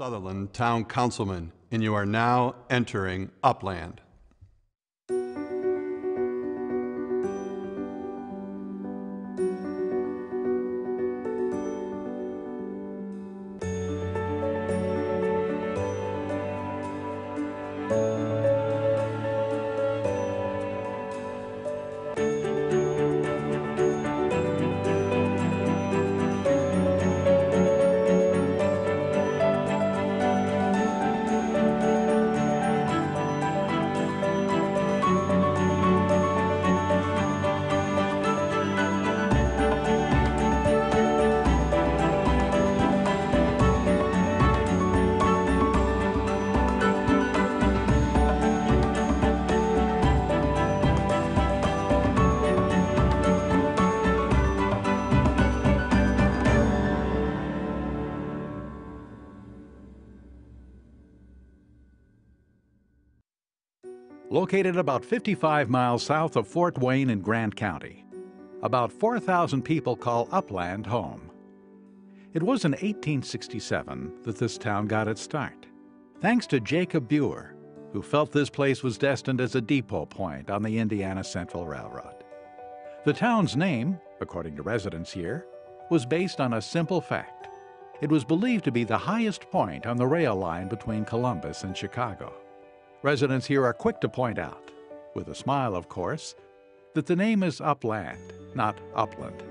Sutherland, Town Councilman, and you are now entering Upland. Located about 55 miles south of Fort Wayne in Grant County, about 4,000 people call Upland home. It was in 1867 that this town got its start, thanks to Jacob Buer, who felt this place was destined as a depot point on the Indiana Central Railroad. The town's name, according to residents here, was based on a simple fact. It was believed to be the highest point on the rail line between Columbus and Chicago. Residents here are quick to point out, with a smile of course, that the name is Upland, not Upland.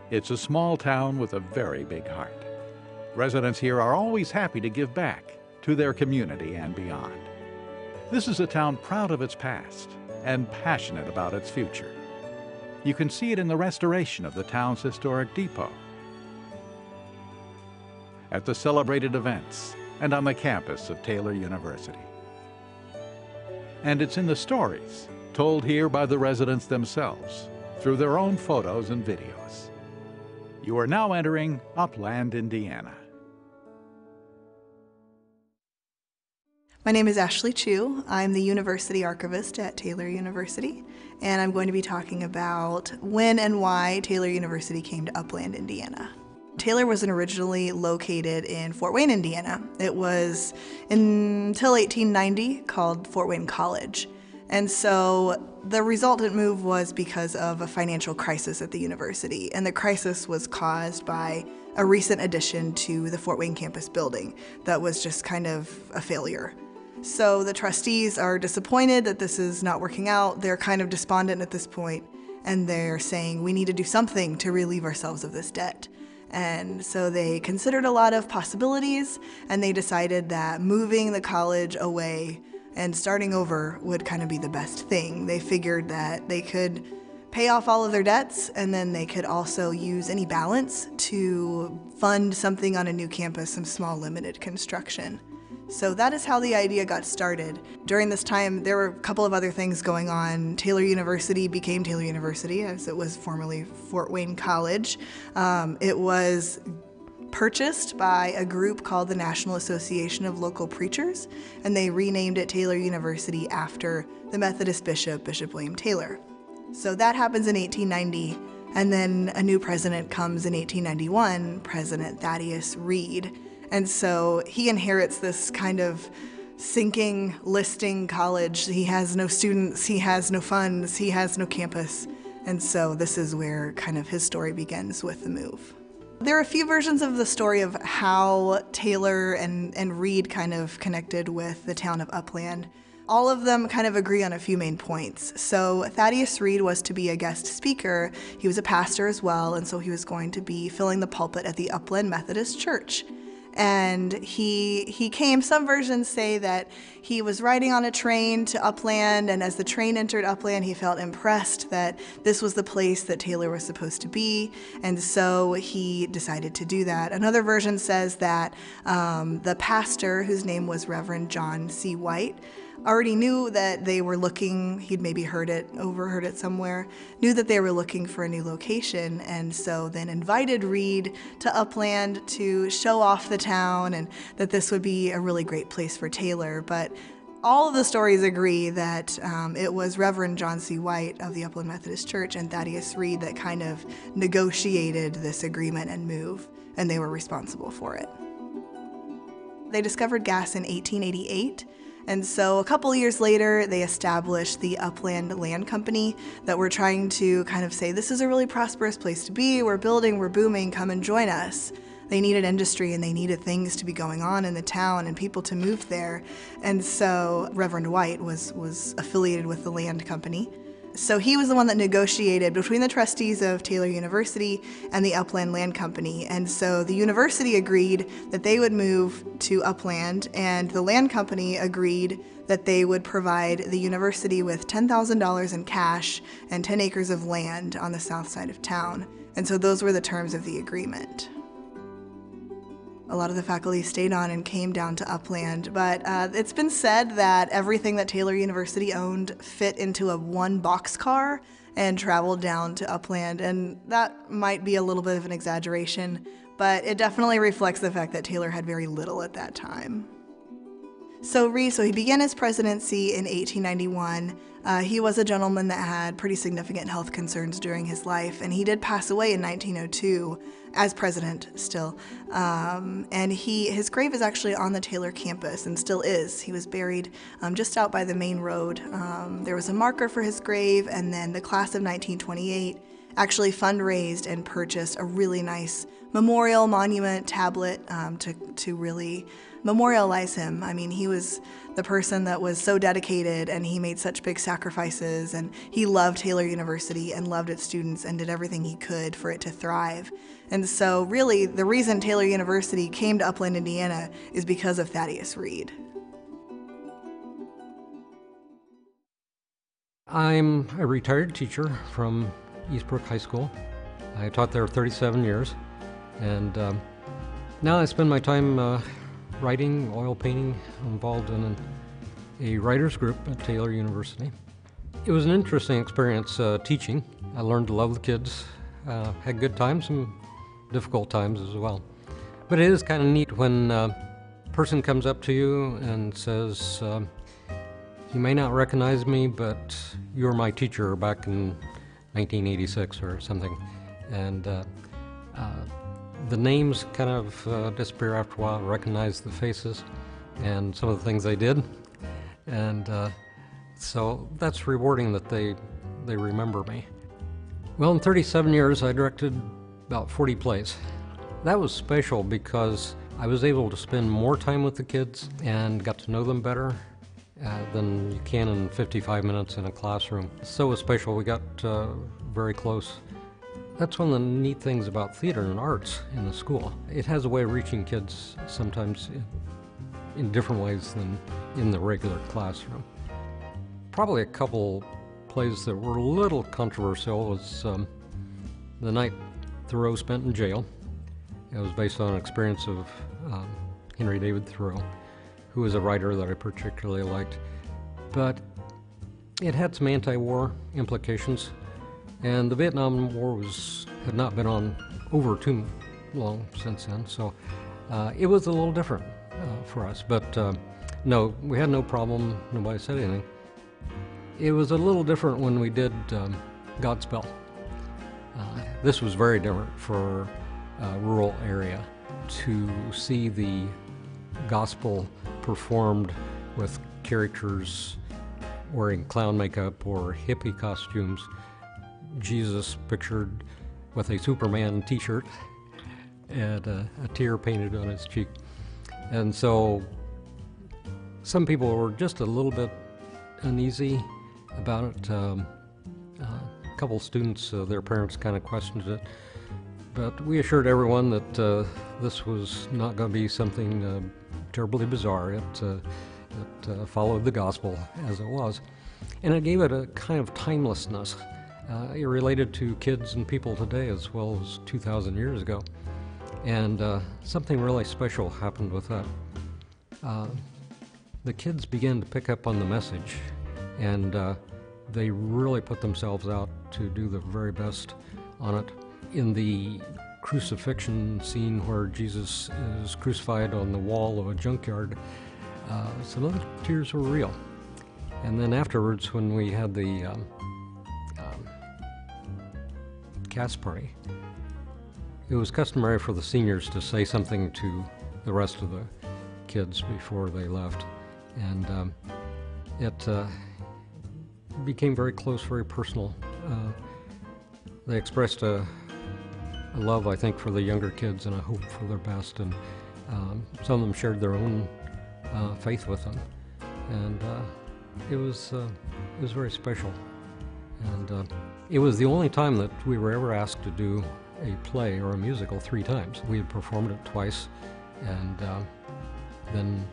It's a small town with a very big heart. Residents here are always happy to give back to their community and beyond. This is a town proud of its past and passionate about its future. You can see it in the restoration of the town's historic depot, at the celebrated events, and on the campus of Taylor University. And it's in the stories told here by the residents themselves through their own photos and videos. You are now entering Upland, Indiana. My name is Ashley Chu. I'm the University Archivist at Taylor University, and I'm going to be talking about when and why Taylor University came to Upland, Indiana. Taylor wasn't originally located in Fort Wayne, Indiana. It was until 1890 called Fort Wayne College. And so the resultant move was because of a financial crisis at the university. And the crisis was caused by a recent addition to the Fort Wayne campus building that was just kind of a failure. So the trustees are disappointed that this is not working out. They're kind of despondent at this point, and they're saying we need to do something to relieve ourselves of this debt. And so they considered a lot of possibilities, and they decided that moving the college away and starting over would kind of be the best thing. They figured that they could pay off all of their debts, and then they could also use any balance to fund something on a new campus, some small limited construction. So that is how the idea got started. During this time, there were a couple of other things going on. Taylor University became Taylor University, as it was formerly Fort Wayne College. It was purchased by a group called the National Association of Local Preachers, and they renamed it Taylor University after the Methodist bishop, Bishop William Taylor. So that happens in 1890, and then a new president comes in 1891, President Thaddeus Reed. And so he inherits this kind of sinking, listing college. He has no students, he has no funds, he has no campus. And so this is where kind of his story begins with the move. There are a few versions of the story of how Taylor and Reed kind of connected with the town of Upland. All of them kind of agree on a few main points. So Thaddeus Reed was to be a guest speaker. He was a pastor as well, and so he was going to be filling the pulpit at the Upland Methodist Church. And he came, some versions say that he was riding on a train to Upland, and as the train entered Upland, he felt impressed that this was the place that Taylor was supposed to be, and so he decided to do that. Another version says that the pastor, whose name was Reverend John C. White, already knew that they were looking, he'd maybe overheard it somewhere, knew that they were looking for a new location, and so then invited Reed to Upland to show off the town and that this would be a really great place for Taylor. But all of the stories agree that it was Reverend John C. White of the Upland Methodist Church and Thaddeus Reed that kind of negotiated this agreement and move, and they were responsible for it. They discovered gas in 1888. And so a couple years later, they established the Upland Land Company that were trying to kind of say, this is a really prosperous place to be. We're building, we're booming, come and join us. They needed industry and they needed things to be going on in the town and people to move there. And so Reverend White was affiliated with the land company. So he was the one that negotiated between the trustees of Taylor University and the Upland Land Company. And so the university agreed that they would move to Upland, and the land company agreed that they would provide the university with $10,000 in cash and 10 acres of land on the south side of town. And so those were the terms of the agreement. A lot of the faculty stayed on and came down to Upland, but it's been said that everything that Taylor University owned fit into a one boxcar and traveled down to Upland, and that might be a little bit of an exaggeration, but it definitely reflects the fact that Taylor had very little at that time. So he began his presidency in 1891. He was a gentleman that had pretty significant health concerns during his life, and he did pass away in 1902 as president still. And his grave is actually on the Taylor campus and still is. He was buried just out by the main road. There was a marker for his grave, and then the class of 1928 actually fundraised and purchased a really nice memorial monument tablet to really memorialize him. I mean, he was the person that was so dedicated, and he made such big sacrifices, and he loved Taylor University and loved its students and did everything he could for it to thrive. And so really the reason Taylor University came to Upland, Indiana is because of Thaddeus Reed. I'm a retired teacher from Eastbrook High School. I taught there 37 years, and now I spend my time writing, oil painting, involved in a writers group at Taylor University. It was an interesting experience teaching. I learned to love the kids, had good times and difficult times as well. But it is kind of neat when a person comes up to you and says, you may not recognize me, but you were my teacher back in 1986 or something. And the names kind of disappear after a while. I recognize the faces and some of the things they did. And so that's rewarding that they remember me. Well, in 37 years, I directed about 40 plays. That was special because I was able to spend more time with the kids and got to know them better than you can in 55 minutes in a classroom. So it was special. We got very close. That's one of the neat things about theater and arts in the school. It has a way of reaching kids sometimes in different ways than in the regular classroom. Probably a couple plays that were a little controversial was The Night Thoreau Spent in Jail. It was based on an experience of Henry David Thoreau, who was a writer that I particularly liked. But it had some anti-war implications, and the Vietnam War had not been on over too long since then, so it was a little different for us. But no, we had no problem. Nobody said anything. It was a little different when we did Godspell. This was very different for a rural area to see the gospel performed with characters wearing clown makeup or hippie costumes. Jesus pictured with a Superman t-shirt and a tear painted on his cheek. And so some people were just a little bit uneasy about it. A couple students, their parents kind of questioned it. But we assured everyone that this was not going to be something terribly bizarre. It followed the gospel as it was. And it gave it a kind of timelessness. It related to kids and people today as well as 2,000 years ago. And something really special happened with that. The kids began to pick up on the message, and they really put themselves out to do the very best on it. In the crucifixion scene where Jesus is crucified on the wall of a junkyard, some of the tears were real. And then afterwards, when we had the cast party, it was customary for the seniors to say something to the rest of the kids before they left. And it became very close, very personal. They expressed a love, I think, for the younger kids and a hope for their best. And some of them shared their own faith with them. And it was very special. And it was the only time that we were ever asked to do a play or a musical 3 times. We had performed it twice, and then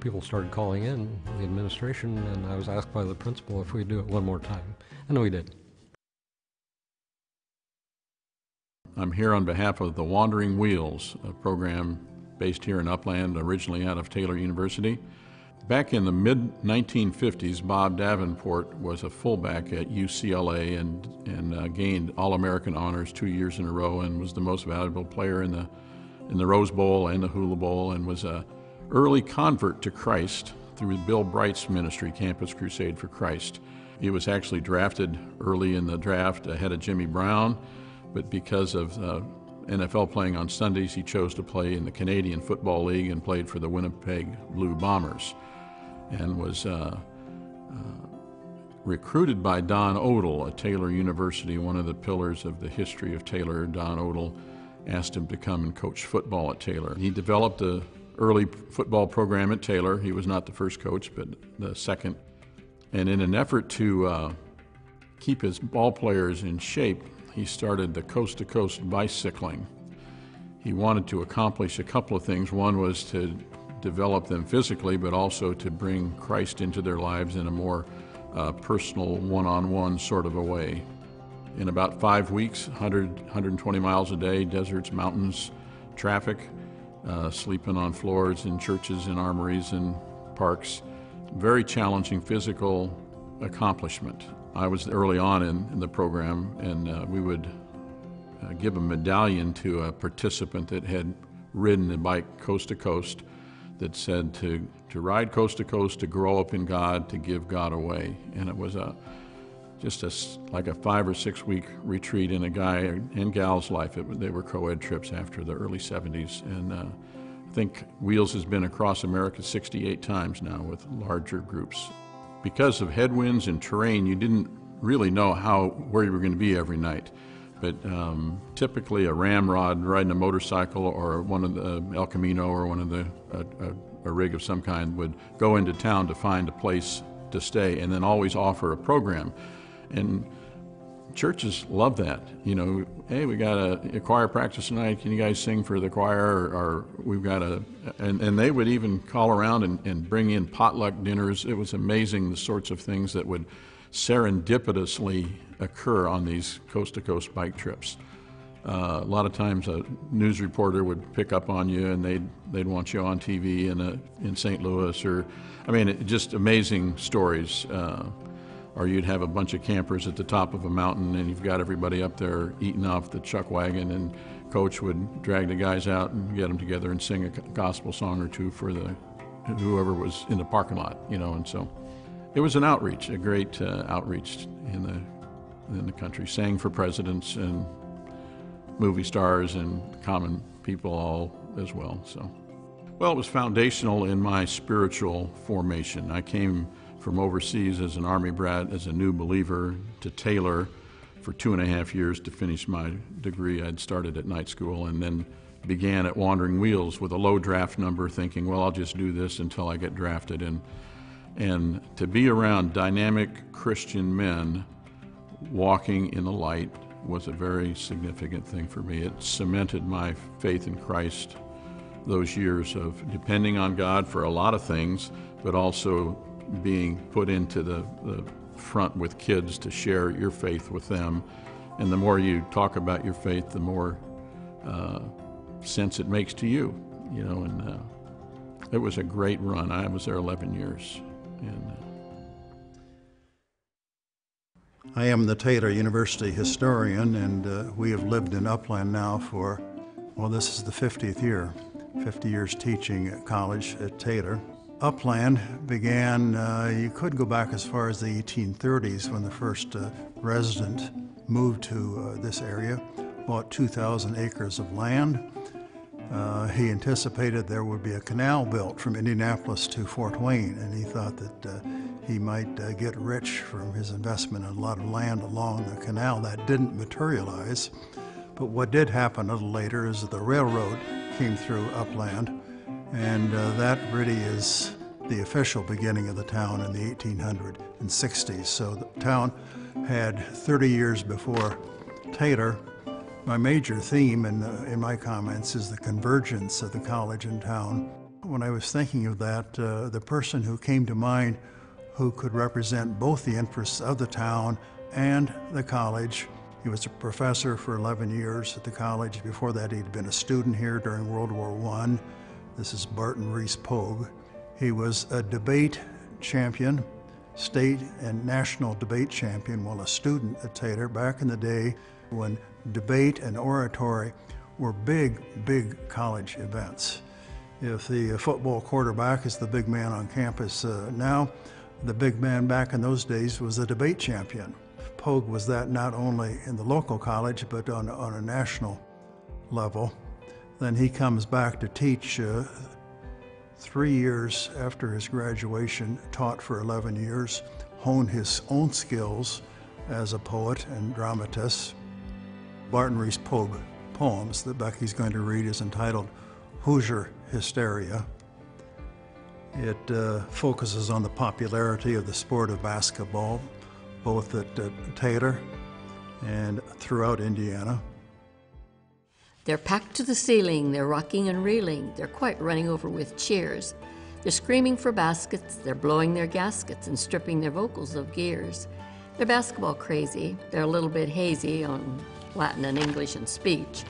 people started calling in, the administration, and I was asked by the principal if we'd do it one more time, and we did. I'm here on behalf of the Wandering Wheels, a program based here in Upland, originally out of Taylor University. Back in the mid-1950s, Bob Davenport was a fullback at UCLA and gained All-American honors 2 years in a row and was the most valuable player in the Rose Bowl and the Hula Bowl, and was an early convert to Christ through Bill Bright's ministry, Campus Crusade for Christ. He was actually drafted early in the draft ahead of Jimmy Brown, but because of NFL playing on Sundays, he chose to play in the Canadian Football League and played for the Winnipeg Blue Bombers, and was recruited by Don Odell at Taylor University, one of the pillars of the history of Taylor. Don Odell asked him to come and coach football at Taylor. He developed an early football program at Taylor. He was not the first coach, but the second. And in an effort to keep his ball players in shape, he started the coast-to-coast bicycling. He wanted to accomplish a couple of things. One was to develop them physically, but also to bring Christ into their lives in a more personal, one-on-one sort of a way. In about 5 weeks, 120 miles a day, deserts, mountains, traffic, sleeping on floors in churches and armories and parks. Very challenging physical accomplishment. I was early on in the program, and we would give a medallion to a participant that had ridden the bike coast to coast, that said to ride coast to coast, to grow up in God, to give God away. And it was like a 5 or 6 week retreat in a guy and gal's life. They were co-ed trips after the early 70s. And I think Wheels has been across America 68 times now with larger groups. Because of headwinds and terrain, you didn't really know where you were going to be every night. But typically a ramrod riding a motorcycle, or one of the El Camino, or one of a rig of some kind, would go into town to find a place to stay, and then always offer a program. And churches love that. You know, hey, we got a choir practice tonight. Can you guys sing for the choir? Or we've got and they would even call around and bring in potluck dinners. It was amazing the sorts of things that would serendipitously occur on these coast-to-coast bike trips. A lot of times a news reporter would pick up on you, and they'd want you on TV in St. Louis, or, I mean, just amazing stories. Or you'd have a bunch of campers at the top of a mountain, and you've got everybody up there eating off the chuck wagon, and Coach would drag the guys out and get them together and sing a gospel song or two for whoever was in the parking lot, you know. And so it was an outreach, a great outreach in the country. Sang for presidents and movie stars and common people all as well. So, well, it was foundational in my spiritual formation. I came from overseas as an Army brat, as a new believer, to Taylor for 2.5 years to finish my degree. I'd started at night school, and then began at Wandering Wheels with a low draft number, thinking, well, I'll just do this until I get drafted. And to be around dynamic Christian men walking in the light was a very significant thing for me. It cemented my faith in Christ, those years of depending on God for a lot of things, but also being put into the front with kids to share your faith with them. And the more you talk about your faith, the more sense it makes to you, you know. And it was a great run. I was there 11 years. And I am the Taylor University historian, and we have lived in Upland now for, well, this is the 50th year, 50 years teaching at college at Taylor. Upland began, you could go back as far as the 1830s when the first resident moved to this area, bought 2,000 acres of land, He anticipated there would be a canal built from Indianapolis to Fort Wayne, and he thought that he might get rich from his investment in a lot of land along the canal. That didn't materialize, but what did happen a little later is that the railroad came through Upland, and that really is the official beginning of the town in the 1860s. So the town had 30 years before Taylor. My major theme in my comments is the convergence of the college and town. When I was thinking of that, the person who came to mind who could represent both the interests of the town and the college. He was a professor for 11 years at the college. Before that, he'd been a student here during World War I. This is Barton Reese Pogue. He was a debate champion, state and national debate champion while a student at Taylor back in the day when debate and oratory were big college events. If the football quarterback is the big man on campus now, the big man back in those days was the debate champion. Pogue was that not only in the local college, but on a national level. Then he comes back to teach 3 years after his graduation, taught for 11 years, honed his own skills as a poet and dramatist. Barton Reese Pogue poems that Becky's going to read is entitled Hoosier Hysteria. It focuses on the popularity of the sport of basketball, both at Taylor and throughout Indiana. They're packed to the ceiling, they're rocking and reeling, they're quite running over with cheers. They're screaming for baskets, they're blowing their gaskets and stripping their vocals of gears. They're basketball crazy, they're a little bit hazy on Latin and English and speech.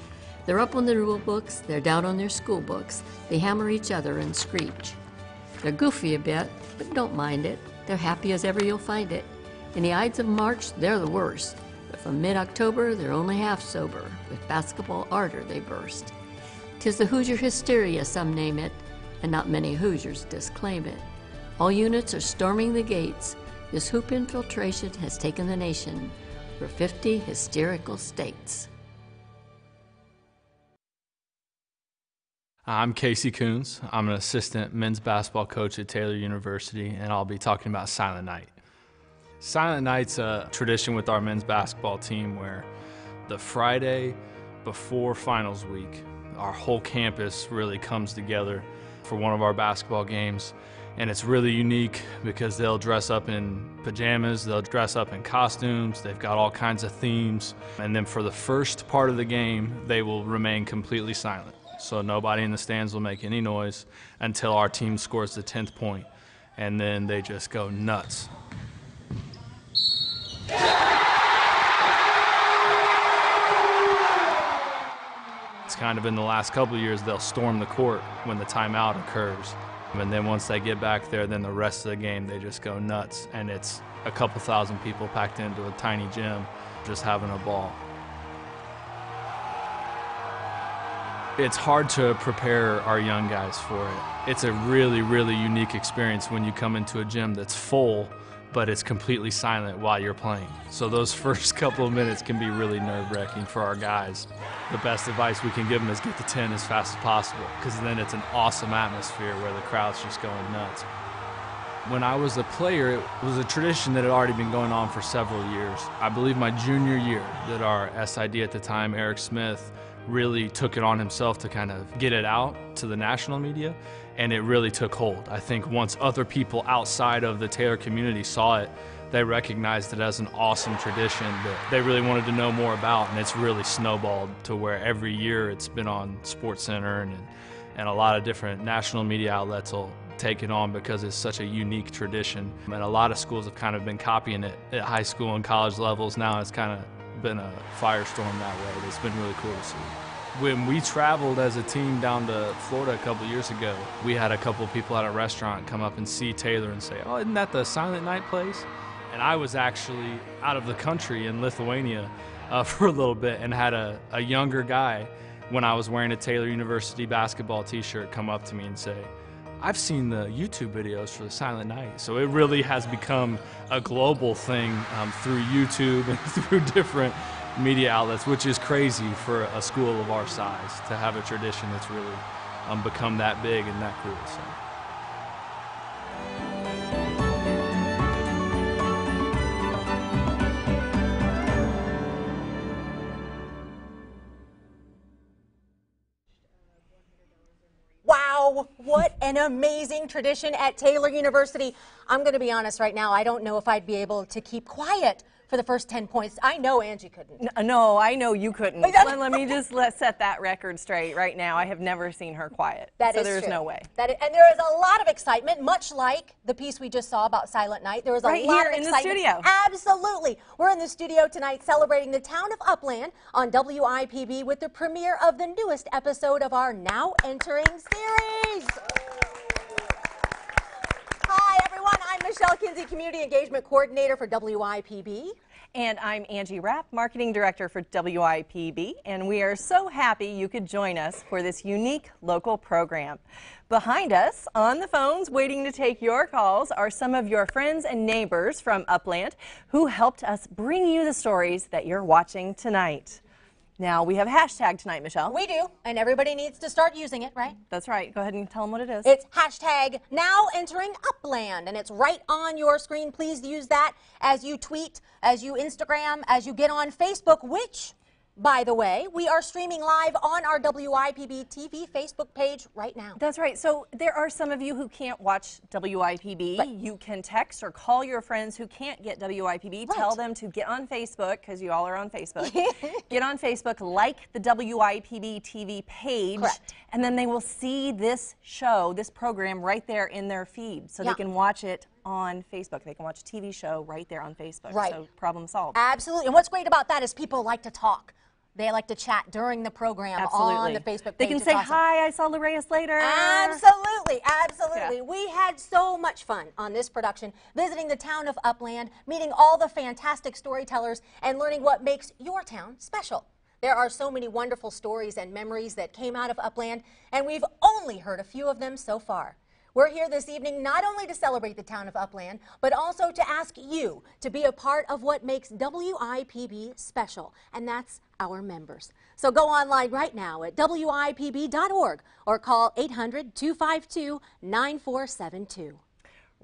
They're up on the rule books, they're down on their school books, they hammer each other and screech. They're goofy a bit, but don't mind it, they're happy as ever you'll find it. In the Ides of March, they're the worst, but from mid-October, they're only half sober. With basketball ardor they burst. 'Tis the Hoosier hysteria, some name it, and not many Hoosiers disclaim it. All units are storming the gates. This hoop infiltration has taken the nation for 50 hysterical states. I'm Casey Coons. I'm an assistant men's basketball coach at Taylor University, and I'll be talking about Silent Night. Silent Night's a tradition with our men's basketball team where the Friday before finals week, our whole campus really comes together for one of our basketball games. And it's really unique because they'll dress up in pajamas, they'll dress up in costumes, they've got all kinds of themes. And then for the first part of the game, they will remain completely silent. So nobody in the stands will make any noise until our team scores the 10th point. And then they just go nuts. It's kind of in the last couple of years, they'll storm the court when the timeout occurs. And then once they get back there, then the rest of the game, they just go nuts. And it's a couple thousand people packed into a tiny gym, just having a ball. It's hard to prepare our young guys for it. It's a really, really unique experience when you come into a gym that's full, but it's completely silent while you're playing. So those first couple of minutes can be really nerve-wracking for our guys. The best advice we can give them is get to 10 as fast as possible, because then it's an awesome atmosphere where the crowd's just going nuts. When I was a player, it was a tradition that had already been going on for several years. I believe my junior year that our SID at the time, Eric Smith, really took it on himself to kind of get it out to the national media, and it really took hold. I think once other people outside of the Taylor community saw it, they recognized it as an awesome tradition that they really wanted to know more about, and it's really snowballed to where every year it's been on SportsCenter and a lot of different national media outlets will take it on because it's such a unique tradition. And a lot of schools have kind of been copying it at high school and college levels. Now it's kind of been a firestorm that way. It's been really cool to see. When we traveled as a team down to Florida a couple years ago, we had a couple of people at a restaurant come up and see Taylor and say, "Oh, isn't that the Silent Night place?" And I was actually out of the country in Lithuania for a little bit and had a younger guy, when I was wearing a Taylor University basketball t-shirt, come up to me and say, "I've seen the YouTube videos for the Silent Night." So it really has become a global thing through YouTube and through different media outlets, which is crazy for a school of our size to have a tradition that's really become that big and that cool. So. Wow, what an amazing tradition at Taylor University. I'm going to be honest right now, I don't know if I'd be able to keep quiet for the first 10 points. I know Angie couldn't. No, I know you couldn't. Let me just set that record straight right now. I have never seen her quiet. That so is there's true. no way. And there is a lot of excitement, much like the piece we just saw about Silent Night. There was a Right lot here of in the excitement. studio. Absolutely. We're in the studio tonight celebrating the town of Upland on WIPB with the premiere of the newest episode of our Now Entering series. Hi, everyone. I'm Michelle Kinsey, Community Engagement Coordinator for WIPB. And I'm Angie Rapp, Marketing Director for WIPB, and we are so happy you could join us for this unique local program. Behind us, on the phones, waiting to take your calls, are some of your friends and neighbors from Upland who helped us bring you the stories that you're watching tonight. Now, we have a hashtag tonight, Michelle. We do, and everybody needs to start using it, right? That's right. Go ahead and tell them what it is. It's hashtag Now Entering Upland, and it's right on your screen. Please use that as you tweet, as you Instagram, as you get on Facebook, which, by the way, we are streaming live on our WIPB TV Facebook page right now. That's right. So there are some of you who can't watch WIPB. Right. You can text or call your friends who can't get WIPB. Right. Tell them to get on Facebook, because you all are on Facebook. Get on Facebook, like the WIPB TV page, Correct. and then they will see this show, this program right there in their feed. So they can watch it on Facebook. They can watch a TV show right there on Facebook. Right. So problem solved. Absolutely. And what's great about that is people like to talk. They like to chat during the program on the Facebook page. They can It's say, awesome. hi, I saw Larea Slater. Absolutely, absolutely. Yeah. We had so much fun on this production, visiting the town of Upland, meeting all the fantastic storytellers, and learning what makes your town special. There are so many wonderful stories and memories that came out of Upland, and we've only heard a few of them so far. We're here this evening not only to celebrate the town of Upland, but also to ask you to be a part of what makes WIPB special, and that's our members. So go online right now at WIPB.org or call 800-252-9472.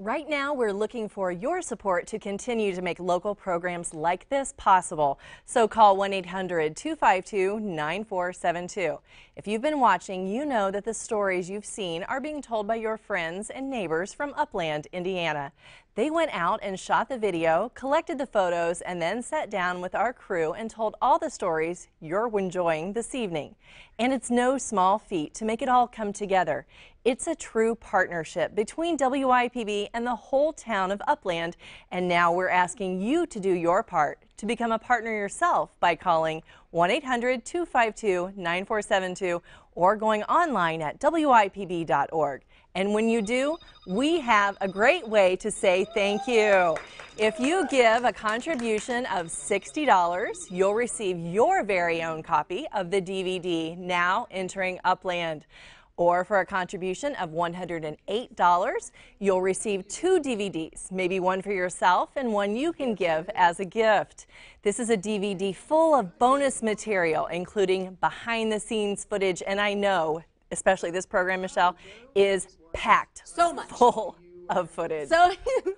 Right now, we're looking for your support to continue to make local programs like this possible. So call 1-800-252-9472. If you've been watching, you know that the stories you've seen are being told by your friends and neighbors from Upland, Indiana. They went out and shot the video, collected the photos, and then sat down with our crew and told all the stories you're enjoying this evening. And it's no small feat to make it all come together. It's a true partnership between WIPB and the whole town of Upland, and now we're asking you to do your part to become a partner yourself by calling 1-800-252-9472 or going online at WIPB.org. And when you do, we have a great way to say thank you. If you give a contribution of $60, you'll receive your very own copy of the DVD, Now Entering Upland. Or for a contribution of $108, you'll receive 2 DVDs, maybe one for yourself and one you can give as a gift. This is a DVD full of bonus material, including behind-the-scenes footage, and I know, especially this program, Michelle, is packed So much. full of footage.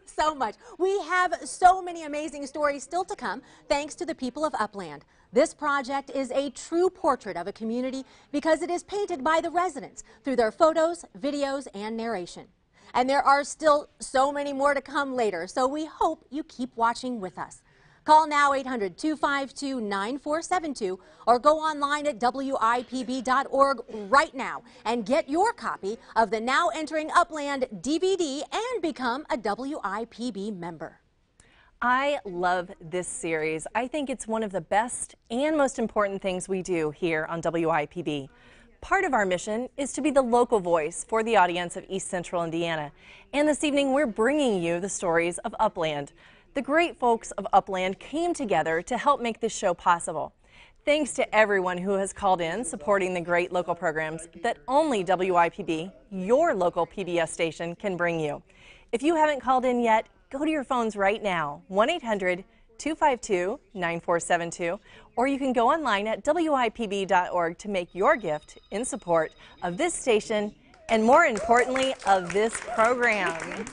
So much. We have so many amazing stories still to come, thanks to the people of Upland. This project is a true portrait of a community because it is painted by the residents through their photos, videos, and narration. And there are still so many more to come later, so we hope you keep watching with us. Call now 800-252-9472 or go online at WIPB.org right now and get your copy of the Now Entering Upland DVD and become a WIPB member. I love this series. I think it's one of the best and most important things we do here on WIPB. Part of our mission is to be the local voice for the audience of East Central Indiana. And this evening we're bringing you the stories of Upland. The great folks of Upland came together to help make this show possible. Thanks to everyone who has called in supporting the great local programs that only WIPB, your local PBS station, can bring you. If you haven't called in yet, go to your phones right now, 1-800-252-9472, or you can go online at WIPB.org to make your gift in support of this station and, more importantly, of this program.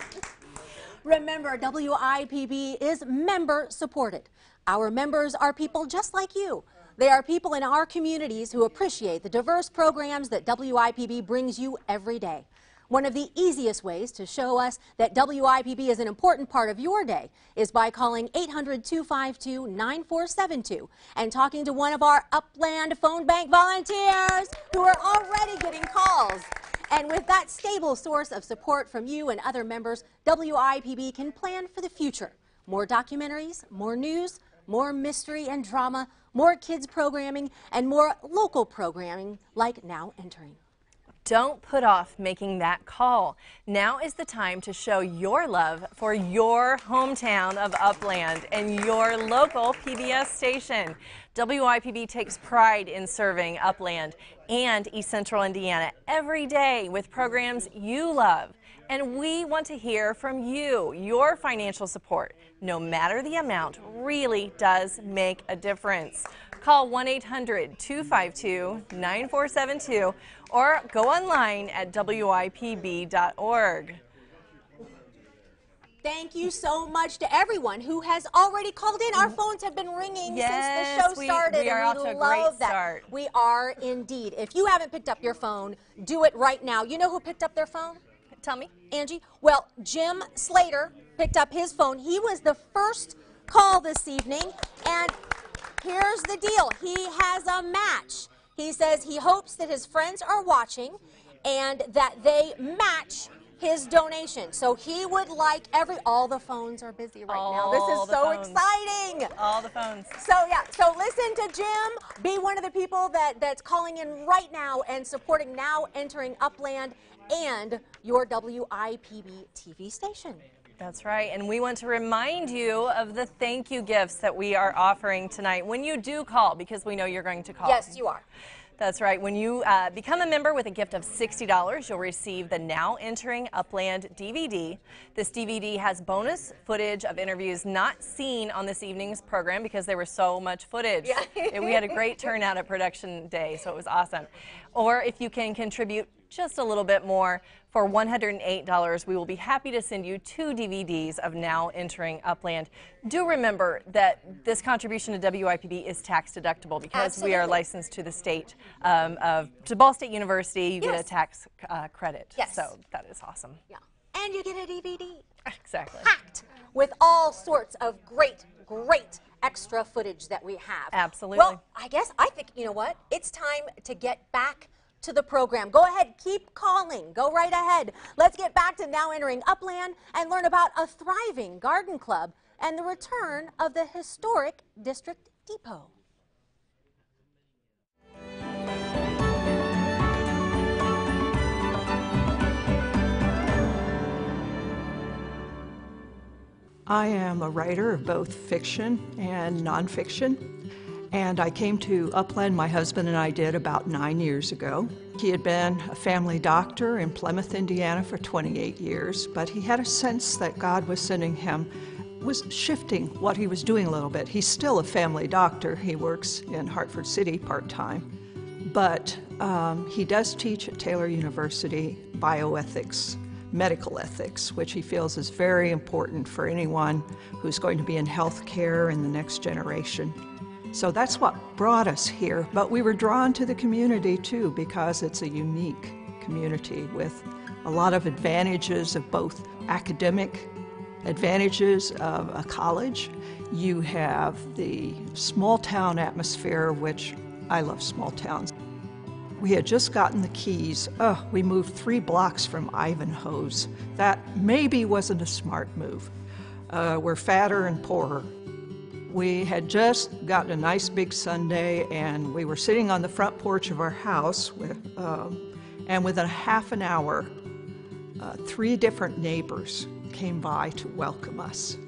Remember, WIPB is member supported. Our members are people just like you. They are people in our communities who appreciate the diverse programs that WIPB brings you every day. One of the easiest ways to show us that WIPB is an important part of your day is by calling 800-252-9472 and talking to one of our Upland phone bank volunteers who are already getting calls. And with that stable source of support from you and other members, WIPB can plan for the future. More documentaries, more news, more mystery and drama, more kids programming, and more local programming like Now Entering. Don't put off making that call. Now is the time to show your love for your hometown of Upland and your local PBS station. WIPB takes pride in serving Upland and East Central Indiana every day with programs you love. And we want to hear from you. Your financial support, no matter the amount, really does make a difference. Call 1-800-252-9472 or go online at WIPB.org. Thank you so much to everyone who has already called in. Our phones have been ringing since the show started. We are and off to a love great that. start. We are indeed. If you haven't picked up your phone, do it right now. You know who picked up their phone? Tell me. Angie? Well, Jim Slater picked up his phone. He was the first call this evening, and here's the deal. He has a match. He says he hopes that his friends are watching and that they match his donation. So he would like all the phones are busy right now. This is so exciting. All the phones. So yeah, so listen to Jim. Be one of the people that's calling in right now and supporting Now Entering Upland and your WIPB TV station. That's right, and we want to remind you of the thank you gifts that we are offering tonight when you do call, because we know you're going to call. Yes, you are. That's right. When you become a member with a gift of $60, you'll receive the Now Entering Upland DVD. This DVD has bonus footage of interviews not seen on this evening's program because there was so much footage. Yeah. We had a great turnout at production day, so it was awesome. Or if you can contribute just a little bit more, for $108, we will be happy to send you 2 DVDs of Now Entering Upland. Do remember that this contribution to WIPB is tax deductible because we are licensed to the state to Ball State University. You get a tax credit. Yes. So that is awesome. Yeah. And you get a DVD. Exactly. Packed with all sorts of great extra footage that we have. Absolutely. Well, I think, you know what? It's time to get back to the program. Go ahead, keep calling. Go right ahead. Let's get back to Now Entering Upland and learn about a thriving garden club and the return of the historic District Depot. I am a writer of both fiction and nonfiction. And I came to Upland, my husband and I did, about 9 years ago. He had been a family doctor in Plymouth, Indiana for 28 years, but he had a sense that God was sending him, was shifting what he was doing a little bit. He's still a family doctor. He works in Hartford City part-time, but he does teach at Taylor University bioethics, medical ethics, which he feels is very important for anyone who's going to be in healthcare in the next generation. So that's what brought us here, but we were drawn to the community too because it's a unique community with a lot of advantages of both academic advantages of a college. You have the small town atmosphere, which I love small towns. We had just gotten the keys. We moved 3 blocks from Ivanhoe's. That maybe wasn't a smart move. We're fatter and poorer. We had just gotten a nice big Sunday, and we were sitting on the front porch of our house, and within a half an hour, 3 different neighbors came by to welcome us.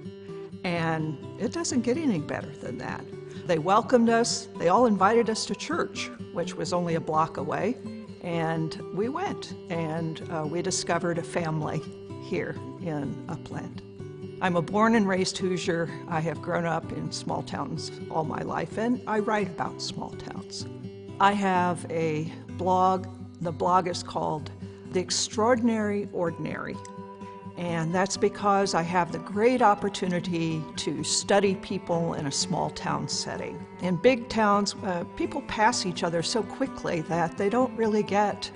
And it doesn't get any better than that. They welcomed us. They all invited us to church, which was only a block away, and we went, and we discovered a family here in Upland. I'm a born and raised Hoosier. I have grown up in small towns all my life, and I write about small towns. I have a blog. The blog is called The Extraordinary Ordinary, and that's because I have the great opportunity to study people in a small town setting. In big towns, people pass each other so quickly that they don't really get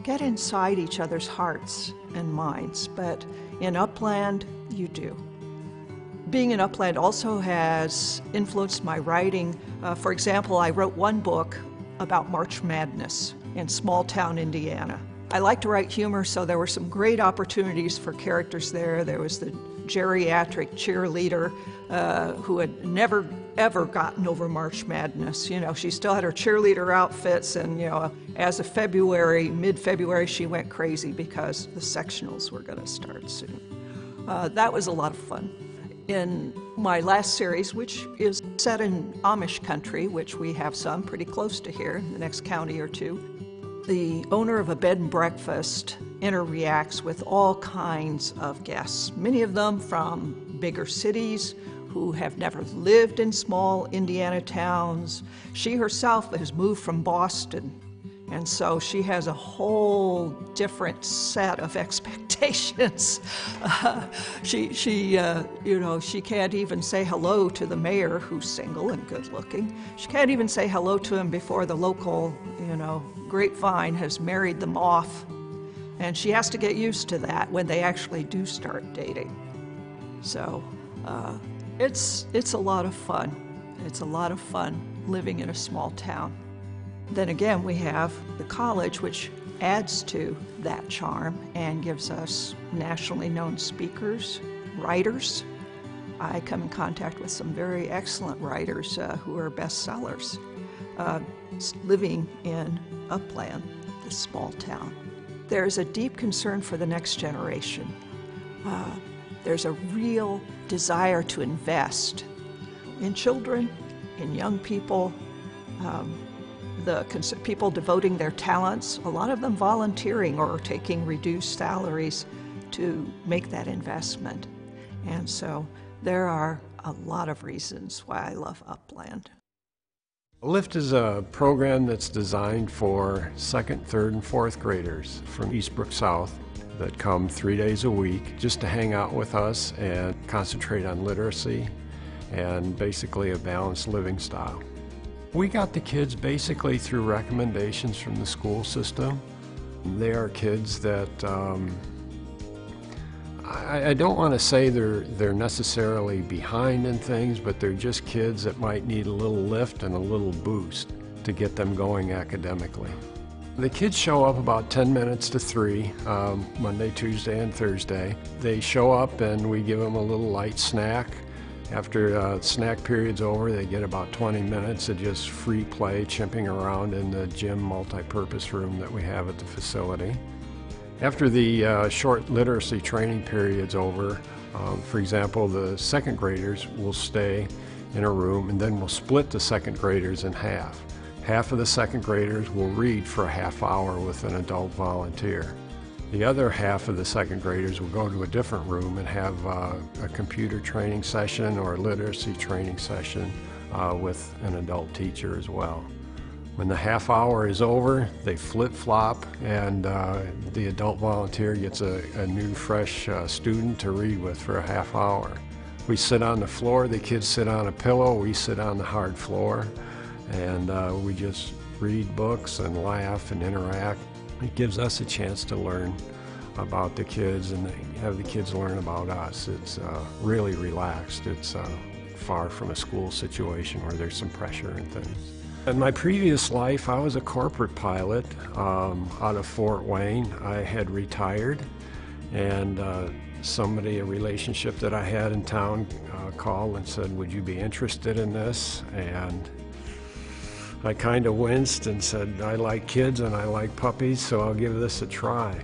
inside each other's hearts and minds, but in Upland, you do. Being in Upland also has influenced my writing. For example, I wrote one book about March Madness in small town Indiana. I like to write humor, so there were some great opportunities for characters there. There was the geriatric cheerleader who had never ever gotten over March Madness. You know, she still had her cheerleader outfits, and as of mid-February, she went crazy because the sectionals were going to start soon. That was a lot of fun. In my last series, which is set in Amish country, which we have some pretty close to here, in the next county or two, the owner of a bed and breakfast interacts with all kinds of guests, many of them from bigger cities who have never lived in small Indiana towns. She herself has moved from Boston, and so she has a whole different set of expectations. She can't even say hello to the mayor, who's single and good-looking. She can't even say hello to him before the local, grapevine has married them off. And she has to get used to that when they actually do start dating. So it's a lot of fun. It's a lot of fun living in a small town. Then again, we have the college, which adds to that charm and gives us nationally known speakers, writers. I come in contact with some very excellent writers who are bestsellers, living in Upland, this small town. There's a deep concern for the next generation. There's a real desire to invest in children, in young people, people devoting their talents, a lot of them volunteering or taking reduced salaries to make that investment. And so there are a lot of reasons why I love Upland. LIFT is a program that's designed for 2nd, 3rd, and 4th graders from Eastbrook South that come 3 days a week just to hang out with us and concentrate on literacy and basically a balanced living style. We got the kids basically through recommendations from the school system. They are kids that I don't want to say they're necessarily behind in things, but they're just kids that might need a little lift and a little boost to get them going academically. The kids show up about 10 minutes to 3, Monday, Tuesday, and Thursday. They show up and we give them a little light snack. After snack period's over, they get about 20 minutes of just free play, chimping around in the gym multi-purpose room that we have at the facility. After the short literacy training period's over, for example, the 2nd graders will stay in a room, and then we'll split the 2nd graders in half. Half of the 2nd graders will read for a half hour with an adult volunteer. The other half of the 2nd graders will go to a different room and have a computer training session or a literacy training session with an adult teacher as well. When the half hour is over, they flip-flop, and the adult volunteer gets a new, fresh student to read with for a half hour. We sit on the floor, the kids sit on a pillow, we sit on the hard floor, and we just read books and laugh and interact. It gives us a chance to learn about the kids and have the kids learn about us. It's really relaxed. It's far from a school situation where there's some pressure and things. In my previous life, I was a corporate pilot out of Fort Wayne. I had retired, and a relationship that I had in town called and said, "Would you be interested in this?" And I kind of winced and said, "I like kids and I like puppies, so I'll give this a try."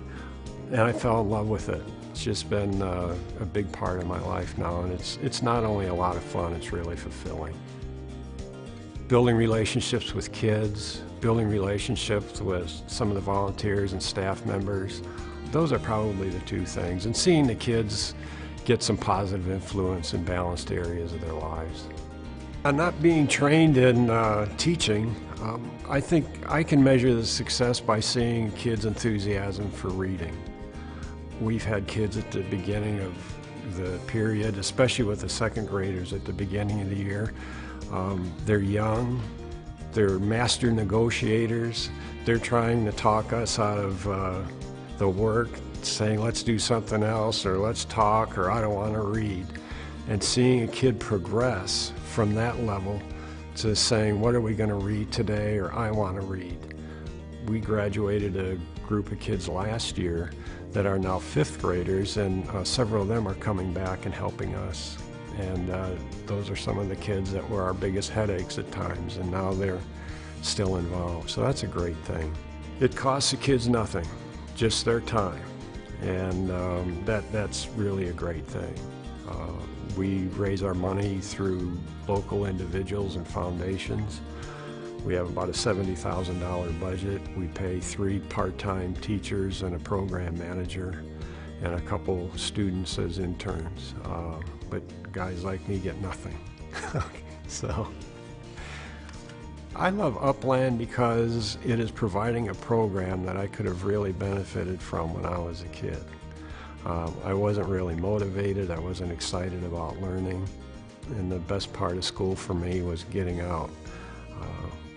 And I fell in love with it. It's just been a big part of my life now, and it's not only a lot of fun, it's really fulfilling. Building relationships with kids, building relationships with some of the volunteers and staff members, those are probably the two things. And seeing the kids get some positive influence in balanced areas of their lives. Not being trained in teaching, I think I can measure the success by seeing kids' enthusiasm for reading. We've had kids at the beginning of the period, especially with the second graders at the beginning of the year. They're young, they're master negotiators, they're trying to talk us out of the work, saying let's do something else, or let's talk, or I don't want to read. And seeing a kid progress from that level to saying, what are we going to read today, or I want to read. We graduated a group of kids last year that are now fifth graders, and several of them are coming back and helping us. And those are some of the kids that were our biggest headaches at times, and now they're still involved. So that's a great thing. It costs the kids nothing, just their time. And that's really a great thing. We raise our money through local individuals and foundations. We have about a $70,000 budget. We pay 3 part-time teachers and a program manager and a couple students as interns. But guys like me get nothing. So I love Upland because it is providing a program that I could have really benefited from when I was a kid. I wasn't really motivated, I wasn't excited about learning, and the best part of school for me was getting out.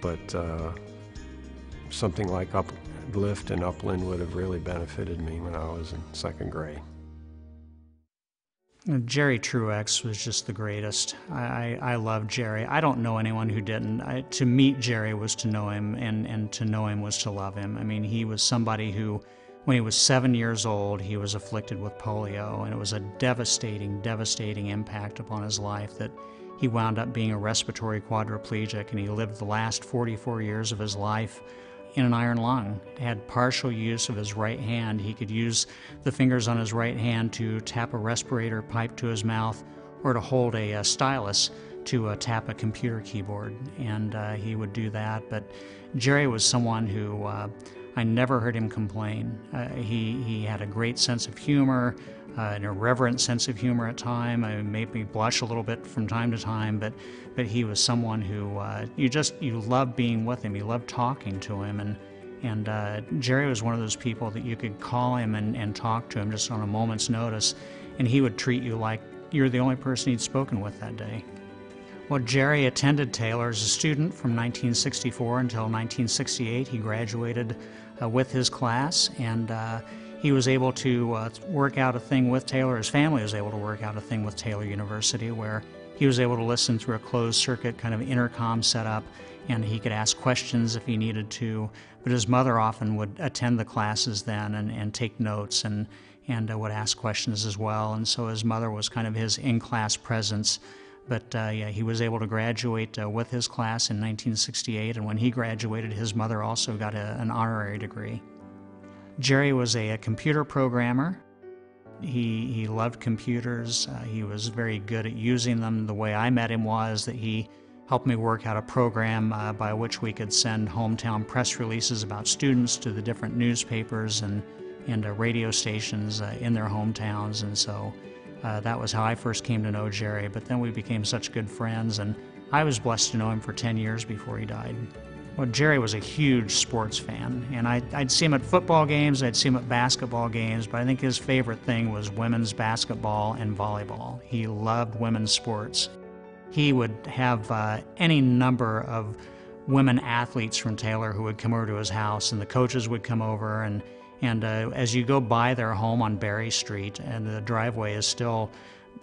But something like Uplift and Upland would have really benefited me when I was in second grade. Jerry Truex was just the greatest. I love Jerry. I don't know anyone who didn't. To meet Jerry was to know him, and to know him was to love him. I mean, he was somebody who, when he was 7 years old, he was afflicted with polio, and it was a devastating, devastating impact upon his life that he wound up being a respiratory quadriplegic, and he lived the last 44 years of his life in an iron lung. He had partial use of his right hand. He could use the fingers on his right hand to tap a respirator pipe to his mouth, or to hold a stylus to tap a computer keyboard, and he would do that. But Jerry was someone who I never heard him complain. He had a great sense of humor, an irreverent sense of humor at times. It made me blush a little bit from time to time, but he was someone who you loved being with him. You loved talking to him, and Jerry was one of those people that you could call him and talk to him just on a moment's notice, and he would treat you like you're the only person he'd spoken with that day. Well, Jerry attended Taylor as a student from 1964 until 1968. He graduated with his class, and he was able to work out a thing with Taylor. His family was able to work out a thing with Taylor University where he was able to listen through a closed circuit kind of intercom setup, and he could ask questions if he needed to. But his mother often would attend the classes then and take notes and would ask questions as well. And so his mother was kind of his in-class presence. But yeah, he was able to graduate with his class in 1968, and when he graduated, his mother also got an honorary degree. Jerry was a computer programmer. He loved computers. He was very good at using them. The way I met him was that he helped me work out a program by which we could send hometown press releases about students to the different newspapers and radio stations in their hometowns, and so that was how I first came to know Jerry. But then we became such good friends, and I was blessed to know him for 10 years before he died. Well, Jerry was a huge sports fan, and I'd see him at football games, I'd see him at basketball games, but I think his favorite thing was women's basketball and volleyball. He loved women's sports. He would have any number of women athletes from Taylor who would come over to his house, and the coaches would come over, and as you go by their home on Berry Street, and the driveway is still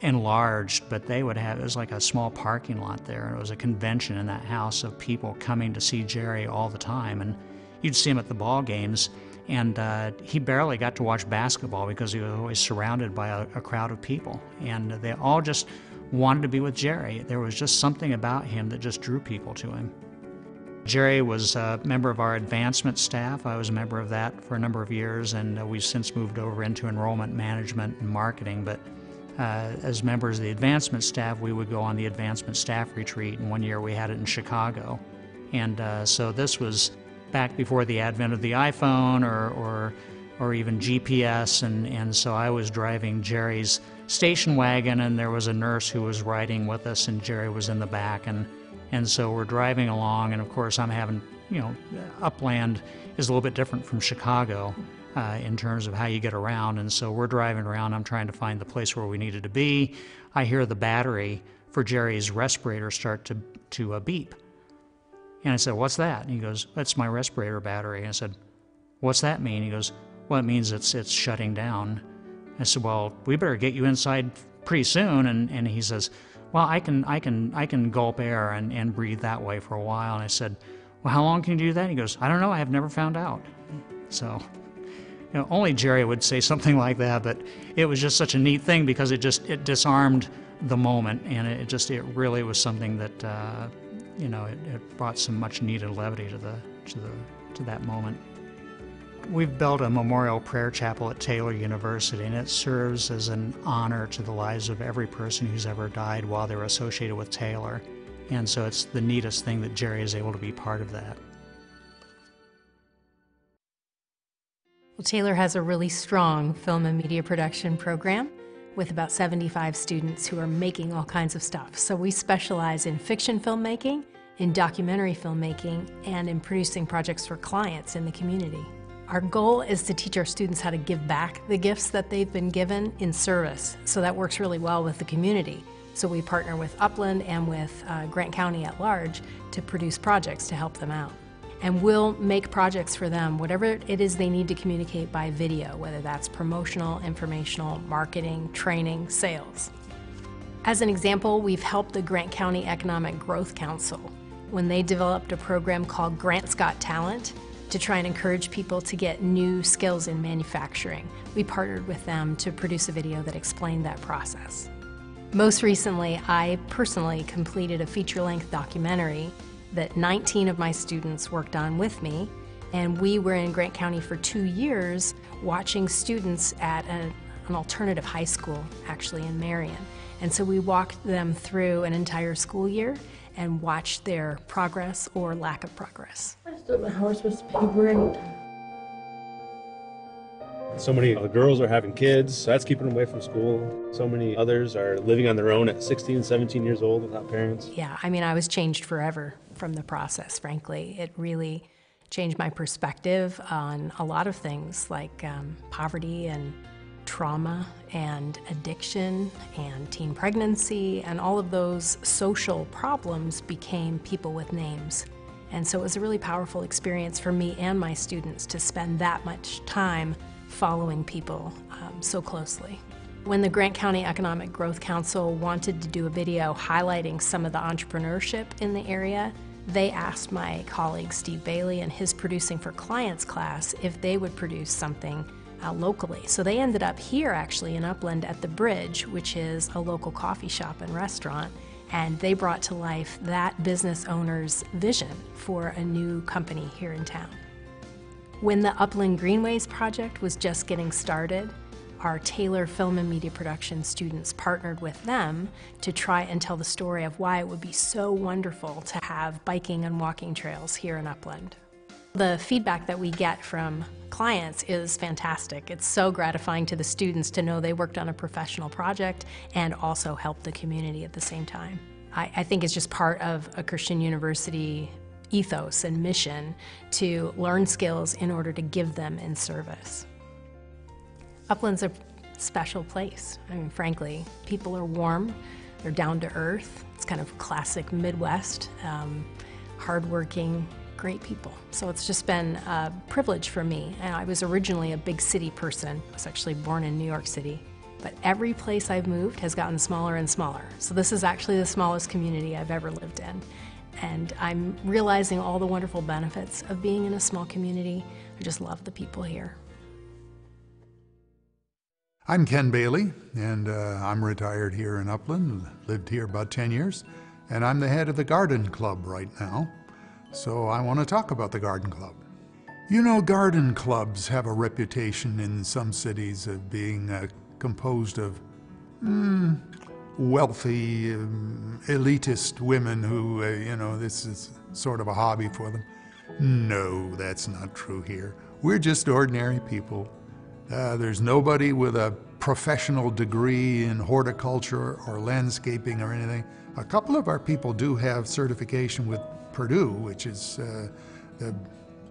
enlarged, but it was like a small parking lot there, and it was a convention in that house of people coming to see Jerry all the time. And you'd see him at the ball games, and he barely got to watch basketball because he was always surrounded by a crowd of people, and they all just wanted to be with Jerry. There was just something about him that just drew people to him. Jerry was a member of our advancement staff. I was a member of that for a number of years, and we've since moved over into enrollment management and marketing. But as members of the advancement staff, we would go on the advancement staff retreat, and one year we had it in Chicago. And so this was back before the advent of the iPhone or even GPS, and so I was driving Jerry's station wagon, and there was a nurse who was riding with us, and Jerry was in the back, and so we're driving along, and of course I'm having, Upland is a little bit different from Chicago in terms of how you get around, and so we're driving around. I'm trying to find the place where we needed to be. I hear the battery for Jerry's respirator start to beep. And I said, "What's that?" And he goes, "That's my respirator battery." And I said, "What's that mean?" He goes, "Well, it means it's shutting down." I said, "Well, we better get you inside pretty soon." And he says, "Well, I can gulp air and breathe that way for a while." And I said, "Well, how long can you do that?" And he goes, "I don't know. I have never found out." So, only Jerry would say something like that, but it was just such a neat thing because it disarmed the moment, and it really was something that it brought some much needed levity to that moment. We've built a memorial prayer chapel at Taylor University, and it serves as an honor to the lives of every person who's ever died while they're associated with Taylor. And so it's the neatest thing that Jerry is able to be part of that. Well, Taylor has a really strong film and media production program with about 75 students who are making all kinds of stuff. So we specialize in fiction filmmaking, in documentary filmmaking, and in producing projects for clients in the community. Our goal is to teach our students how to give back the gifts that they've been given in service. So that works really well with the community. So we partner with Upland and with Grant County at large to produce projects to help them out. And we'll make projects for them, whatever it is they need to communicate by video, whether that's promotional, informational, marketing, training, sales. As an example, we've helped the Grant County Economic Growth Council when they developed a program called Grant's Got Talent to try and encourage people to get new skills in manufacturing. We partnered with them to produce a video that explained that process. Most recently, I personally completed a feature-length documentary that 19 of my students worked on with me, and we were in Grant County for 2 years watching students at an alternative high school, actually in Marion. And so we walked them through an entire school year and watched their progress or lack of progress. I just don't know how we're supposed to pay rent. So many of the girls are having kids, so that's keeping them away from school. So many others are living on their own at 16, 17 years old without parents. Yeah, I mean, I was changed forever from the process, frankly. It really changed my perspective on a lot of things like poverty and trauma and addiction and teen pregnancy, and all of those social problems became people with names. And so it was a really powerful experience for me and my students to spend that much time following people so closely. When the Grant County Economic Growth Council wanted to do a video highlighting some of the entrepreneurship in the area, they asked my colleague Steve Bailey and his Producing for Clients class if they would produce something locally. So they ended up here actually in Upland at The Bridge, which is a local coffee shop and restaurant, and they brought to life that business owner's vision for a new company here in town. When the Upland Greenways project was just getting started, our Taylor Film and Media Production students partnered with them to try and tell the story of why it would be so wonderful to have biking and walking trails here in Upland. The feedback that we get from clients is fantastic. It's so gratifying to the students to know they worked on a professional project and also helped the community at the same time. I think it's just part of a Christian university ethos and mission to learn skills in order to give them in service. Upland's a special place. I mean, frankly, people are warm, they're down to earth. It's kind of classic Midwest, hardworking, great people. So it's just been a privilege for me. And I was originally a big city person. I was actually born in New York City. But every place I've moved has gotten smaller and smaller. So this is actually the smallest community I've ever lived in. And I'm realizing all the wonderful benefits of being in a small community. I just love the people here. I'm Ken Bailey, and I'm retired here in Upland, lived here about 10 years, and I'm the head of the Garden Club right now. So I want to talk about the Garden Club. You know, garden clubs have a reputation in some cities of being composed of wealthy, elitist women who, this is sort of a hobby for them. No, that's not true here. We're just ordinary people. There's nobody with a professional degree in horticulture or landscaping or anything. A couple of our people do have certification with Purdue, which is the,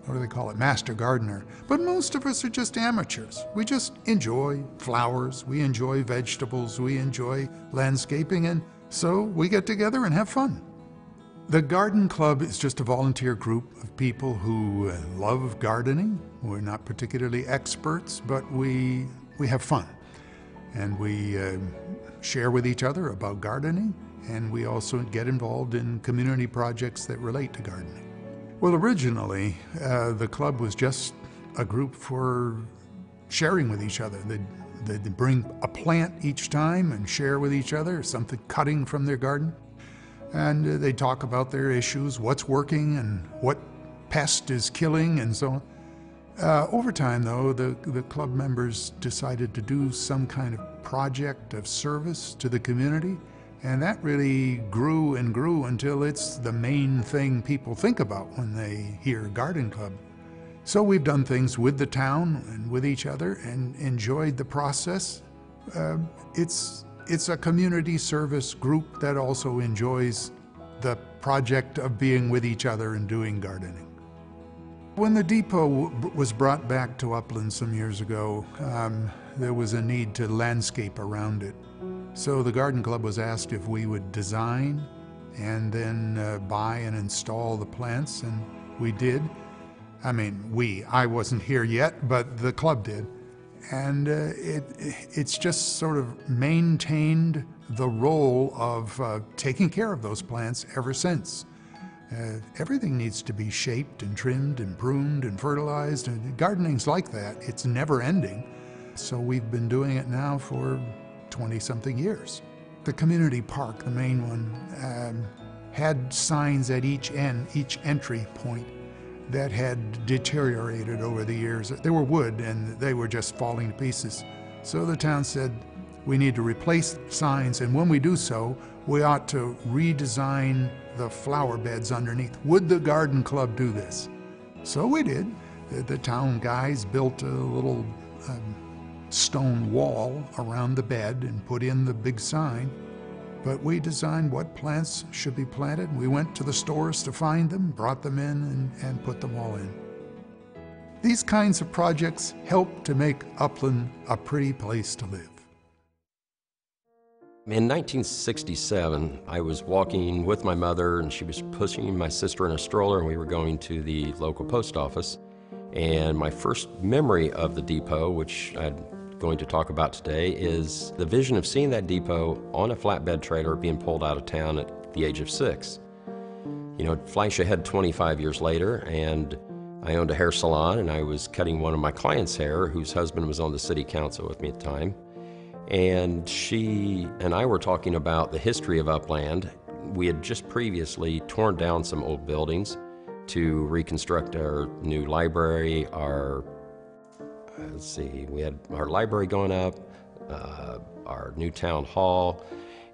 what do they call it, Master Gardener. But most of us are just amateurs. We just enjoy flowers, we enjoy vegetables, we enjoy landscaping, and so we get together and have fun. The Garden Club is just a volunteer group of people who love gardening. We're not particularly experts, but we have fun. And we share with each other about gardening, and we also get involved in community projects that relate to gardening. Well, originally, the club was just a group for sharing with each other. They'd bring a plant each time and share with each other, something cutting from their garden. And they talk about their issues, what's working and what pest is killing and so on. Over time, though, the club members decided to do some kind of project of service to the community, and that really grew and grew until it's the main thing people think about when they hear Garden Club. So we've done things with the town and with each other and enjoyed the process. It's a community service group that also enjoys the project of being with each other and doing gardening. When the depot was brought back to Upland some years ago, there was a need to landscape around it. So the Garden Club was asked if we would design and then buy and install the plants, and we did. I wasn't here yet, but the club did. And it's just sort of maintained the role of taking care of those plants ever since. Everything needs to be shaped and trimmed and pruned and fertilized, and gardening's like that. It's never ending. So we've been doing it now for 20-something years. The community park, the main one, had signs at each entry point that had deteriorated over the years. They were wood and they were just falling to pieces. So the town said, we need to replace signs, and when we do so, we ought to redesign the flower beds underneath. Would the Garden Club do this? So we did. The town guys built a little stone wall around the bed and put in the big sign. But we designed what plants should be planted. We went to the stores to find them, brought them in, and put them all in. These kinds of projects help to make Upland a pretty place to live. In 1967, I was walking with my mother, and she was pushing my sister in a stroller, and we were going to the local post office. And my first memory of the depot, which I'm going to talk about today, is the vision of seeing that depot on a flatbed trailer being pulled out of town at the age of 6. You know, flash ahead 25 years later, and I owned a hair salon, and I was cutting one of my clients' hair, whose husband was on the city council with me at the time. And she and I were talking about the history of Upland. We had just previously torn down some old buildings to reconstruct our new library, we had our library going up, our new town hall,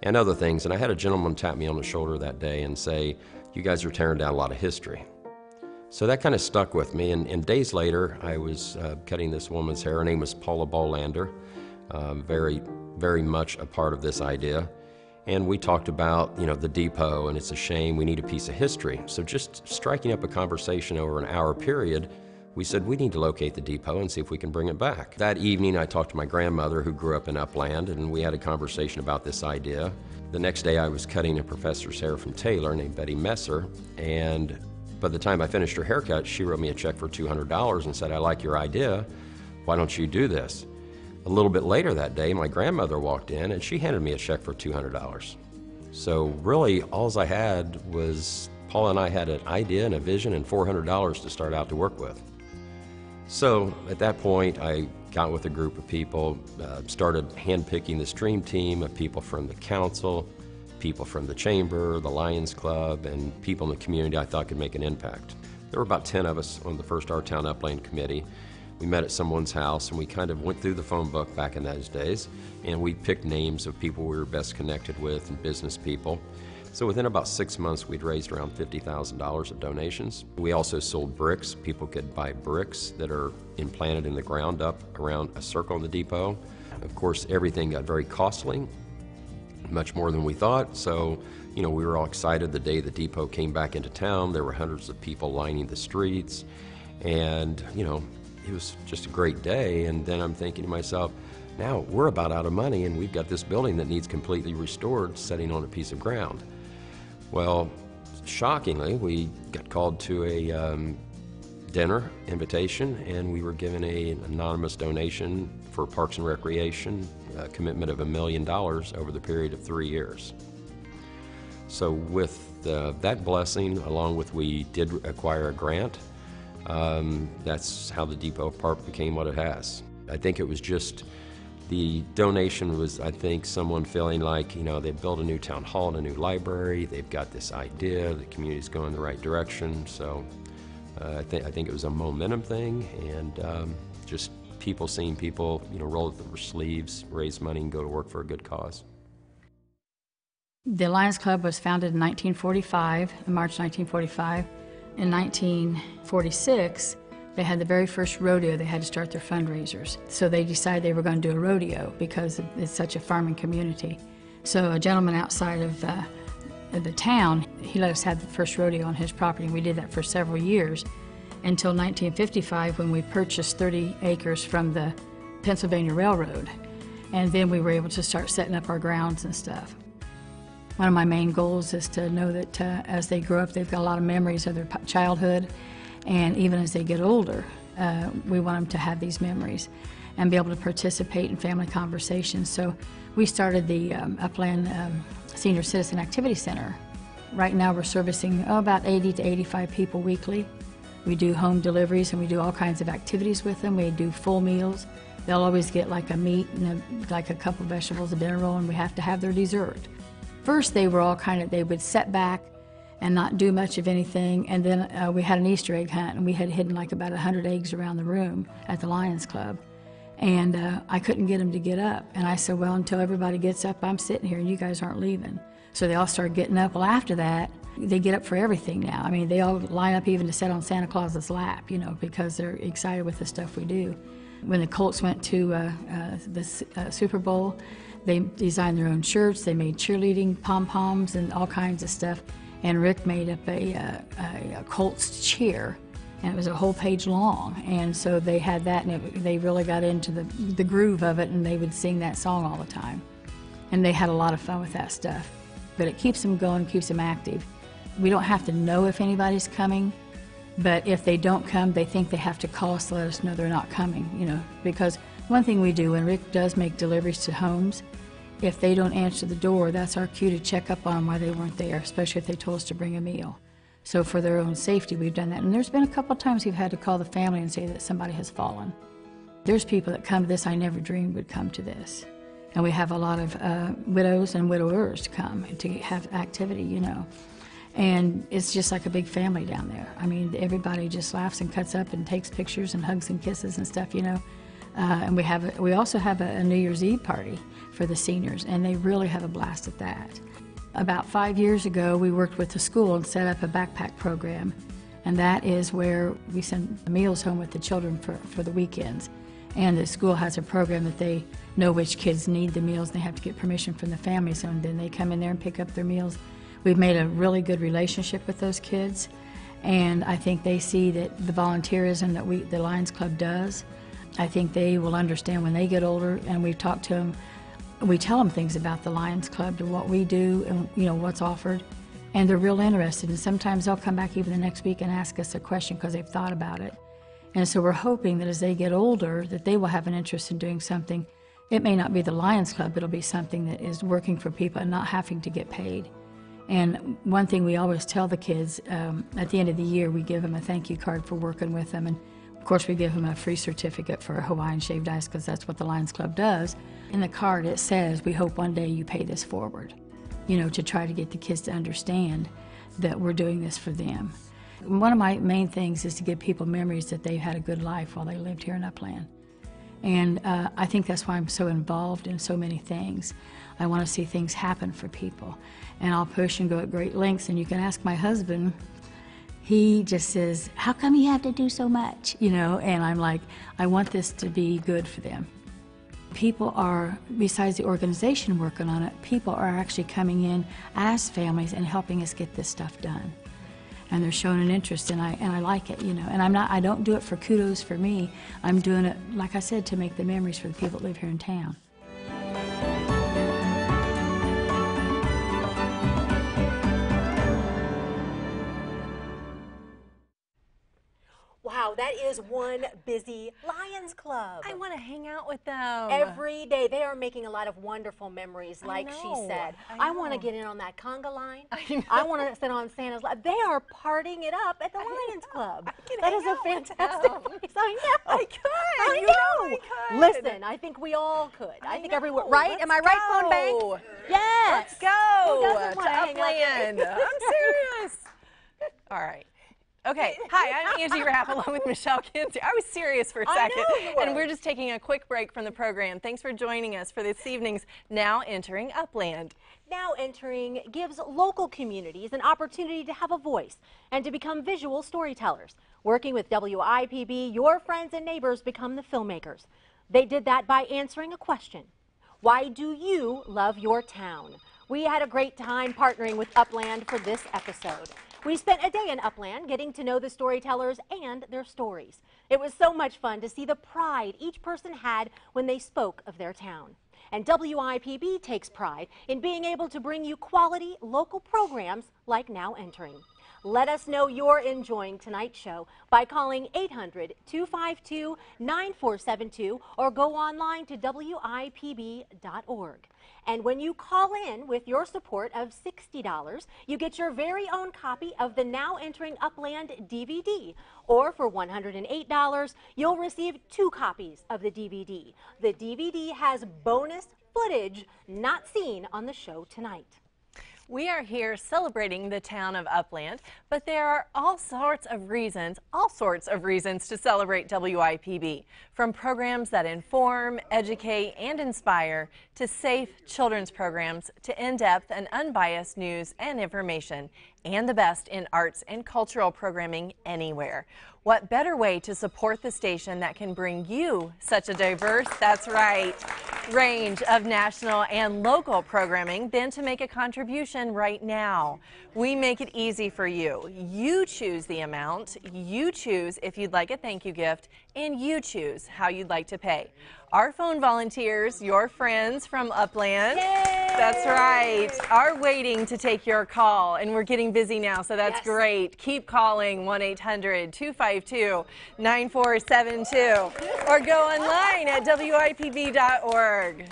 and other things. And I had a gentleman tap me on the shoulder that day and say, you guys are tearing down a lot of history. So that kind of stuck with me, and days later, I was cutting this woman's hair. Her name was Paula Bolander, very, very much a part of this idea. And we talked about, the depot, and it's a shame, we need a piece of history. So just striking up a conversation over an hour period, we said we need to locate the depot and see if we can bring it back. That evening, I talked to my grandmother, who grew up in Upland, and we had a conversation about this idea. The next day, I was cutting a professor's hair from Taylor named Betty Messer, and by the time I finished her haircut, she wrote me a check for $200 and said, I like your idea, why don't you do this? A little bit later that day, my grandmother walked in and she handed me a check for $200. So really, all I had was, Paula and I had an idea and a vision and $400 to start out to work with. So at that point, I got with a group of people, started handpicking this dream team of people from the council, people from the chamber, the Lions Club, and people in the community I thought could make an impact. There were about 10 of us on the first Our Town Upland committee. We met at someone's house, and we kind of went through the phone book back in those days, and we picked names of people we were best connected with and business people. So within about 6 months, we'd raised around $50,000 of donations. We also sold bricks. People could buy bricks that are implanted in the ground up around a circle in the depot. Of course, everything got very costly, much more than we thought. So, we were all excited the day the depot came back into town. There were hundreds of people lining the streets, and, it was just a great day. And then I'm thinking to myself, now we're about out of money, and we've got this building that needs completely restored, sitting on a piece of ground. Well, shockingly, we got called to a dinner invitation, and we were given an anonymous donation for Parks and Recreation, a commitment of $1 million over the period of 3 years. So with that blessing, along with we did acquire a grant, that's how the depot park became what it has. I think it was just the donation was, I think, someone feeling like, they built a new town hall and a new library, they've got this idea, the community's going the right direction. So I think it was a momentum thing, and just people seeing people, roll up their sleeves, raise money, and go to work for a good cause. The Lions Club was founded in 1945, in March 1945. In 1946, they had the very first rodeo. They had to start their fundraisers. So they decided they were going to do a rodeo because it's such a farming community. So a gentleman outside of the town, he let us have the first rodeo on his property, and we did that for several years until 1955, when we purchased 30 acres from the Pennsylvania Railroad. And then we were able to start setting up our grounds and stuff. One of my main goals is to know that as they grow up, they've got a lot of memories of their childhood, and even as they get older, we want them to have these memories and be able to participate in family conversations. So we started the Upland Senior Citizen Activity Center. Right now we're servicing about 80 to 85 people weekly. We do home deliveries, and we do all kinds of activities with them. We do full meals. They'll always get like a meat and like a couple vegetables, a dinner roll, and we have to have their dessert. First, they were all they would sit back and not do much of anything, and then we had an Easter egg hunt, and we had hidden like about 100 eggs around the room at the Lions Club, and I couldn't get them to get up, and I said, well, until everybody gets up, I'm sitting here, and you guys aren't leaving. So they all started getting up. Well, after that, they get up for everything now. I mean, they all line up even to sit on Santa Claus's lap, because they're excited with the stuff we do. When the Colts went to the Super Bowl, they designed their own shirts, they made cheerleading pom-poms and all kinds of stuff. And Rick made up a Colts cheer, and it was a whole page long. And so they had that, and they really got into the groove of it, and they would sing that song all the time. And they had a lot of fun with that stuff. But it keeps them going, keeps them active. We don't have to know if anybody's coming, but if they don't come, they think they have to call us to let us know they're not coming, because one thing we do, when Rick does make deliveries to homes, if they don't answer the door, that's our cue to check up on why they weren't there, especially if they told us to bring a meal. So for their own safety, we've done that. And there's been a couple of times we've had to call the family and say that somebody has fallen. There's people that come to this I never dreamed would come to this. And we have a lot of widows and widowers to come to have activity, And it's just like a big family down there. I mean, everybody just laughs and cuts up and takes pictures and hugs and kisses and stuff, And we also have a New Year's Eve party for the seniors, and they really have a blast at that. About 5 years ago, we worked with the school and set up a backpack program, and that is where we send meals home with the children for the weekends. And the school has a program that they know which kids need the meals, and they have to get permission from the families, and then they come in there and pick up their meals. We've made a really good relationship with those kids, and I think they see that the volunteerism that the Lions Club does, I think they will understand when they get older, and we've talked to them. We tell them things about the Lions Club, to what we do and what's offered, and they're real interested. And sometimes they'll come back even the next week and ask us a question because they've thought about it. And so we're hoping that as they get older, that they will have an interest in doing something. It may not be the Lions Club, it'll be something that is working for people and not having to get paid. And one thing we always tell the kids, at the end of the year, we give them a thank you card for working with them. And of course, we give them a free certificate for Hawaiian shaved ice because that's what the Lions Club does. In the card, it says, we hope one day you pay this forward, to try to get the kids to understand that we're doing this for them. One of my main things is to give people memories that they've had a good life while they lived here in Upland. And I think that's why I'm so involved in so many things. I want to see things happen for people. And I'll push and go at great lengths. And you can ask my husband, he just says, how come you have to do so much? And I'm like, I want this to be good for them. people are, besides the organization working on it, people are actually coming in as families and helping us get this stuff done. And they're showing an interest, and I like it, you know. And I don't do it for kudos for me. I'm doing it, like I said, to make the memories for the people that live here in town. Wow, that is one busy Lions Club. I want to hang out with them. Every day. They are making a lot of wonderful memories, like she said. I want to get in on that conga line. I want to sit on Santa's lap. They are partying it up at the Lions Club. That is a fantastic place. I know. I could. I know. I could. Listen, I think we all could. I think everyone, right? Am I right, Phone Bank? Yes. Let's go Who doesn't want to to hang out? Upland. I'm serious. All right. Okay, hi, I'm Angie Rapp along with Michelle Kinsey. I was serious for a second, and we're just taking a quick break from the program. Thanks for joining us for this evening's Now Entering Upland. Now Entering gives local communities an opportunity to have a voice and to become visual storytellers. Working with WIPB, your friends and neighbors become the filmmakers. They did that by answering a question. Why do you love your town? We had a great time partnering with Upland for this episode. We spent a day in Upland getting to know the storytellers and their stories. It was so much fun to see the pride each person had when they spoke of their town. And WIPB takes pride in being able to bring you quality local programs like Now Entering. Let us know you're enjoying tonight's show by calling 800-252-9472 or go online to WIPB.org. And when you call in with your support of $60, you get your very own copy of the Now Entering Upland DVD. Or for $108, you'll receive 2 copies of the DVD. The DVD has bonus footage not seen on the show tonight. We are here celebrating the town of Upland, but there are all sorts of reasons to celebrate WIPB. From programs that inform, educate, and inspire, to safe children's programs, to in-depth and unbiased news and information, and the best in arts and cultural programming anywhere. What better way to support the station that can bring you such a diverse, that's right, range of national and local programming than to make a contribution right now? We make it easy for you. You choose the amount, you choose if you'd like a thank you gift, and you choose how you'd like to pay. Our phone volunteers, your friends from Upland, that's right, are waiting to take your call, and we're getting busy now, so that's great. Keep calling 1-800-252-9472 or go online at WIPB.org.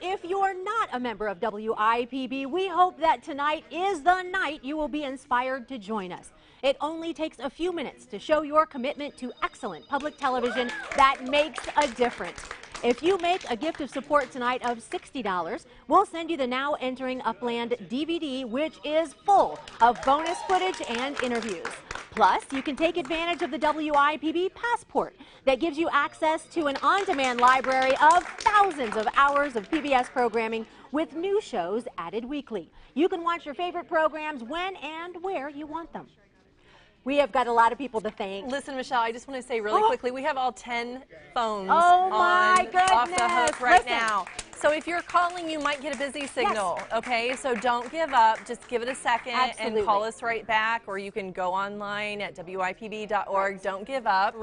If you're not a member of WIPB, we hope that tonight is the night you will be inspired to join us. It only takes a few minutes to show your commitment to excellent public television that makes a difference. If you make a gift of support tonight of $60, we'll send you the Now Entering Upland DVD, which is full of bonus footage and interviews. Plus, you can take advantage of the WIPB Passport that gives you access to an on-demand library of thousands of hours of PBS programming with new shows added weekly. You can watch your favorite programs when and where you want them. We have got a lot of people to thank. Listen, Michelle, I just want to say really quickly, we have all 10 phones off the hook right now. So if you're calling, you might get a busy signal, okay? So don't give up. Just give it a second and call us right back, or you can go online at WIPB.org. Don't give up.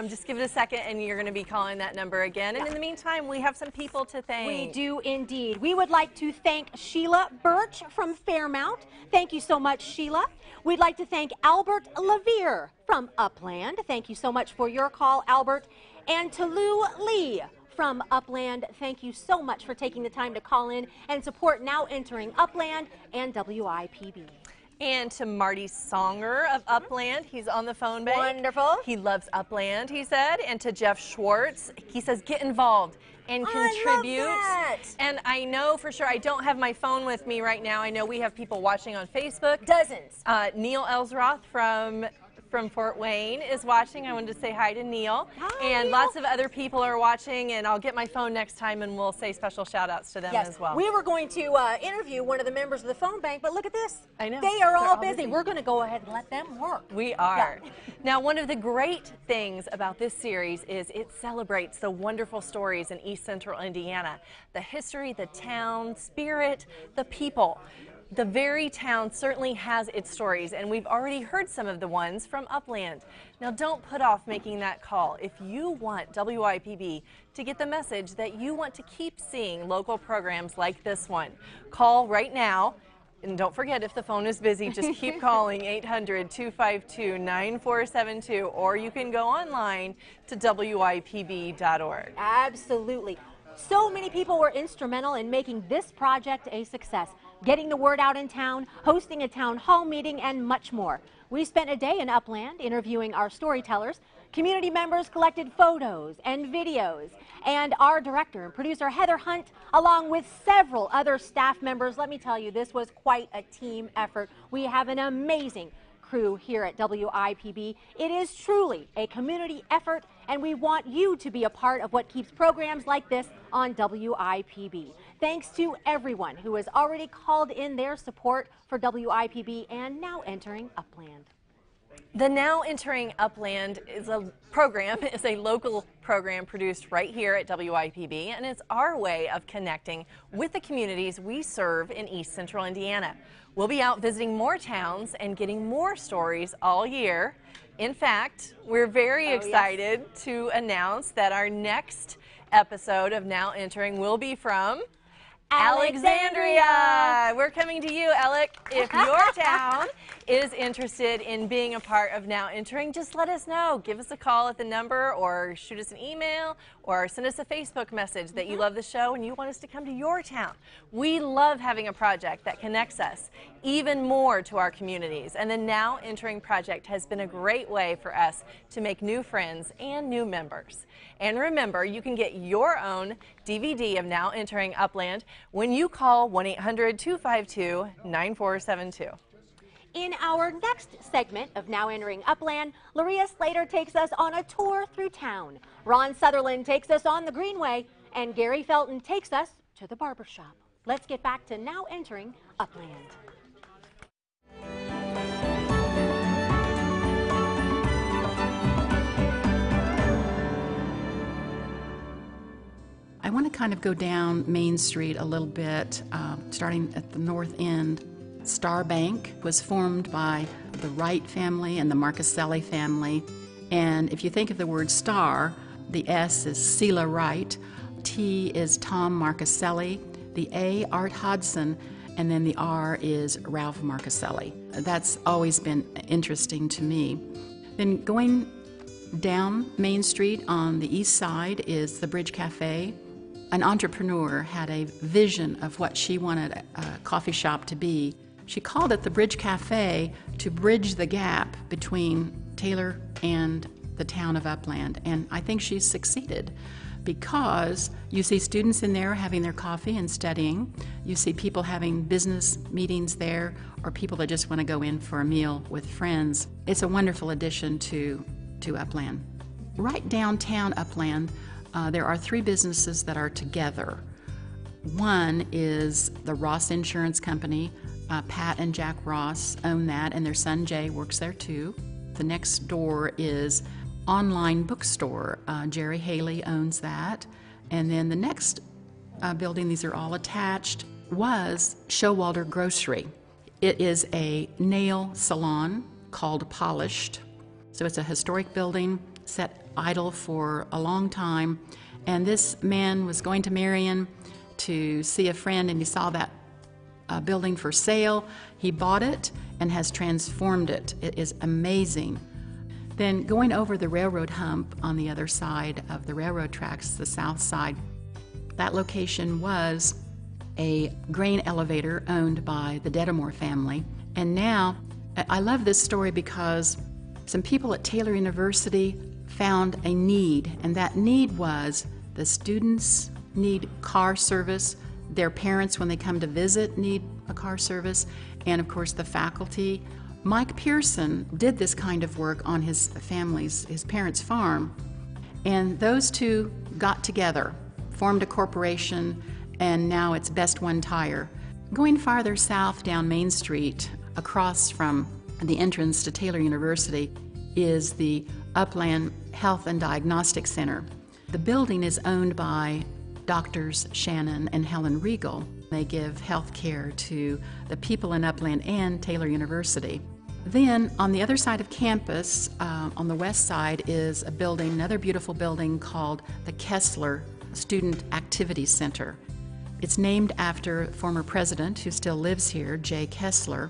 Just give it a second, and you're going to be calling that number again. And in the meantime, we have some people to thank. We do indeed. We would like to thank Sheila Birch from Fairmount. Thank you so much, Sheila. We'd like to thank Albert Levere from Upland. Thank you so much for your call, Albert. And to Lou Lee from Upland, thank you so much for taking the time to call in and support Now Entering Upland and WIPB. And to Marty Songer of Upland, he's on the phone bank. Wonderful. He loves Upland, he said. And to Jeff Schwartz, he says get involved and contribute. I love that. And I know for sure, I don't have my phone with me right now. I know we have people watching on Facebook. Dozens. Neil Elsroth from from Fort Wayne is watching. I wanted to say hi to Neil. Hi, and Neil. Lots of other people are watching, and I'll get my phone next time and we'll say special shout outs to them as well. We were going to interview one of the members of the phone bank, but look at this. I know. They are all busy. We're going to go ahead and let them work. We are. Now, one of the great things about this series is it celebrates the wonderful stories in East Central Indiana. The history, the town, spirit, the people. The very town certainly has its stories, and we've already heard some of the ones from Upland. Now, don't put off making that call. If you want WIPB to get the message that you want to keep seeing local programs like this one, call right now. And don't forget, if the phone is busy, just keep calling 800-252-9472, or you can go online to WIPB.org. Absolutely. So many people were instrumental in making this project a success, getting the word out in town, hosting a town hall meeting, and much more. We spent a day in Upland interviewing our storytellers. Community members collected photos and videos, and our director and producer Heather Hunt, along with several other staff members. Let me tell you, this was quite a team effort. We have an amazing crew here at WIPB. It is truly a community effort, and we want you to be a part of what keeps programs like this on WIPB. Thanks to everyone who has already called in their support for WIPB and Now Entering Upland. The Now Entering Upland is a local program produced right here at WIPB, and it's our way of connecting with the communities we serve in East Central Indiana. We'll be out visiting more towns and getting more stories all year. In fact, we're very excited to announce that our next episode of Now Entering will be from Alexandria. We're coming to you, Alec. If your town is interested in being a part of Now Entering, just let us know. Give us a call at the number, or shoot us an email, or send us a Facebook message that you love the show and you want us to come to your town. We love having a project that connects us even more to our communities, and the Now Entering project has been a great way for us to make new friends and new members. And remember, you can get your own DVD of Now Entering Upland when you call 1-800-252-9472. In our next segment of Now Entering Upland, Loria Slater takes us on a tour through town. Ron Sutherland takes us on the Greenway, and Gary Felton takes us to the barbershop. Let's get back to Now Entering Upland. I want to kind of go down Main Street a little bit, starting at the north end. Star Bank was formed by the Wright family and the Marcaselli family. And if you think of the word star, the S is Sela Wright, T is Tom Marcaselli, the A, Art Hodson, and then the R is Ralph Marcaselli. That's always been interesting to me. Then going down Main Street on the east side is the Bridge Cafe. An entrepreneur had a vision of what she wanted a coffee shop to be. She called it the Bridge Cafe to bridge the gap between Taylor and the town of Upland. And I think she's succeeded, because you see students in there having their coffee and studying. You see people having business meetings there, or people that just want to go in for a meal with friends. It's a wonderful addition to Upland. Right downtown Upland, there are three businesses that are together. One is the Ross Insurance Company. Pat and Jack Ross own that, and their son Jay works there too. The next door is Online Bookstore. Jerry Haley owns that. And then the next building, these are all attached, was Showalter Grocery. It is a nail salon called Polished. So it's a historic building set idle for a long time, and this man was going to Marion to see a friend, and he saw that building for sale. He bought it and has transformed it. It is amazing. Then going over the railroad hump on the other side of the railroad tracks, the south side, that location was a grain elevator owned by the Dedamore family. And now, I love this story because some people at Taylor University found a need, and that need was the students need car service, their parents when they come to visit need a car service, and of course the faculty Mike Pearson did this kind of work on his parents' farm, and those two got together, formed a corporation, and now it's Best One Tire. Going farther south down Main Street, across from the entrance to Taylor University, is the Upland Health and Diagnostic Center. The building is owned by Doctors Shannon and Helen Regal. They give health care to the people in Upland and Taylor University. Then on the other side of campus, on the west side, is a building, another beautiful building called the Kessler Student Activity Center. It's named after former president who still lives here, Jay Kessler.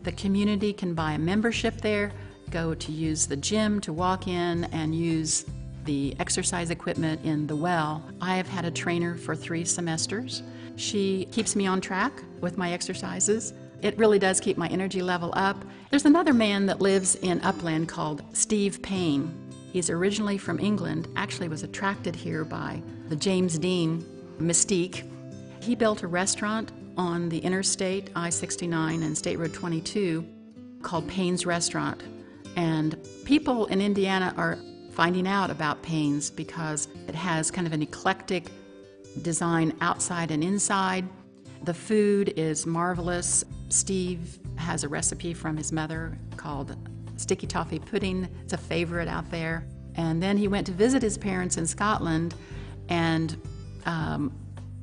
The community can buy a membership there, go to use the gym to walk in and use the exercise equipment in the well. I have had a trainer for 3 semesters. She keeps me on track with my exercises. It really does keep my energy level up. There's another man that lives in Upland called Steve Payne. He's originally from England, actually was attracted here by the James Dean mystique. He built a restaurant on the interstate, I-69 and State Road 22, called Payne's Restaurant. And people in Indiana are finding out about Payne's because it has kind of an eclectic design outside and inside. The food is marvelous. Steve has a recipe from his mother called sticky toffee pudding. It's a favorite out there. And then he went to visit his parents in Scotland and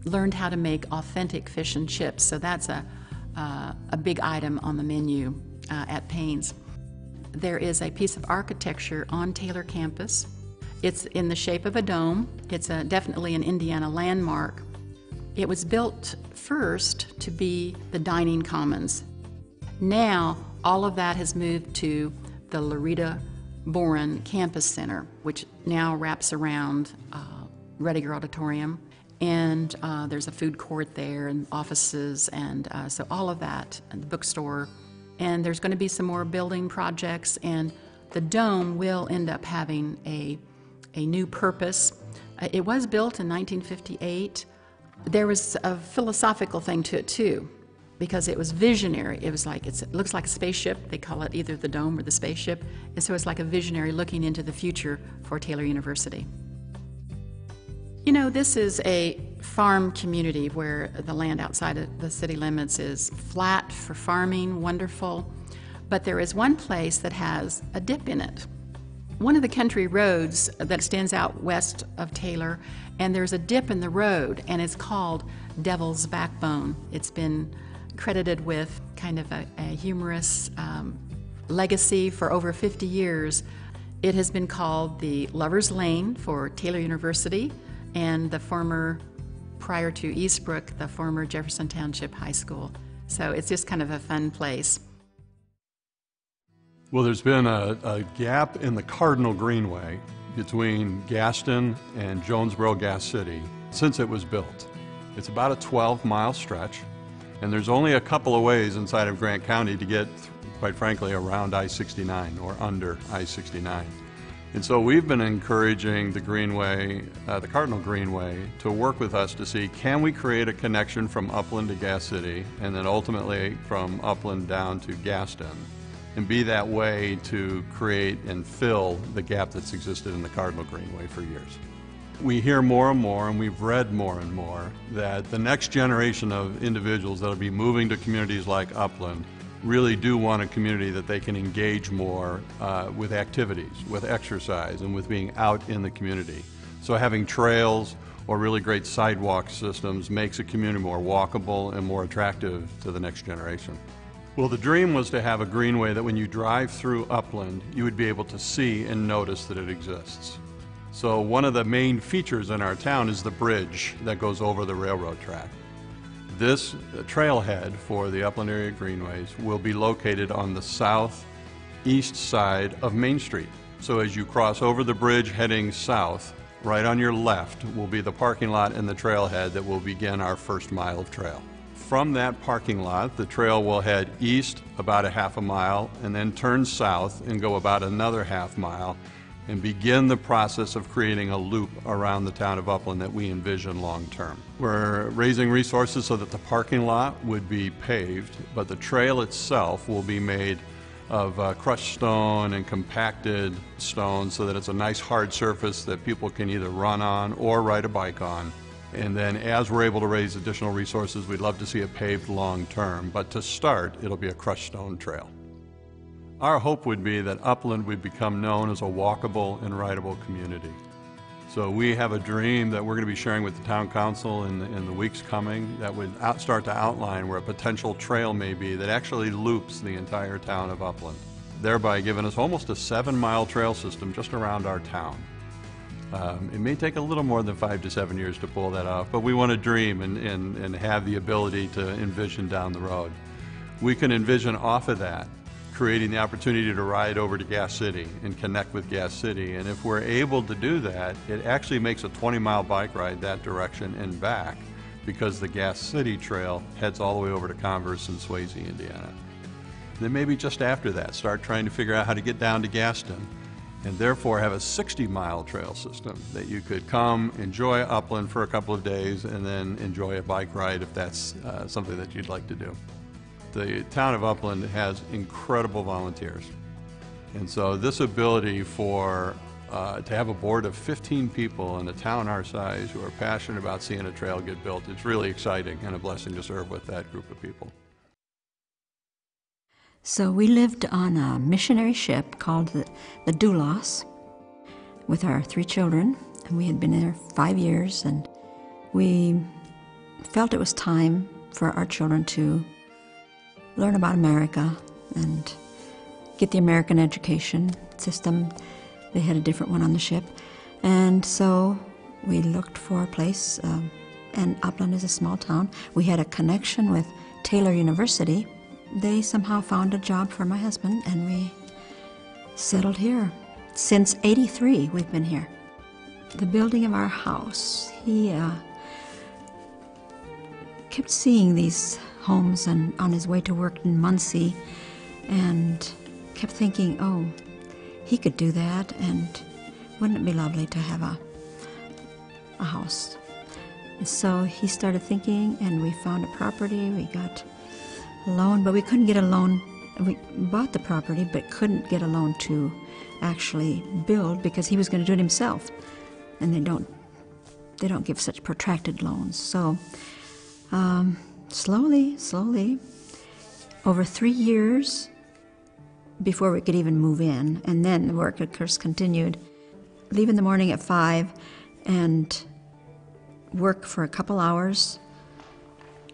learned how to make authentic fish and chips. So that's a big item on the menu at Payne's. There is a piece of architecture on Taylor campus. It's in the shape of a dome. It's definitely an Indiana landmark. It was built first to be the dining commons. Now, all of that has moved to the Loretta Boren Campus Center, which now wraps around Rediger Auditorium. And there's a food court there and offices, and so all of that, and the bookstore. And there's going to be some more building projects, and the dome will end up having a new purpose. It was built in 1958. There was a philosophical thing to it too, because it was visionary. It was like, it looks like a spaceship. They call it either the dome or the spaceship. And so it's like a visionary looking into the future for Taylor University. You know, this is a farm community where the land outside of the city limits is flat for farming, wonderful, but there is one place that has a dip in it. One of the country roads that stands out west of Taylor, and there's a dip in the road, and it's called Devil's Backbone. It's been credited with kind of a humorous legacy for over 50 years. It has been called the Lover's Lane for Taylor University, and the former, prior to Eastbrook, the former Jefferson Township High School. So it's just kind of a fun place. Well, there's been a gap in the Cardinal Greenway between Gaston and Jonesboro Gas City since it was built. It's about a 12-mile stretch, and there's only a couple of ways inside of Grant County to get, quite frankly, around I-69 or under I-69. And so we've been encouraging the Greenway, the Cardinal Greenway, to work with us to see, can we create a connection from Upland to Gas City, and then ultimately from Upland down to Gaston, and be that way to create and fill the gap that's existed in the Cardinal Greenway for years. We hear more and more, and we've read more and more, that the next generation of individuals that will be moving to communities like Upland really do want a community that they can engage more with activities, with exercise, and with being out in the community. So having trails or really great sidewalk systems makes a community more walkable and more attractive to the next generation. Well, the dream was to have a greenway that when you drive through Upland, you would be able to see and notice that it exists. So one of the main features in our town is the bridge that goes over the railroad track. This trailhead for the Upland Area Greenways will be located on the southeast side of Main Street. So as you cross over the bridge heading south, right on your left will be the parking lot and the trailhead that will begin our first mile of trail. From that parking lot, the trail will head east about a half a mile and then turn south and go about another half mile and begin the process of creating a loop around the town of Upland that we envision long term. We're raising resources so that the parking lot would be paved, but the trail itself will be made of crushed stone and compacted stone so that it's a nice hard surface that people can either run on or ride a bike on. And then as we're able to raise additional resources, we'd love to see it paved long term. But to start, it'll be a crushed stone trail. Our hope would be that Upland would become known as a walkable and rideable community. So we have a dream that we're going to be sharing with the town council in the weeks coming that would start to outline where a potential trail may be that actually loops the entire town of Upland, thereby giving us almost a 7-mile trail system just around our town. It may take a little more than 5 to 7 years to pull that off, but we want to dream and have the ability to envision down the road. We can envision off of that creating the opportunity to ride over to Gas City and connect with Gas City. And if we're able to do that, it actually makes a 20-mile bike ride that direction and back, because the Gas City Trail heads all the way over to Converse and Swayze, Indiana. Then maybe just after that, start trying to figure out how to get down to Gaston, and therefore have a 60-mile trail system that you could come, enjoy Upland for a couple of days, and then enjoy a bike ride if that's something that you'd like to do. The town of Upland has incredible volunteers. And so this ability for to have a board of 15 people in a town our size who are passionate about seeing a trail get built, it's really exciting and a blessing to serve with that group of people. So we lived on a missionary ship called the Doulos with our 3 children, and we had been there 5 years, and we felt it was time for our children to learn about America and get the American education system. They had a different one on the ship. And so we looked for a place, and Upland is a small town. We had a connection with Taylor University. They somehow found a job for my husband, and we settled here. Since '83, we've been here. The building of our house, he kept seeing these homes and on his way to work in Muncie, and kept thinking, oh, he could do that, and wouldn't it be lovely to have a house? And so he started thinking, and we found a property. We got a loan, but we couldn't get a loan. We bought the property, but couldn't get a loan to actually build because he was going to do it himself, and they don't give such protracted loans. So slowly, over 3 years before we could even move in, and then the work, of course, continued. Leave in the morning at 5 and work for a couple hours,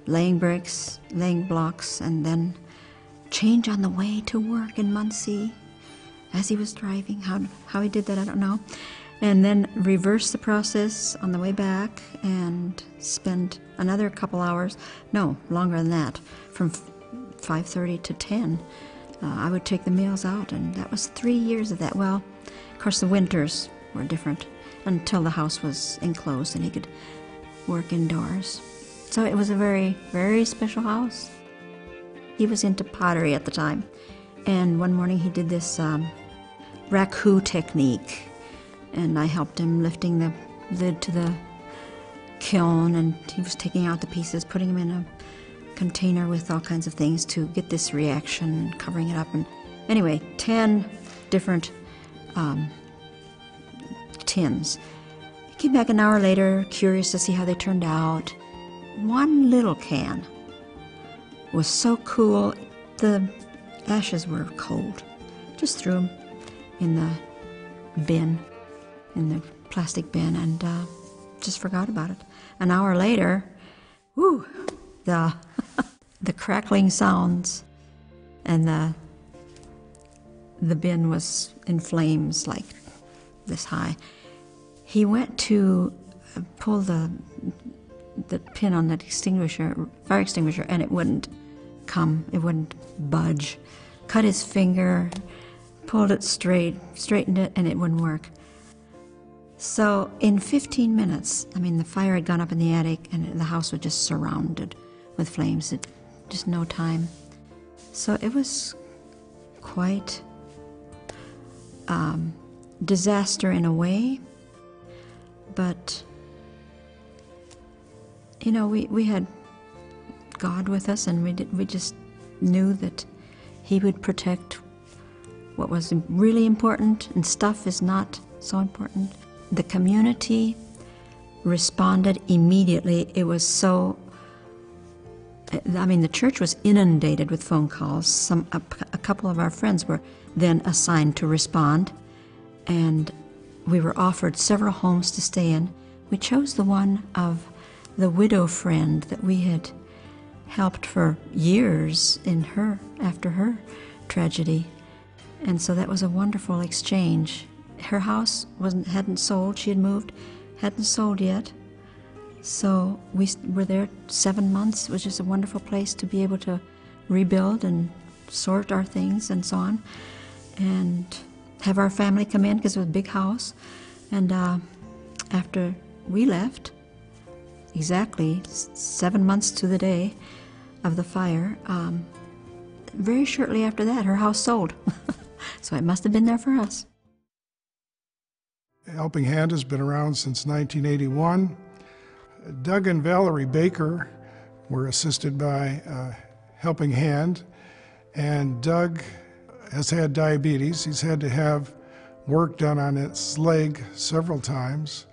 laying bricks, laying blocks, and then change on the way to work in Muncie as he was driving. How he did that, I don't know. And then reverse the process on the way back and spend another couple hours, no, longer than that, from 5:30 to 10. I would take the meals out, and that was 3 years of that. Well, of course, the winters were different until the house was enclosed and he could work indoors. So it was a very, very special house. He was into pottery at the time, and one morning he did this raku technique, and I helped him lifting the lid to the kiln, and he was taking out the pieces, putting them in a container with all kinds of things to get this reaction, covering it up. And anyway, 10 different tins. He came back an hour later, curious to see how they turned out. One little can was so cool, the ashes were cold. Just threw them in the bin, in the plastic bin, and just forgot about it. An hour later, whoo, the crackling sounds, and the bin was in flames like this high. He went to pull the pin on that fire extinguisher, and it wouldn't come, it wouldn't budge. Cut his finger, pulled it straight, straightened it, and it wouldn't work. So in 15 minutes, I mean, the fire had gone up in the attic, and the house was just surrounded with flames. Just no time. So it was quite disaster in a way, but you know, we had God with us, and we just knew that He would protect what was really important, and stuff is not so important. The community responded immediately. It was so, I mean, the church was inundated with phone calls. A couple of our friends were then assigned to respond, and we were offered several homes to stay in. We chose the one of the widow friend that we had helped for years after her tragedy. And so that was a wonderful exchange. Her house hadn't sold. She had moved, hadn't sold yet. So we were there 7 months. It was just a wonderful place to be able to rebuild and sort our things and so on, and have our family come in because it was a big house. And after we left, exactly 7 months to the day of the fire, very shortly after that, her house sold. So it must have been there for us. Helping Hand has been around since 1981. Doug and Valerie Baker were assisted by Helping Hand, and Doug has had diabetes. He's had to have work done on his leg several times.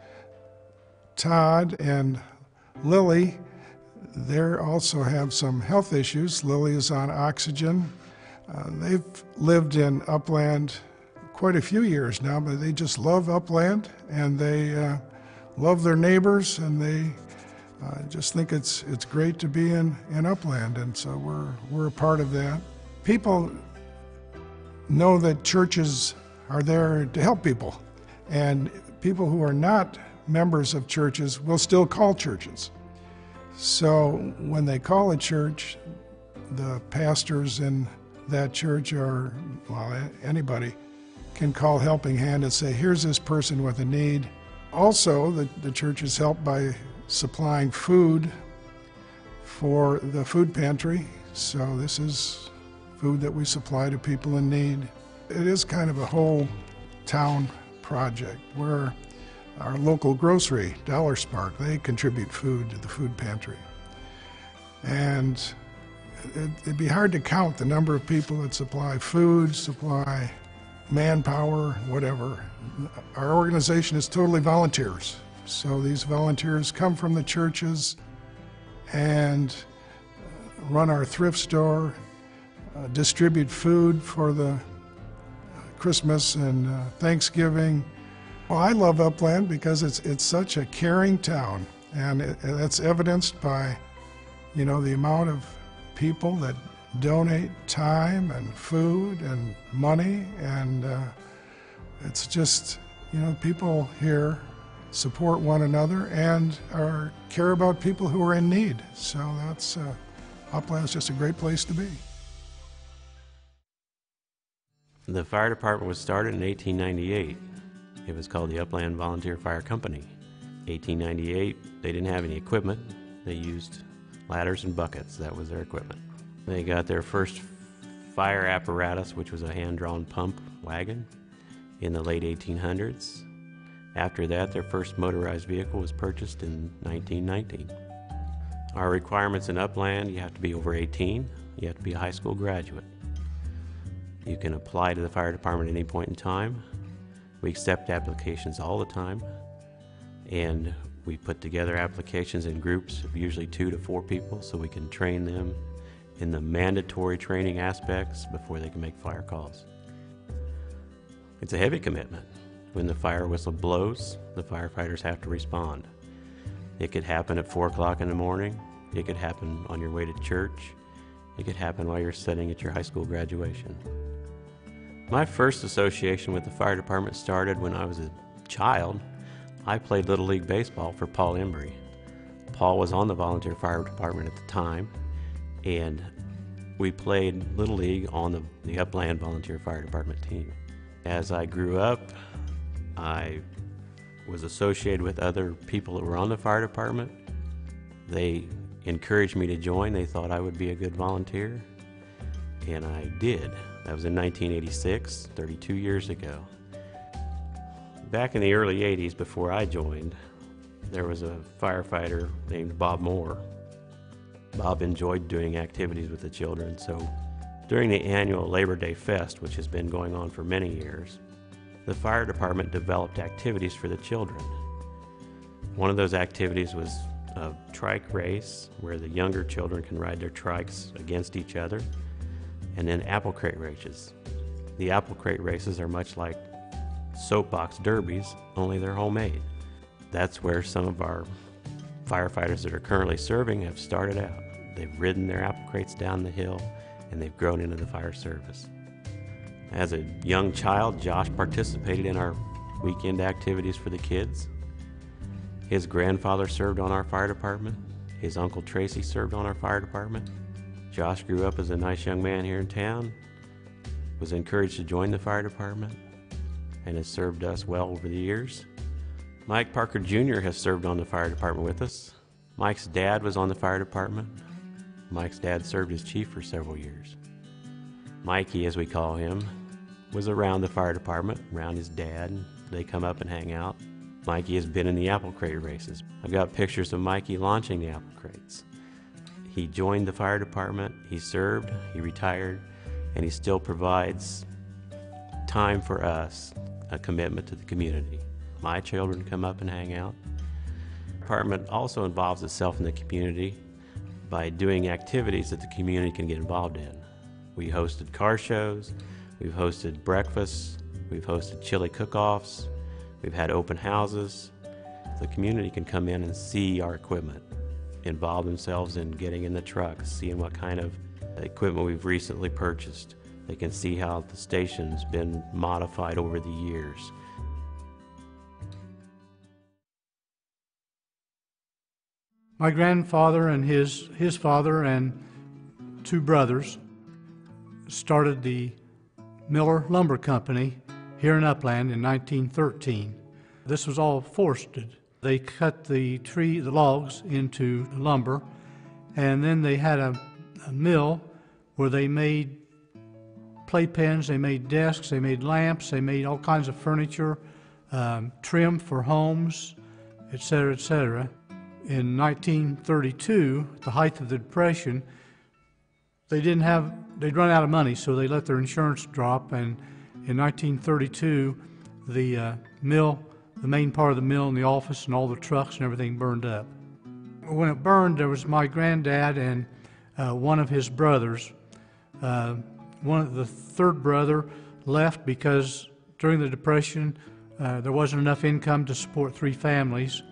Todd and Lily, they also have some health issues. Lily is on oxygen. They've lived in Upland quite a few years now, but they just love Upland, and they love their neighbors, and they just think it's great to be in Upland, and so we're a part of that. People know that churches are there to help people, and people who are not members of churches will still call churches. So when they call a church, the pastors in that church, or well, anybody, can call Helping Hand and say, here's this person with a need. Also, the church is helped by supplying food for the food pantry. So this is food that we supply to people in need. It is kind of a whole town project where our local grocery, Dollar Spark, they contribute food to the food pantry. And it'd be hard to count the number of people that supply food, supply manpower, whatever. Our organization is totally volunteers. So these volunteers come from the churches and run our thrift store, distribute food for the Christmas and Thanksgiving. Well, I love Upland because it's such a caring town, and that's evidenced by, the amount of people that donate time and food and money, and it's just, people here support one another and care about people who are in need. So that's Upland's just a great place to be. The fire department was started in 1898. It was called the Upland Volunteer Fire Company. 1898, they didn't have any equipment. They used ladders and buckets. That was their equipment. They got their first fire apparatus, which was a hand-drawn pump wagon, in the late 1800s. After that, their first motorized vehicle was purchased in 1919. Our requirements in Upland, you have to be over 18, you have to be a high school graduate. You can apply to the fire department at any point in time. We accept applications all the time, and we put together applications in groups of usually 2 to 4 people so we can train them in the mandatory training aspects before they can make fire calls. It's a heavy commitment. When the fire whistle blows, the firefighters have to respond. It could happen at 4 o'clock in the morning. It could happen on your way to church. It could happen while you're sitting at your high school graduation. My first association with the fire department started when I was a child. I played Little League Baseball for Paul Embry. Paul was on the volunteer fire department at the time, and we played Little League on the Upland Volunteer Fire Department team. As I grew up, I was associated with other people that were on the fire department. They encouraged me to join. They thought I would be a good volunteer, and I did. That was in 1986, 32 years ago. Back in the early 80s, before I joined, there was a firefighter named Bob Moore. Bob enjoyed doing activities with the children, so During the annual Labor Day Fest, which has been going on for many years, the fire department developed activities for the children. One of those activities was a trike race where the younger children can ride their trikes against each other, and then apple crate races. The apple crate races are much like soapbox derbies, only they're homemade. That's where some of our firefighters that are currently serving have started out. They've ridden their apple crates down the hill, and they've grown into the fire service. As a young child, Josh participated in our weekend activities for the kids. His grandfather served on our fire department. His Uncle Tracy served on our fire department. Josh grew up as a nice young man here in town, was encouraged to join the fire department, and has served us well over the years. Mike Parker Jr. has served on the fire department with us. Mike's dad was on the fire department. Mike's dad served as chief for several years. Mikey, as we call him, was around the fire department, around his dad. They come up and hang out. Mikey has been in the apple crate races. I've got pictures of Mikey launching the apple crates. He joined the fire department, he served, he retired, and he still provides time for us, a commitment to the community. My children come up and hang out. The department also involves itself in the community by doing activities that the community can get involved in. We hosted car shows, we've hosted breakfasts, we've hosted chili cook-offs, we've had open houses. The community can come in and see our equipment, involve themselves in getting in the trucks, seeing what kind of equipment we've recently purchased. They can see how the station's been modified over the years. My grandfather and his father and two brothers started the Miller Lumber Company here in Upland in 1913. This was all forested. They cut the logs into lumber, and then they had a mill where they made playpens, they made desks, they made lamps, they made all kinds of furniture, trim for homes, etc., etc. In 1932, at the height of the Depression, they'd run out of money, so they let their insurance drop, and in 1932, the main part of the mill and the office and all the trucks and everything burned up. When it burned, there was my granddad and one of his brothers. The third brother left because during the Depression, there wasn't enough income to support three families,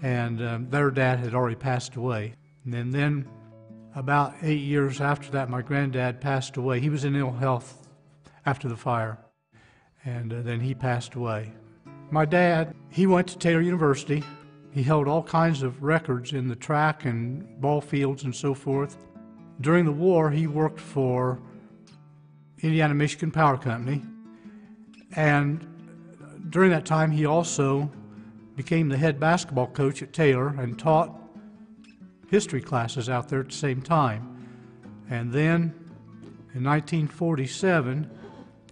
and their dad had already passed away. And then about 8 years after that, my granddad passed away. He was in ill health after the fire, and then he passed away. My dad, he went to Taylor University. He held all kinds of records in the track and ball fields and so forth. During the war, he worked for Indiana-Michigan Power Company, and during that time, he also became the head basketball coach at Taylor and taught history classes out there at the same time. And then in 1947,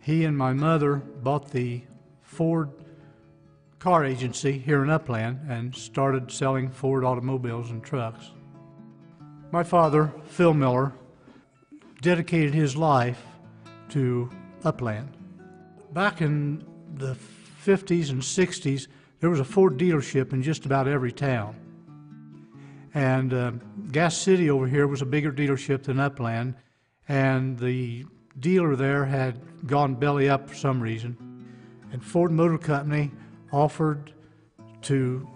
he and my mother bought the Ford car agency here in Upland and started selling Ford automobiles and trucks. My father, Phil Miller, dedicated his life to Upland. Back in the 50s and 60s, there was a Ford dealership in just about every town. And Gas City over here was a bigger dealership than Upland, and the dealer there had gone belly up for some reason. And Ford Motor Company offered to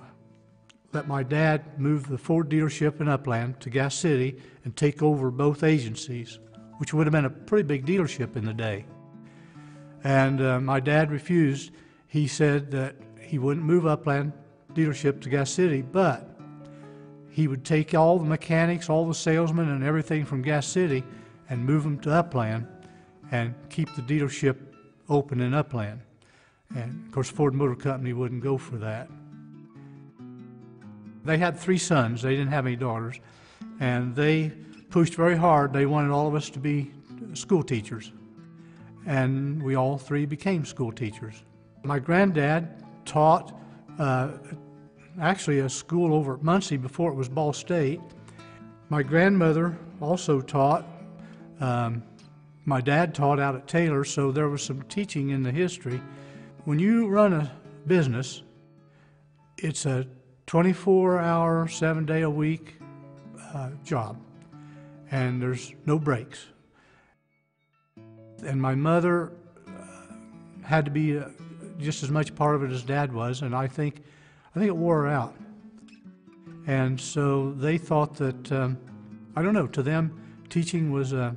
let my dad move the Ford dealership in Upland to Gas City and take over both agencies, which would have been a pretty big dealership in the day. And my dad refused. He said that he wouldn't move Upland dealership to Gas City, but he would take all the mechanics, all the salesmen and everything from Gas City and move them to Upland and keep the dealership open in Upland. And of course, Ford Motor Company wouldn't go for that. They had 3 sons, they didn't have any daughters, and they pushed very hard. They wanted all of us to be school teachers, and we all 3 became school teachers. My granddad taught actually a school over at Muncie before it was Ball State. My grandmother also taught My dad taught out at Taylor, so there was some teaching in the history. When you run a business, it's a 24-hour, 7-day-a-week job, and there's no breaks. And my mother had to be just as much part of it as Dad was, and I think it wore her out. And so they thought that, I don't know, to them, teaching was a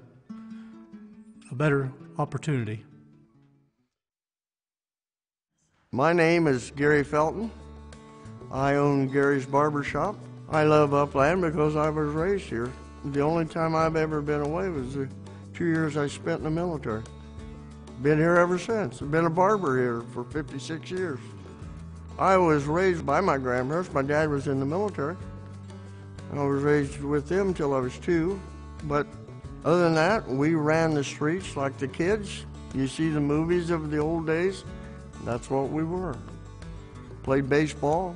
better opportunity. My name is Gary Felton. I own Gary's Barber Shop. I love Upland because I was raised here. The only time I've ever been away was the 2 years I spent in the military. Been here ever since. I've been a barber here for 56 years. I was raised by my grandparents. My dad was in the military. I was raised with them till I was 2. But other than that, we ran the streets like the kids. You see the movies of the old days, that's what we were. Played baseball.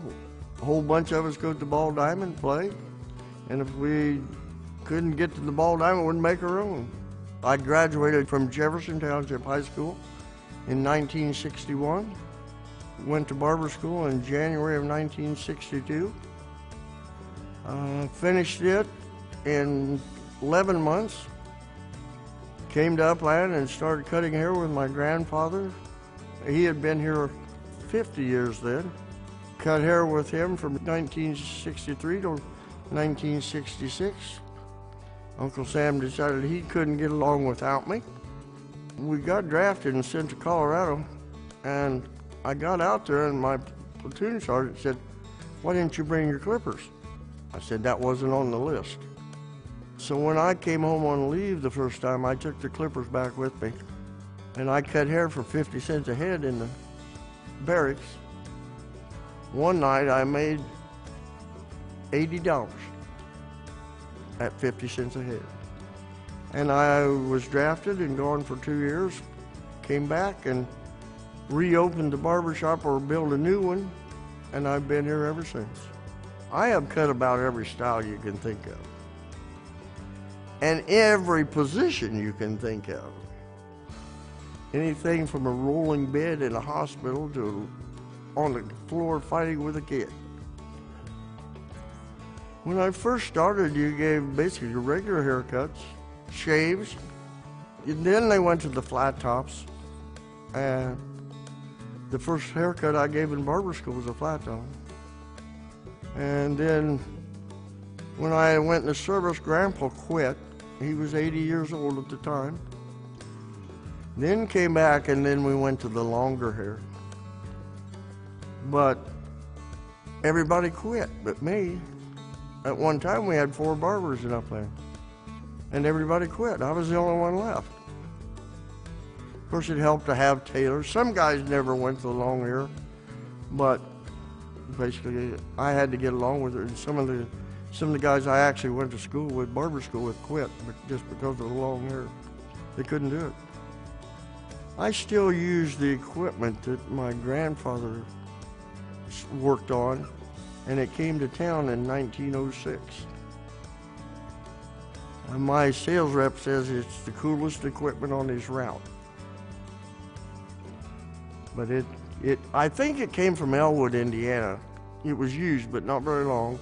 A whole bunch of us go to the Ball Diamond, play. And if we couldn't get to the Ball Diamond, we'd make our own. I graduated from Jefferson Township High School in 1961. Went to barber school in January of 1962. Finished it in 11 months. Came to Upland and started cutting hair with my grandfather. He had been here 50 years then. Cut hair with him from 1963 to 1966. Uncle Sam decided he couldn't get along without me. We got drafted and sent to Colorado, and I got out there and my platoon sergeant said, "Why didn't you bring your clippers?" I said, "That wasn't on the list." So when I came home on leave the first time, I took the clippers back with me, and I cut hair for 50 cents a head in the barracks. One night I made $80 at 50 cents a head. And I was drafted and gone for 2 years, came back and reopened the barbershop or built a new one, and I've been here ever since. I have cut about every style you can think of, and every position you can think of. Anything from a rolling bed in a hospital to on the floor fighting with a kid. When I first started, you gave basically regular haircuts, shaves, and then they went to the flat tops. And the first haircut I gave in barber school was a flat top. And then when I went in the service, Grandpa quit. He was 80 years old at the time. Then came back, and then we went to the longer hair. But everybody quit but me. At one time we had 4 barbers in Upland, and everybody quit. I was the only one left. Of course, it helped to have tailors. Some guys never went to the long hair, but basically I had to get along with it. And some of the guys I actually went to school with, barber school with, quit, but just because of the long hair. They couldn't do it. I still use the equipment that my grandfather worked on, and it came to town in 1906. And my sales rep says it's the coolest equipment on his route. But I think it came from Elwood, Indiana. It was used, but not very long.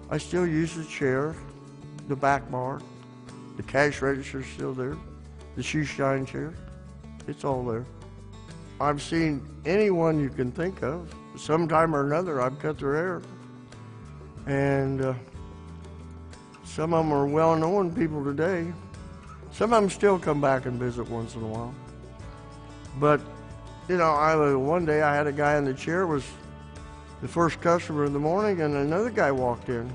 I still use the chair, the back bar, the cash register's still there, the shoe shine chair. It's all there. I've seen anyone you can think of. Sometime or another, I've cut their hair. And some of them are well-known people today. Some of them still come back and visit once in a while. But, you know, one day I had a guy in the chair, was the first customer in the morning, and another guy walked in.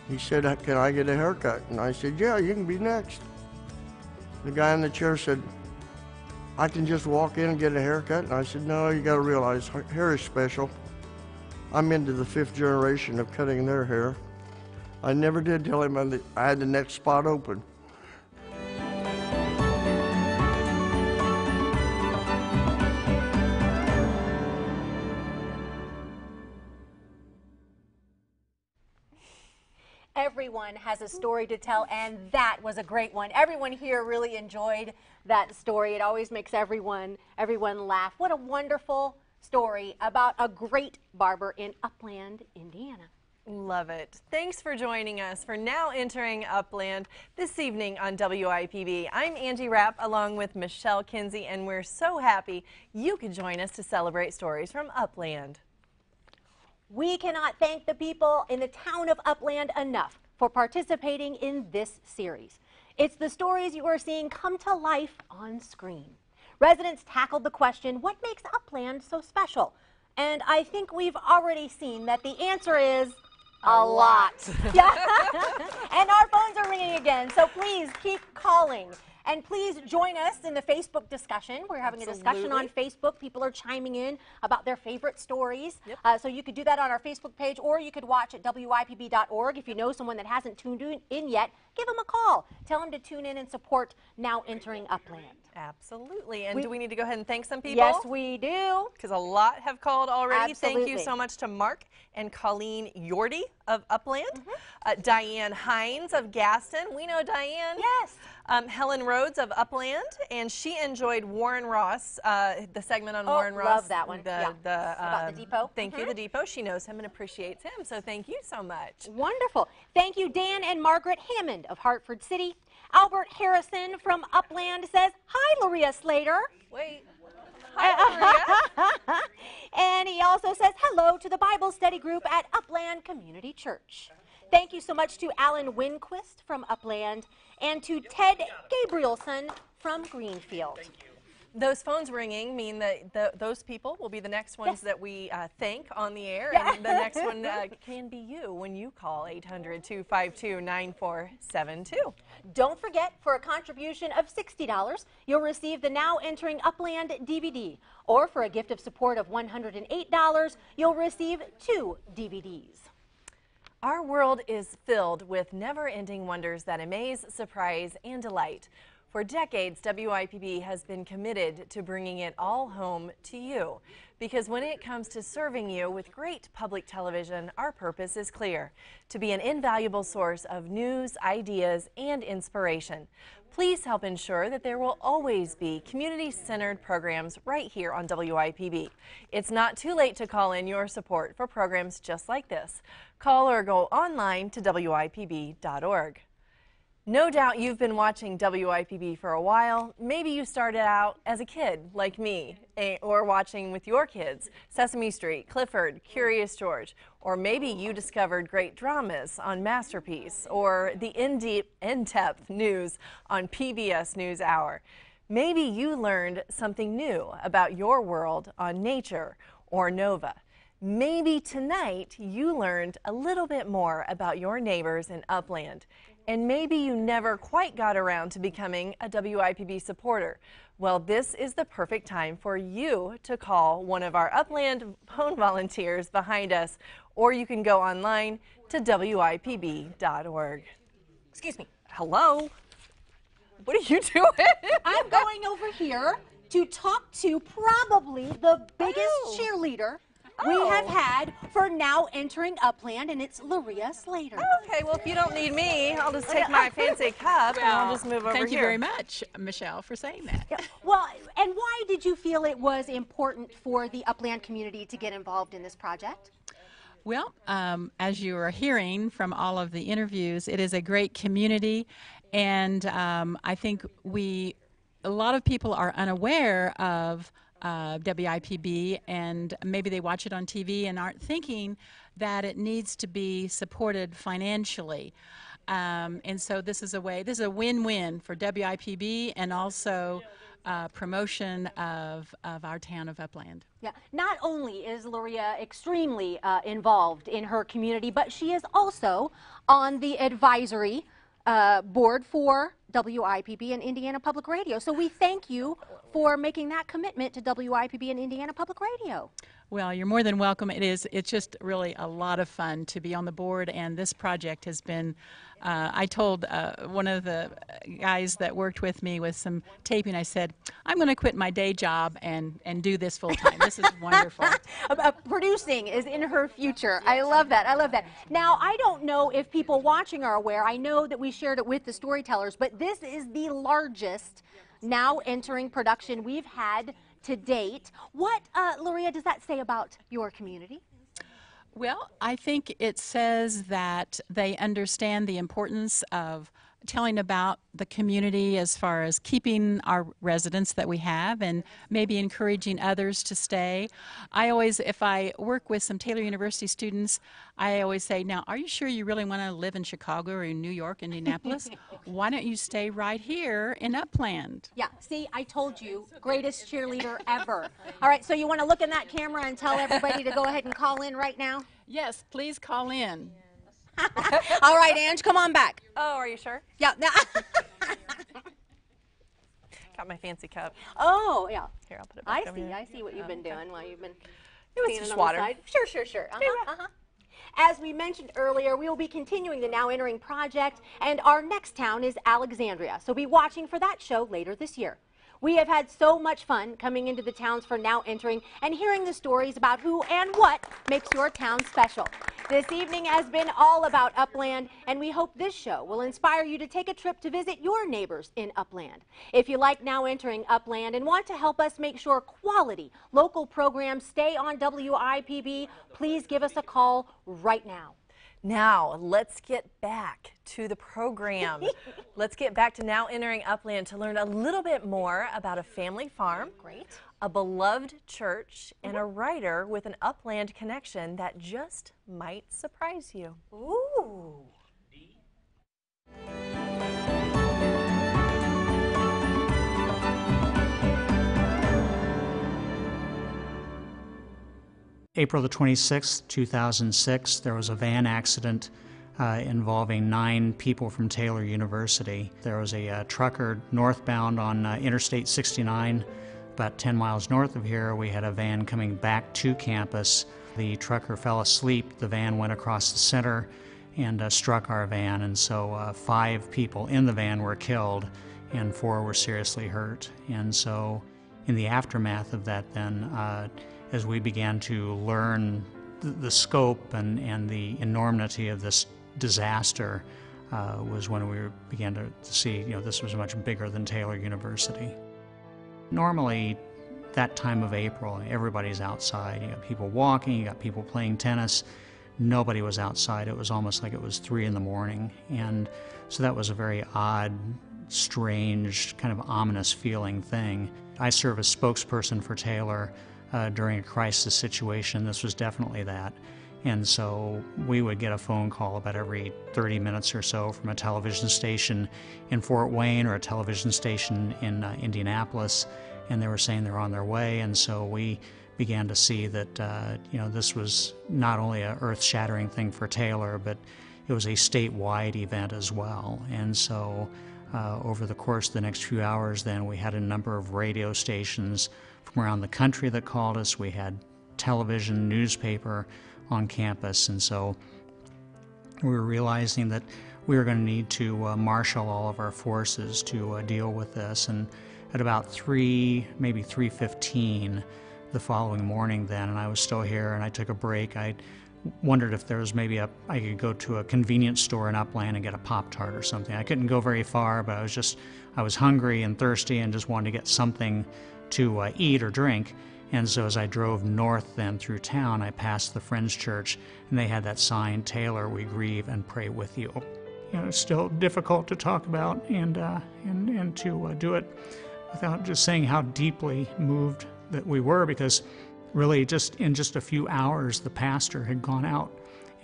He said, "Can I get a haircut?" And I said, "Yeah, you can be next." The guy in the chair said, "I can just walk in and get a haircut?" And I said, "No, you got to realize hair is special. I'm into the 5th generation of cutting their hair." I never did tell him I had the next spot open. Every everyone has a story to tell, and that was a great one. Everyone here really enjoyed that story. It always makes everyone laugh. What a wonderful story about a great barber in Upland, Indiana. Love it. Thanks for joining us for Now Entering Upland this evening on WIPB. I'm Angie Rapp along with Michelle Kinsey, and we're so happy you could join us to celebrate stories from Upland. We cannot thank the people in the town of Upland enough for participating in this series. It's the stories you are seeing come to life on screen. Residents tackled the question, what makes Upland so special? And I think we've already seen that the answer is a lot. Yeah. And our phones are ringing again, so please keep calling. And please join us in the Facebook discussion. We're having a discussion on Facebook. People are chiming in about their favorite stories. Yep. So you could do that on our Facebook page, or you could watch at WIPB.org. If you know someone that hasn't tuned in yet, give them a call. Tell them to tune in and support Now Entering Upland. Absolutely. And do we need to go ahead and thank some people? Yes, we do. Because a lot have called already. Absolutely. Thank you so much to Mark and Colleen Yordy of Upland, Diane Hines of Gaston. We know Diane. Yes. Helen Rhodes of Upland, and she enjoyed Warren Ross, the segment on Warren Ross. Love that one. About the depot. Thank you, the depot. She knows him and appreciates him, so thank you so much. Wonderful. Thank you, Dan and Margaret Hammond of Hartford City. Albert Harrison from Upland says, hi, Loria Slater. Wait. Hi, Loria. And he also says, hello to the Bible study group at Upland Community Church. Thank you so much to Alan Winquist from Upland and to Ted Gabrielson from Greenfield. Those phones ringing mean that those people will be the next ones that we thank on the air, and the next one can be you when you call 800-252-9472. Don't forget, for a contribution of $60, you'll receive the Now Entering Upland DVD, or for a gift of support of $108, you'll receive 2 DVDs. Our world is filled with never-ending wonders that amaze, surprise, and delight. For decades, WIPB has been committed to bringing it all home to you. Because when it comes to serving you with great public television, our purpose is clear: to be an invaluable source of news, ideas, and inspiration. Please help ensure that there will always be community-centered programs right here on WIPB. It's not too late to call in your support for programs just like this. Call or go online to WIPB.org. No doubt you've been watching WIPB for a while. Maybe you started out as a kid, like me, or watching with your kids, Sesame Street, Clifford, Curious George, or maybe you discovered great dramas on Masterpiece, or the in-depth news on PBS NewsHour. Maybe you learned something new about your world on Nature or Nova. Maybe tonight you learned a little bit more about your neighbors in Upland. And maybe you never quite got around to becoming a WIPB supporter. Well, this is the perfect time for you to call one of our Upland phone volunteers behind us, or you can go online to WIPB.org. Excuse me. Hello? What are you doing? I'm going over here to talk to probably the biggest cheerleader we have had for Now Entering Upland, and it's Loria Slater. Okay, well, if you don't need me, I'll just take my fancy cup and I'll just move over here. Thank you very much, Michelle, for saying that. Yeah. Well, and why did you feel it was important for the Upland community to get involved in this project? Well, as you are hearing from all of the interviews, it is a great community, and I think a lot of people are unaware of WIPB, and maybe they watch it on TV and aren't thinking that it needs to be supported financially. And so this is a win-win for WIPB and also promotion of our town of Upland. Yeah, not only is Loria extremely involved in her community, but she is also on the advisory board for WIPB and Indiana Public Radio. So we thank you for making that commitment to WIPB and Indiana Public Radio. Well, you're more than welcome. It's just really a lot of fun to be on the board, and this project has been, I told one of the guys that worked with me with some taping, I said, I'm going to quit my day job and do this full time. This is wonderful. Producing is in her future. I love that. I love that. Now, I don't know if people watching are aware. I know that we shared it with the storytellers, but this is the largest Now Entering production we've had to date. What, Luria, does that say about your community? Well, I think it says that they understand the importance of telling about the community as far as keeping our residents that we have and maybe encouraging others to stay. I always, if I work with some Taylor University students, I always say, now, are you sure you really want to live in Chicago or in New York, Indianapolis? Why don't you stay right here in Upland? Yeah, see, I told you, greatest cheerleader ever. All right, so you want to look in that camera and tell everybody to go ahead and call in right now? Yes, please call in. All right, Ange, come on back. Oh, are you sure? Yeah. Got my fancy cup. Oh, yeah. Here, I'll put it back over here. I see what you've been doing while you've been It was just water. Sure. As we mentioned earlier, we will be continuing the Now Entering project, and our next town is Alexandria, so be watching for that show later this year. We have had so much fun coming into the towns for Now Entering and hearing the stories about who and what makes your town special. This evening has been all about Upland, and we hope this show will inspire you to take a trip to visit your neighbors in Upland. If you like Now Entering Upland and want to help us make sure quality local programs stay on WIPB, please give us a call right now. Now, let's get back to the program. Let's get back to Now Entering Upland to learn a little bit more about a family farm, a beloved church, and a writer with an Upland connection that just might surprise you. Ooh. April the 26th, 2006, there was a van accident involving 9 people from Taylor University. There was a trucker northbound on Interstate 69, about 10 miles north of here. We had a van coming back to campus. The trucker fell asleep. The van went across the center and struck our van, and so 5 people in the van were killed and 4 were seriously hurt. And so in the aftermath of that then, as we began to learn the scope and the enormity of this disaster, was when we began to see, this was much bigger than Taylor University. Normally, that time of April, everybody's outside. You got people walking, you got people playing tennis. Nobody was outside. It was almost like it was 3 in the morning. And so that was a very odd, strange, kind of ominous feeling thing. I serve as spokesperson for Taylor during a crisis situation. This was definitely that. And so we would get a phone call about every 30 minutes or so from a television station in Fort Wayne or a television station in Indianapolis, and they were saying they're on their way. And so we began to see that this was not only an earth-shattering thing for Taylor, but it was a statewide event as well. And so over the course of the next few hours then, we had a number of radio stations from around the country that called us. We had television, newspaper on campus, and so we were realizing that we were going to need to marshal all of our forces to deal with this. And at about 3, maybe 3:15 the following morning then, and I was still here and I took a break, I wondered if there was maybe I could go to a convenience store in Upland and get a Pop-Tart or something. I couldn't go very far, but I was hungry and thirsty and just wanted to get something to eat or drink. And so as I drove north then through town, I passed the Friends Church, and they had that sign, "Taylor, we grieve and pray with you." It's still difficult to talk about and to do it without just saying how deeply moved that we were, because really in just a few hours, the pastor had gone out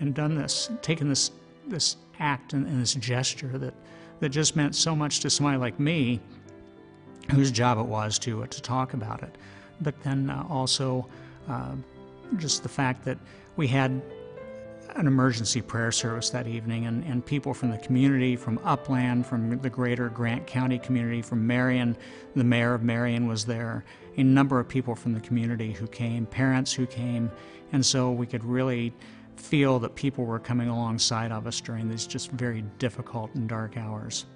and done this, taken this act and this gesture that just meant so much to somebody like me, whose job it was to talk about it. But then also just the fact that we had an emergency prayer service that evening, and people from the community, from Upland, from the greater Grant County community, from Marion, the mayor of Marion was there, a number of people from the community who came, parents who came, and so we could really feel that people were coming alongside of us during these just very difficult and dark hours.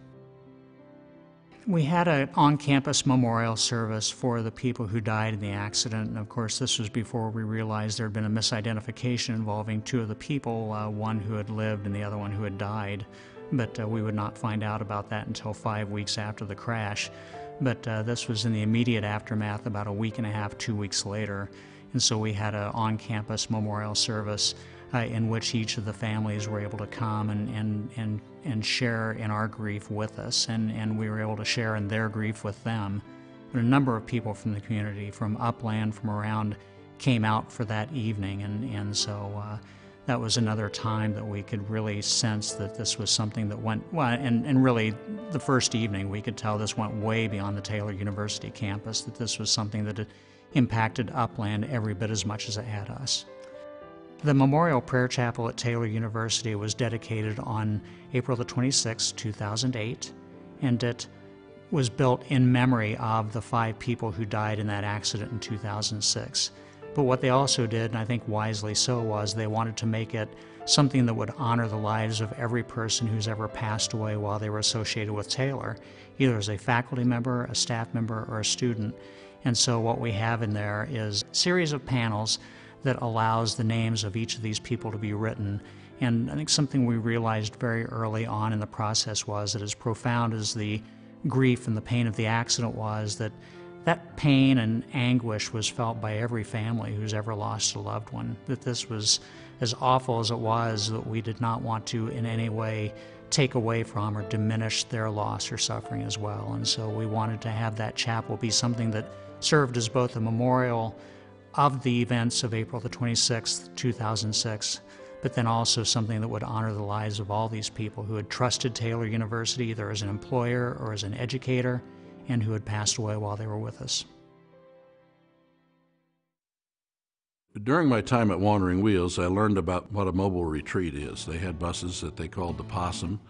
We had an on-campus memorial service for the people who died in the accident, and of course this was before we realized there had been a misidentification involving two of the people, one who had lived and the other one who had died. But we would not find out about that until 5 weeks after the crash. But this was in the immediate aftermath, about a week and a half, 2 weeks later. And so we had an on-campus memorial service in which each of the families were able to come and share in our grief with us, and we were able to share in their grief with them. But a number of people from the community, from Upland, from around, came out for that evening, and so that was another time that we could really sense that this was something that went, well, and really the first evening we could tell this went way beyond the Taylor University campus, that this was something that had impacted Upland every bit as much as it had us. The Memorial Prayer Chapel at Taylor University was dedicated on April the 26th, 2008, and it was built in memory of the 5 people who died in that accident in 2006. But what they also did, and I think wisely so, was they wanted to make it something that would honor the lives of every person who's ever passed away while they were associated with Taylor, either as a faculty member, a staff member, or a student. And so what we have in there is a series of panels that allows the names of each of these people to be written. And I think something we realized very early on in the process was that as profound as the grief and the pain of the accident was, that pain and anguish was felt by every family who's ever lost a loved one. That this was, as awful as it was, that we did not want to in any way take away from or diminish their loss or suffering as well. And so we wanted to have that chapel be something that served as both a memorial of the events of April the 26th, 2006, but then also something that would honor the lives of all these people who had trusted Taylor University either as an employer or as an educator, and who had passed away while they were with us. During my time at Wandering Wheels, I learned about what a mobile retreat is. They had buses that they called the Possum,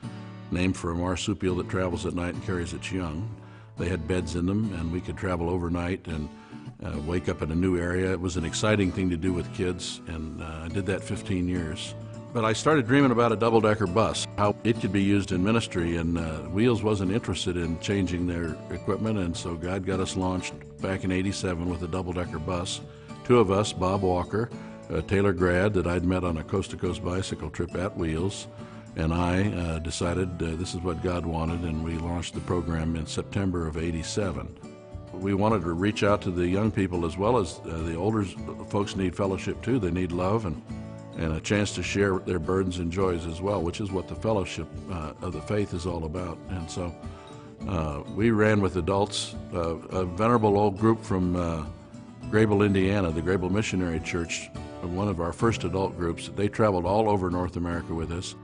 named for a marsupial that travels at night and carries its young. They had beds in them, and we could travel overnight and wake up in a new area. It was an exciting thing to do with kids, and I did that 15 years. But I started dreaming about a double-decker bus, how it could be used in ministry, and Wheels wasn't interested in changing their equipment, and so God got us launched back in '87 with a double-decker bus. 2 of us, Bob Walker, a Taylor grad that I'd met on a coast-to-coast bicycle trip at Wheels, and I decided this is what God wanted, and we launched the program in September of '87. We wanted to reach out to the young people as well as the older folks need fellowship too. They need love and a chance to share their burdens and joys as well, which is what the fellowship of the faith is all about. And so we ran with adults, a venerable old group from Grable, Indiana, the Grable Missionary Church, one of our first adult groups. They traveled all over North America with us.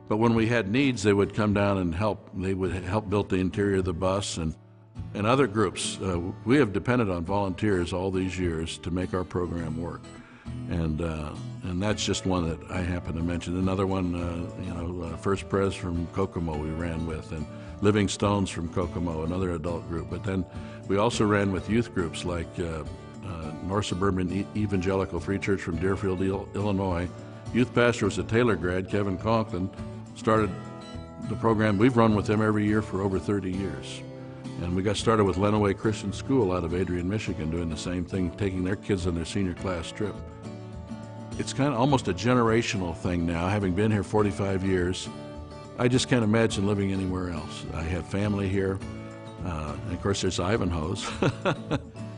But when we had needs, they would come down and help. They would help build the interior of the bus and other groups. We have depended on volunteers all these years to make our program work. And that's just one that I happen to mention. Another one, First Pres from Kokomo we ran with, and Living Stones from Kokomo, another adult group. But then we also ran with youth groups like North Suburban Evangelical Free Church from Deerfield, Illinois. Youth pastor was a Taylor grad, Kevin Conklin, started the program. We've run with him every year for over 30 years. And we got started with Lenawee Christian School out of Adrian, Michigan, doing the same thing, taking their kids on their senior class trip. It's kind of almost a generational thing now. Having been here 45 years, I just can't imagine living anywhere else. I have family here, and of course there's Ivanhoe's.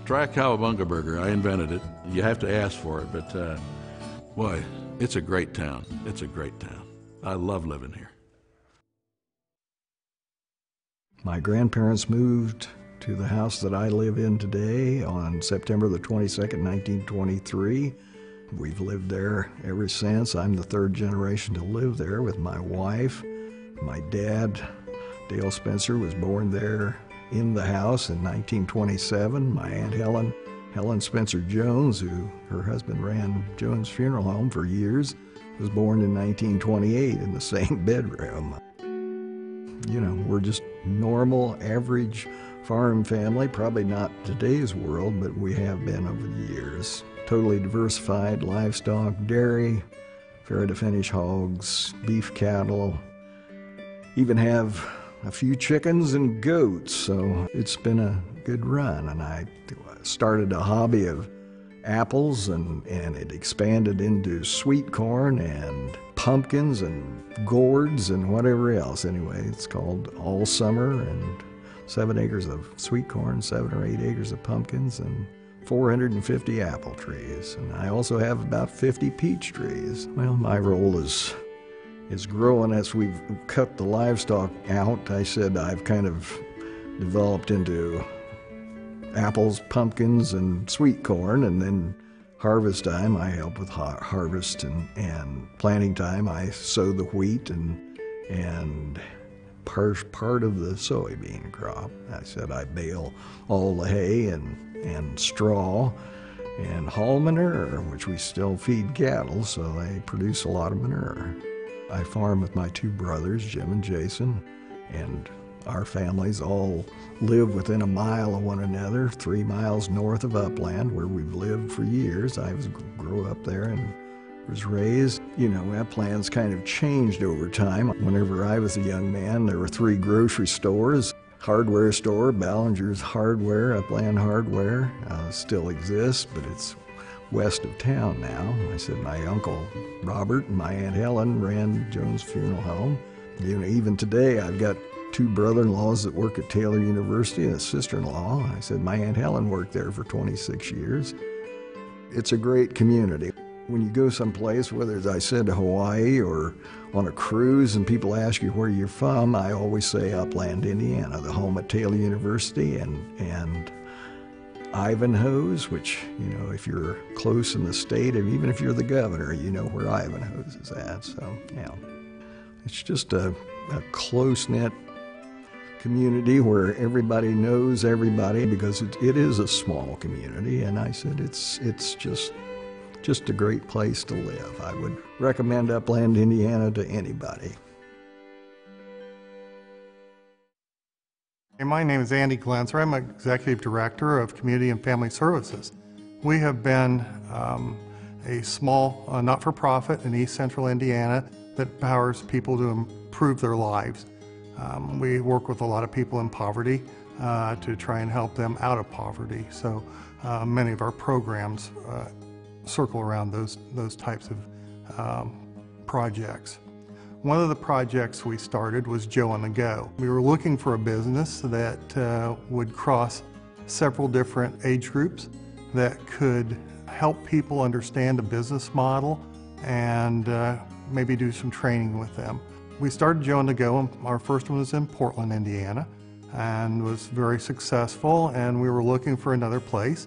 Try a cowabunga burger. I invented it. You have to ask for it, but boy, it's a great town. It's a great town. I love living here. My grandparents moved to the house that I live in today on September the 22nd, 1923. We've lived there ever since. I'm the 3rd generation to live there with my wife. My dad, Dale Spencer, was born there in the house in 1927. My Aunt Helen Spencer Jones, who her husband ran Jones Funeral Home for years, was born in 1928 in the same bedroom. You know, we're just normal, average farm family, probably not today's world, but we have been over the years. Totally diversified livestock, dairy, fair to finish hogs, beef cattle, even have a few chickens and goats, so it's been a good run. And I started a hobby of apples, and it expanded into sweet corn and pumpkins and gourds and whatever else. Anyway, it's called All Summer, and 7 acres of sweet corn, 7 or 8 acres of pumpkins, and 450 apple trees. And I also have about 50 peach trees. Well, my role is growing as we've cut the livestock out. I said I've kind of developed into apples, pumpkins, and sweet corn, and then harvest time I help with harvest, and planting time I sow the wheat and part of the soybean crop. I said I bale all the hay and straw and haul manure, which we still feed cattle, so they produce a lot of manure. I farm with my 2 brothers, Jim and Jason, and our families all live within a mile of one another, 3 miles north of Upland, where we've lived for years. I grew up there and was raised. You know, Upland's kind of changed over time. Whenever I was a young man, there were 3 grocery stores. Hardware store, Ballinger's Hardware, Upland Hardware, still exists, but it's west of town now. I said my Uncle Robert and my Aunt Helen ran Jones Funeral Home. You know, even today I've got 2 brother-in-laws that work at Taylor University and a sister-in-law. I said my Aunt Helen worked there for 26 years. It's a great community. When you go someplace, whether as I said to Hawaii or on a cruise, and people ask you where you're from, I always say Upland, Indiana, the home at Taylor University, and Ivanhoe's, which, you know, if you're close in the state, and even if you're the governor, you know where Ivanhoe's is at. So, yeah, it's just a close-knit community where everybody knows everybody, because it is a small community. And I said it's just a great place to live. I would recommend Upland, Indiana to anybody. My name is Andy Glenser. I'm Executive Director of Community and Family Services. We have been a small not-for-profit in East Central Indiana that empowers people to improve their lives. We work with a lot of people in poverty to try and help them out of poverty. So many of our programs circle around those types of projects. One of the projects we started was Joe on the Go. We were looking for a business that would cross several different age groups, that could help people understand the business model and maybe do some training with them. We started Joe on the Go, and our first one was in Portland, Indiana, and was very successful, and we were looking for another place.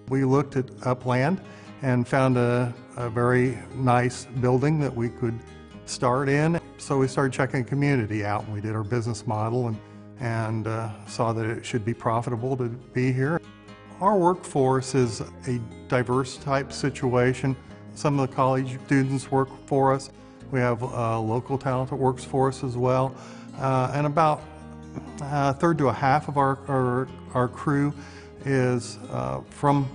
We looked at Upland and found a very nice building that we could start in. So we started checking the community out, and we did our business model and saw that it should be profitable to be here. Our workforce is a diverse type situation. Some of the college students work for us. We have local talent that works for us as well. And about a third to a half of our crew is from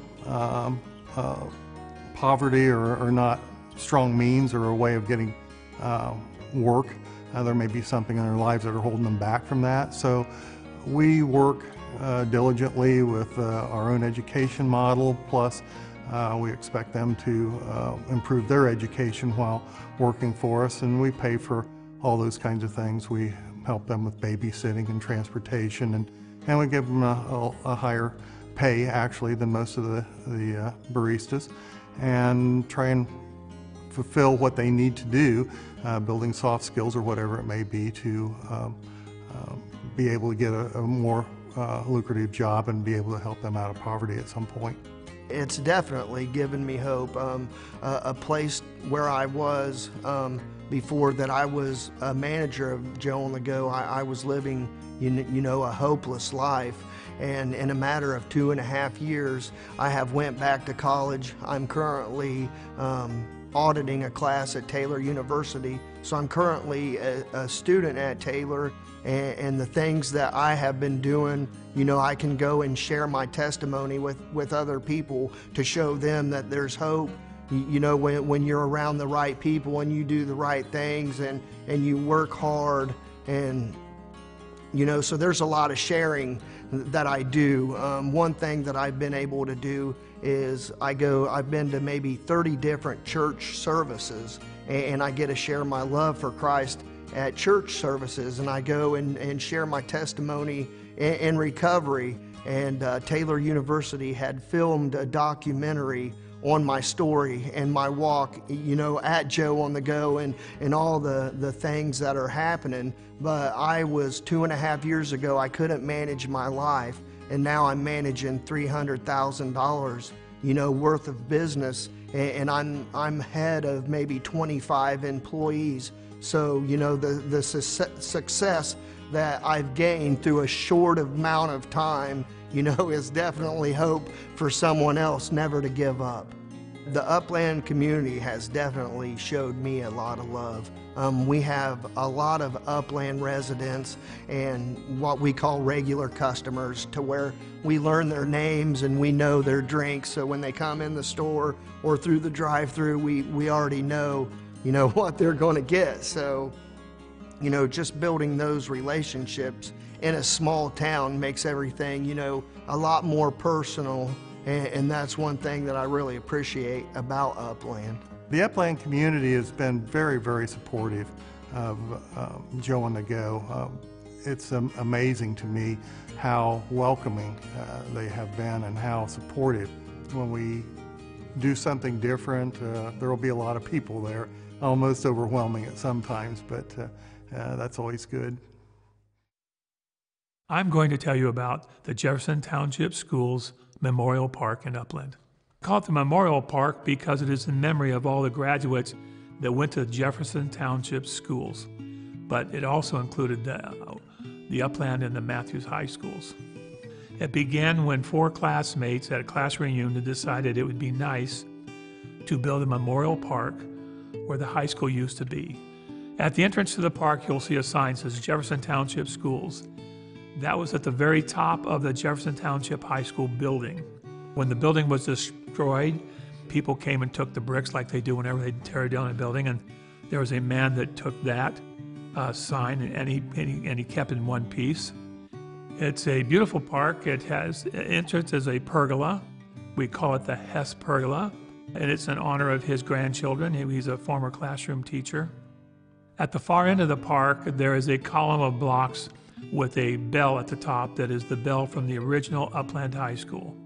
poverty or not strong means or a way of getting work. There may be something in their lives that are holding them back from that. So we work diligently with our own education model, plus we expect them to improve their education while working for us, and we pay for all those kinds of things. We help them with babysitting and transportation, and we give them a higher pay actually than most of the baristas, and try and fulfill what they need to do, building soft skills or whatever it may be, to be able to get a more lucrative job and be able to help them out of poverty at some point. It's definitely given me hope. A place where I was before that I was a manager of Joe on the Go, I was living, you know, a hopeless life. And in a matter of 2.5 years, I have went back to college. I'm currently auditing a class at Taylor University. So I'm currently a student at Taylor, and the things that I have been doing, you know, I can go and share my testimony with other people to show them that there's hope. You know, when you're around the right people and you do the right things and you work hard, and you know, so there's a lot of sharing that I do. One thing that I've been able to do is I've been to maybe 30 different church services, and I get to share my love for Christ at church services, and I go and share my testimony in recovery. And Taylor University had filmed a documentary on my story and my walk, you know, at Joe on the Go and all the things that are happening. But I was 2.5 years ago, I couldn't manage my life, and now I'm managing $300,000, you know, worth of business, and I'm head of maybe 25 employees. So, you know, the success that I've gained through a short amount of time, you know, is definitely hope for someone else never to give up. The Upland community has definitely showed me a lot of love. We have a lot of Upland residents and what we call regular customers, to where we learn their names and we know their drinks. So when they come in the store or through the drive-through, we already know, you know, what they're going to get. So, you know, just building those relationships in a small town makes everything, you know, a lot more personal. And that's one thing that I really appreciate about Upland. The Upland community has been very, very supportive of Joe on the Go. It's amazing to me how welcoming they have been and how supportive. When we do something different, there will be a lot of people there, almost overwhelming at sometimes, but that's always good. I'm going to tell you about the Jefferson Township Schools Memorial Park in Upland. I call it the Memorial Park because it is in memory of all the graduates that went to Jefferson Township Schools, but it also included the Upland and the Matthews High Schools. It began when 4 classmates at a class reunion decided it would be nice to build a memorial park where the high school used to be. At the entrance to the park, you'll see a sign that says Jefferson Township Schools. That was at the very top of the Jefferson Township High School building. When the building was destroyed, people came and took the bricks like they do whenever they tear down a building, and there was a man that took that sign and he kept it in one piece. It's a beautiful park. It has entrance as a pergola. We call it the Hess Pergola, and it's in honor of his grandchildren. He's a former classroom teacher. At the far end of the park, there is a column of blocks with a bell at the top that is the bell from the original Upland High School.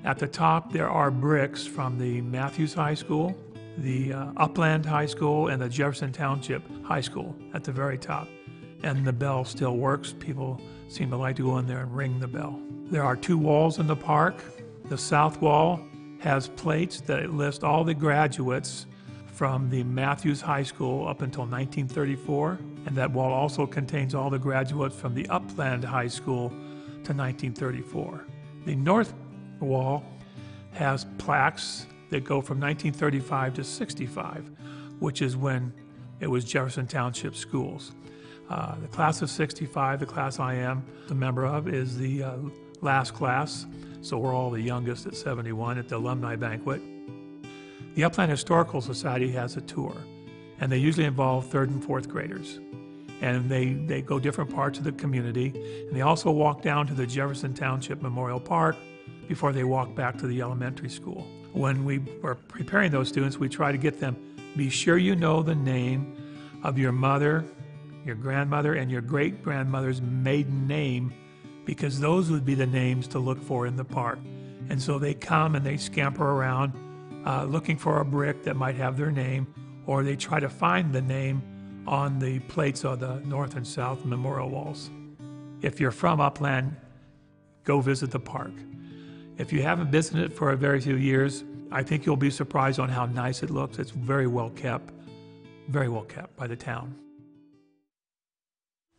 At the top, there are bricks from the Matthews High School, the Upland High School, and the Jefferson Township High School at the very top. And the bell still works. People seem to like to go in there and ring the bell. There are 2 walls in the park. The south wall has plates that list all the graduates from the Matthews High School up until 1934, and that wall also contains all the graduates from the Upland High School to 1934. The north wall has plaques that go from 1935 to 65, which is when it was Jefferson Township Schools. The class of 65, the class I am a member of, is the last class, so we're all the youngest at 71 at the alumni banquet. The Upland Historical Society has a tour, and they usually involve 3rd and 4th graders. And they go different parts of the community, and they also walk down to the Jefferson Township Memorial Park before they walk back to the elementary school. When we were preparing those students, we try to get them, be sure you know the name of your mother, your grandmother, and your great-grandmother's maiden name, because those would be the names to look for in the park. And so they come and they scamper around looking for a brick that might have their name, or they try to find the name on the plates of the north and south memorial walls. If you're from Upland, go visit the park. If you haven't visited it for a very few years, I think you'll be surprised on how nice it looks. It's very well kept by the town.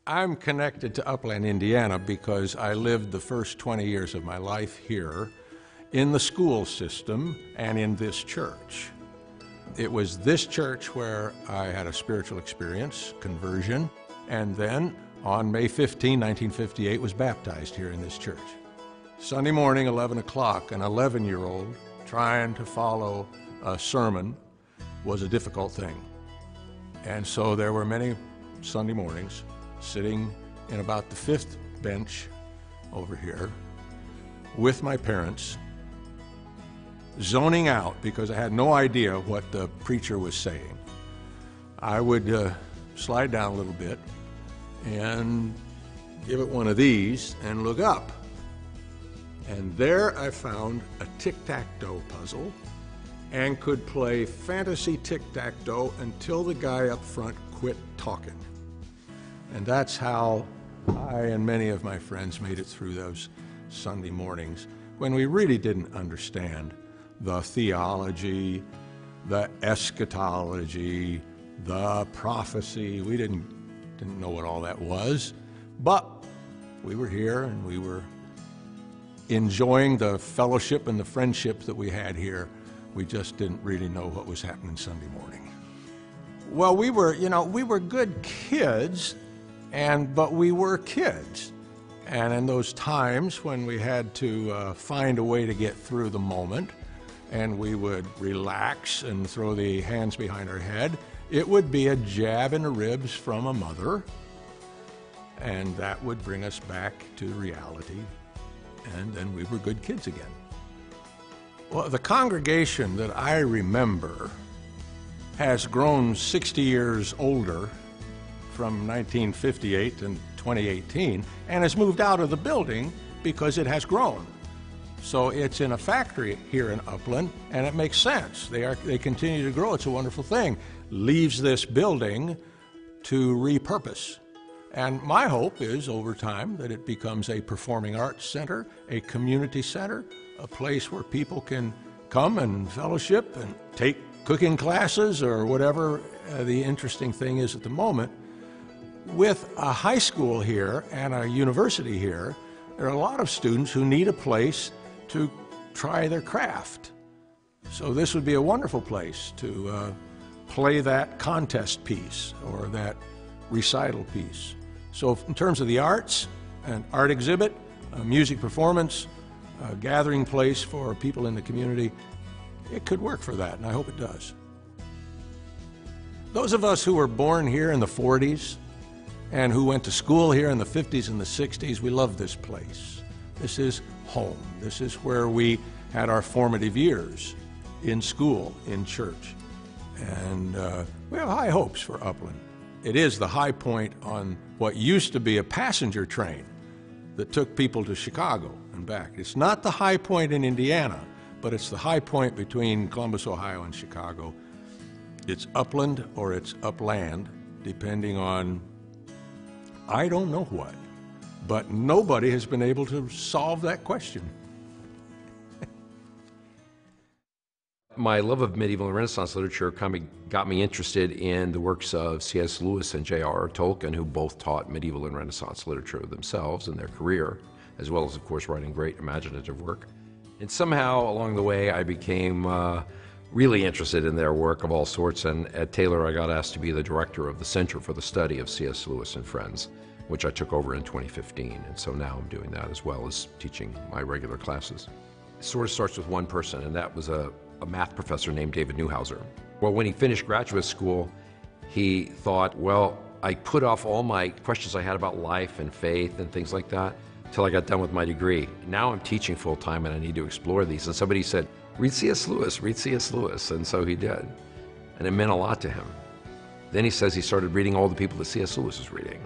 I'm connected to Upland, Indiana because I lived the first 20 years of my life here in the school system and in this church. It was this church where I had a spiritual experience, conversion, and then on May 15, 1958, was baptized here in this church. Sunday morning, 11 o'clock, an 11-year-old trying to follow a sermon was a difficult thing. And so there were many Sunday mornings sitting in about the 5th bench over here with my parents, zoning out because I had no idea what the preacher was saying. I would slide down a little bit and give it one of these and look up. And there I found a tic-tac-toe puzzle and could play fantasy tic-tac-toe until the guy up front quit talking. And that's how I and many of my friends made it through those Sunday mornings when we really didn't understand the theology, the eschatology, the prophecy. We didn't know what all that was, but we were here and we were enjoying the fellowship and the friendship that we had here. We just didn't really know what was happening Sunday morning. Well, we were good kids, but we were kids. And in those times when we had to find a way to get through the moment, and we would relax and throw the hands behind our head, it would be a jab in the ribs from a mother, and that would bring us back to reality, and then we were good kids again. Well, the congregation that I remember has grown 60 years older from 1958 to 2018, and has moved out of the building because it has grown. So it's in a factory here in Upland, and it makes sense. They continue to grow. It's a wonderful thing. Leaves this building to repurpose. And my hope is, over time, that it becomes a performing arts center, a community center, a place where people can come and fellowship and take cooking classes or whatever the interesting thing is at the moment. With a high school here and a university here, there are a lot of students who need a place to try their craft. So this would be a wonderful place to play that contest piece or that recital piece. So in terms of the arts, an art exhibit, a music performance, a gathering place for people in the community, it could work for that, and I hope it does. Those of us who were born here in the 40s and who went to school here in the 50s and the 60s, we love this place. This is home. This is where we had our formative years, in school, in church. And we have high hopes for Upland. It is the high point on what used to be a passenger train that took people to Chicago and back. It's not the high point in Indiana, but it's the high point between Columbus, Ohio and Chicago. It's Upland or it's Upland, depending on, I don't know what, but nobody has been able to solve that question. My love of medieval and Renaissance literature got me interested in the works of C.S. Lewis and J.R.R. Tolkien, who both taught medieval and Renaissance literature themselves in their career, as well as, of course, writing great imaginative work. And somehow, along the way, I became really interested in their work of all sorts, and at Taylor I got asked to be the director of the Center for the Study of C.S. Lewis and Friends, which I took over in 2015, and so now I'm doing that as well as teaching my regular classes. It sort of starts with one person, and that was a math professor named David Newhouser. Well, when he finished graduate school, he thought, well, I put off all my questions I had about life and faith and things like that till I got done with my degree. Now I'm teaching full-time and I need to explore these. And somebody said, read C.S. Lewis, read C.S. Lewis. And so he did. And it meant a lot to him. Then he says he started reading all the people that C.S. Lewis was reading,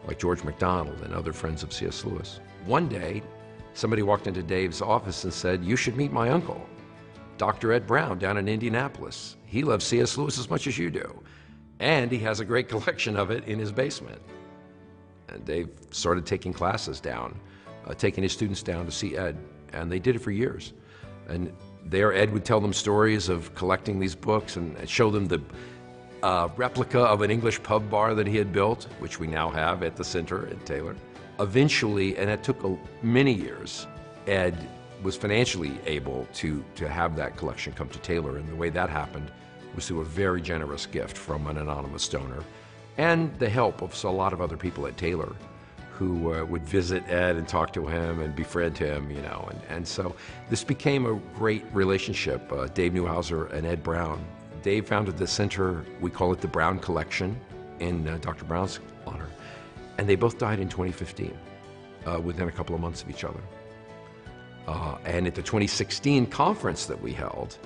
like George MacDonald and other friends of C.S. Lewis. One day, somebody walked into Dave's office and said, you should meet my uncle, Dr. Ed Brown, down in Indianapolis. He loves C.S. Lewis as much as you do. And he has a great collection of it in his basement. And Dave started taking classes down, taking his students down to see Ed. And they did it for years. And there, Ed would tell them stories of collecting these books and show them the replica of an English pub bar that he had built, which we now have at the center at Taylor. Eventually, and it took many years, Ed was financially able to have that collection come to Taylor, and the way that happened was through a very generous gift from an anonymous donor and the help of a lot of other people at Taylor who would visit Ed and talk to him and befriend him, you know. And so this became a great relationship. Dave Newhouser and Ed Brown. Dave founded the center, we call it the Brown Collection, in Dr. Brown's honor. And they both died in 2015, within a couple of months of each other. And at the 2016 conference that we held,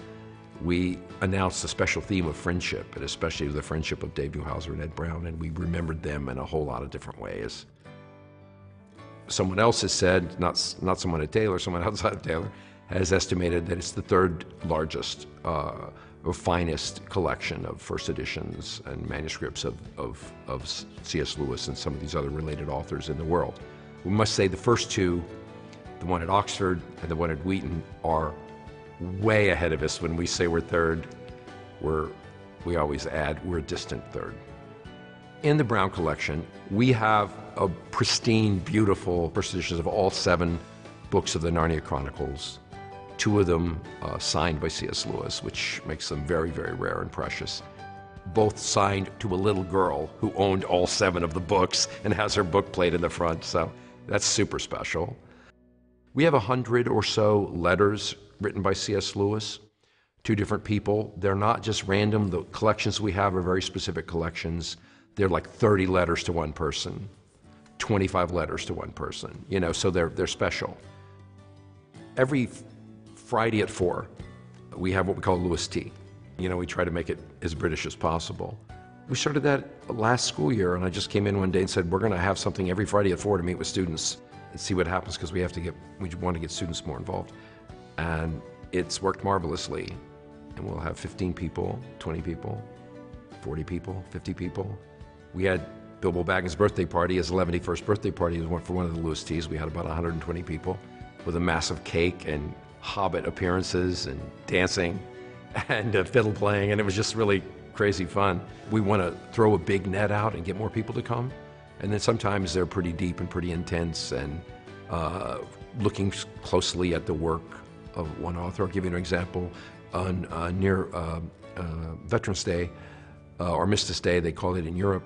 we announced a special theme of friendship, and especially the friendship of Dave Newhouser and Ed Brown, and we remembered them in a whole lot of different ways. Someone else has said, not someone at Taylor, someone outside of Taylor, has estimated that it's the third largest or finest collection of first editions and manuscripts of C.S. Lewis and some of these other related authors in the world. We must say the first two, the one at Oxford and the one at Wheaton, are way ahead of us. When we say we're third, we always add we're a distant third. In the Brown collection, we have a pristine, beautiful first editions of all 7 books of the Narnia Chronicles, 2 of them signed by C.S. Lewis, which makes them very, very rare and precious. Both signed to a little girl who owned all 7 of the books and has her book plate in the front, so that's super special. We have 100 or so letters written by C.S. Lewis to different people. They're not just random. The collections we have are very specific collections. They're like 30 letters to one person, 25 letters to one person, you know, so they're special. Every Friday at 4, we have what we call Lewis Tea. You know, we try to make it as British as possible. We started that last school year, and I just came in one day and said, we're going to have something every Friday at 4 to meet with students and see what happens, because we want to get students more involved. And it's worked marvelously. And we'll have 15 people, 20 people, 40 people, 50 people. We had Bilbo Baggins' birthday party, his 71st birthday party, for one of the Lewis Teas. We had about 120 people with a massive cake and Hobbit appearances and dancing and fiddle playing, and it was just really crazy fun. We want to throw a big net out and get more people to come, and then sometimes they're pretty deep and pretty intense and looking closely at the work of one author. I'll give you an example. Near Veterans Day, or Armistice Day, they call it in Europe,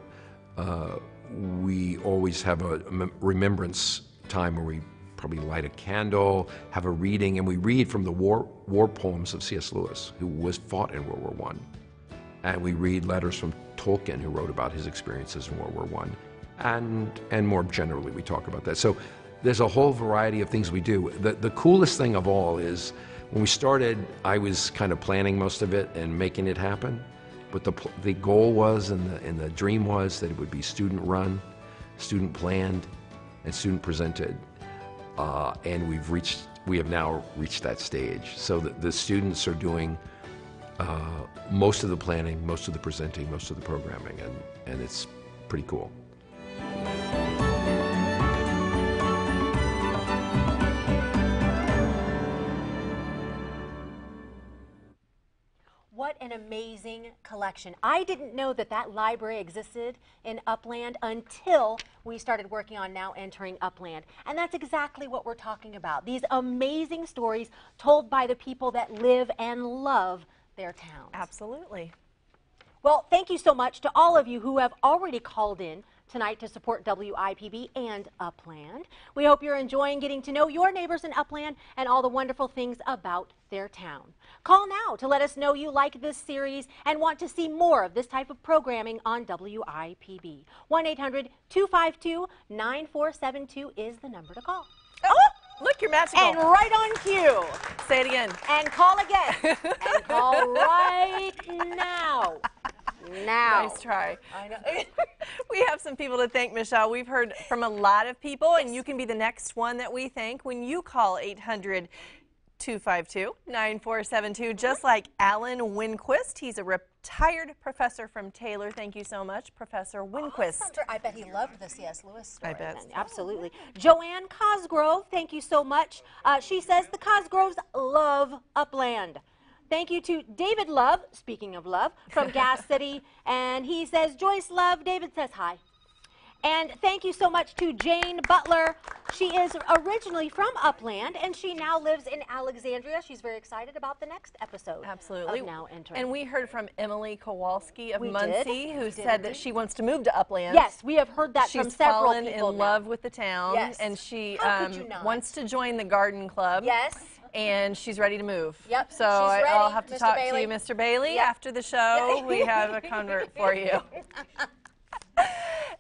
we always have a remembrance time where we probably light a candle, have a reading, and we read from the war poems of C.S. Lewis, who fought in World War I. And we read letters from Tolkien, who wrote about his experiences in World War I. And more generally, we talk about that. So there's a whole variety of things we do. The coolest thing of all is, when we started, I was kind of planning most of it and making it happen. But the goal was, and the dream was, that it would be student run, student planned, and student presented. And we have now reached that stage. So the students are doing most of the planning, most of the presenting, most of the programming, and it's pretty cool. What an amazing collection. I didn't know that that library existed in Upland until we started working on Now Entering Upland. And that's exactly what we're talking about. These amazing stories told by the people that live and love their towns. Absolutely. Well, thank you so much to all of you who have already called in tonight to support WIPB and Upland. We hope you're enjoying getting to know your neighbors in Upland and all the wonderful things about their town. Call now to let us know you like this series and want to see more of this type of programming on WIPB. 1-800-252-9472 is the number to call. Oh, look, you're magical. And right on cue. Say it again. And call again. And call right now. Now. Nice try. I know. We have some people to thank, Michelle. We've heard from a lot of people, and you can be the next one that we thank when you call 800-252-9472, just like Alan Winquist. He's a retired professor from Taylor. Thank you so much, Professor Winquist. Oh, I bet he loved the C.S. Lewis story. I bet. Then. Absolutely. Joanne Cosgrove, thank you so much. She says the Cosgroves love Upland. Thank you to David Love, speaking of love, from Gas City, and he says, Joyce Love, David says hi. And thank you so much to Jane Butler. She is originally from Upland, and she now lives in Alexandria. She's very excited about the next episode. Absolutely. Of Now Entering. And we heard from Emily Kowalski of We Muncie, did. who We said did. that she wants to move to Upland. Yes, we have heard that She's from several fallen people in now. love with the town, Yes. and she How could you not? wants to join the garden club. Yes. And she's ready to move. Yep, So she's ready, I'll have to Mr. talk Bailey. to you, Mr. Bailey, Yep. after the show. We have a convert for you.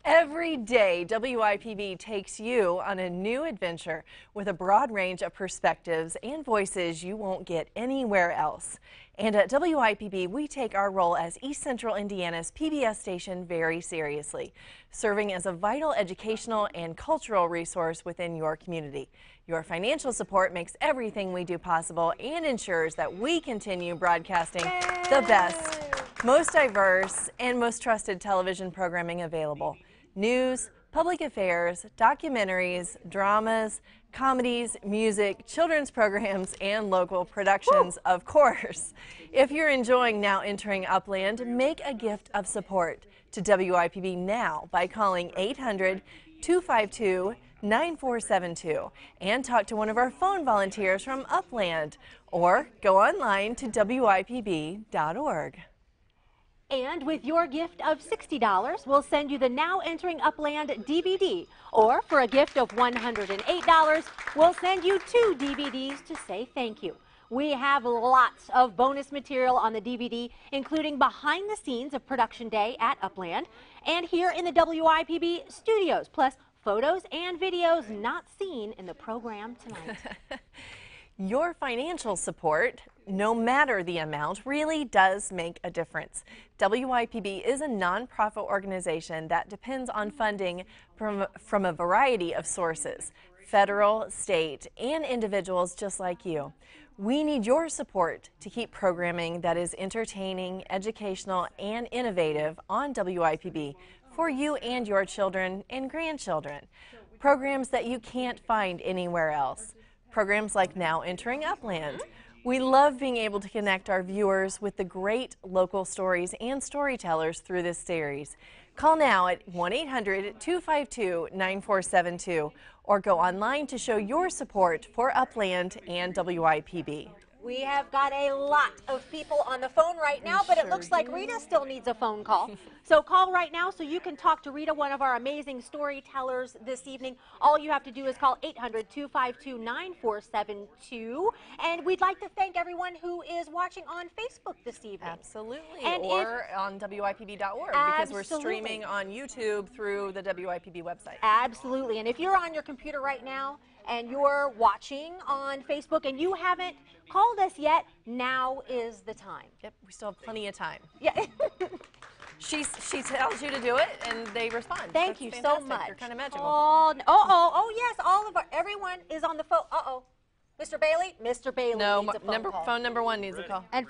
Every day, WIPB takes you on a new adventure with a broad range of perspectives and voices you won't get anywhere else. And at WIPB, we take our role as East Central Indiana's PBS station very seriously, serving as a vital educational and cultural resource within your community. Your financial support makes everything we do possible and ensures that we continue broadcasting the best, most diverse, and most trusted television programming available. News, public affairs, documentaries, dramas, comedies, music, children's programs, and local productions, of course. If you're enjoying Now Entering Upland, make a gift of support to WIPB now by calling 800-252-9472 and talk to one of our phone volunteers from Upland, or go online to WIPB.org. And with your gift of $60, we'll send you the Now Entering Upland DVD. Or for a gift of $108, we'll send you 2 DVDs to say thank you. We have lots of bonus material on the DVD, including behind the scenes of production day at Upland and here in the WIPB studios, plus photos and videos not seen in the program tonight. Your financial support, no matter the amount, really does make a difference. WIPB is a nonprofit organization that depends on funding from a variety of sources, federal, state, and individuals just like you. We need your support to keep programming that is entertaining, educational, and innovative on WIPB for you and your children and grandchildren. Programs that you can't find anywhere else. Programs like Now Entering Upland. We love being able to connect our viewers with the great local stories and storytellers through this series. Call now at 1-800-252-9472 or go online to show your support for Upland and WIPB. We have got a lot of people on the phone right now, but it looks like Rita still needs a phone call. So call right now so you can talk to Rita, one of our amazing storytellers this evening. All you have to do is call 800-252-9472. And we'd like to thank everyone who is watching on Facebook this evening. Absolutely. And or on WIPB.org because we're streaming on YouTube through the WIPB website. Absolutely. And if you're on your computer right now and you're watching on Facebook and you haven't called us yet, now is the time. Yep, we still have pleny of time. Yeah. She tells you to do it, and they respond. Thank That's you fantastic. so much. You're kind of magical. Oh, yes, everyone is on the phone. Mr. Bailey? Mr. Bailey needs a phone call. Phone number 1 needs a call. And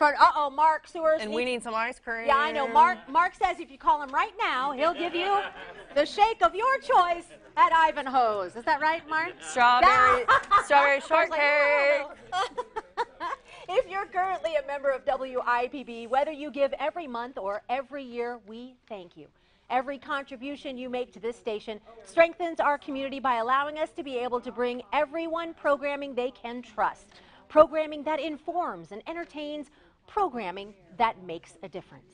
Mark Sewers. And we need some ice cream. Yeah, I know. Mark says if you call him right now, he'll give you the shake of your choice at Ivanhoe's. Is that right, Mark? Strawberry shortcake. If you're currently a member of WIPB, whether you give every month or every year, we thank you. Every contribution you make to this station strengthens our community by allowing us to be able to bring everyone programming they can trust, programming that informs and entertains, programming that makes a difference.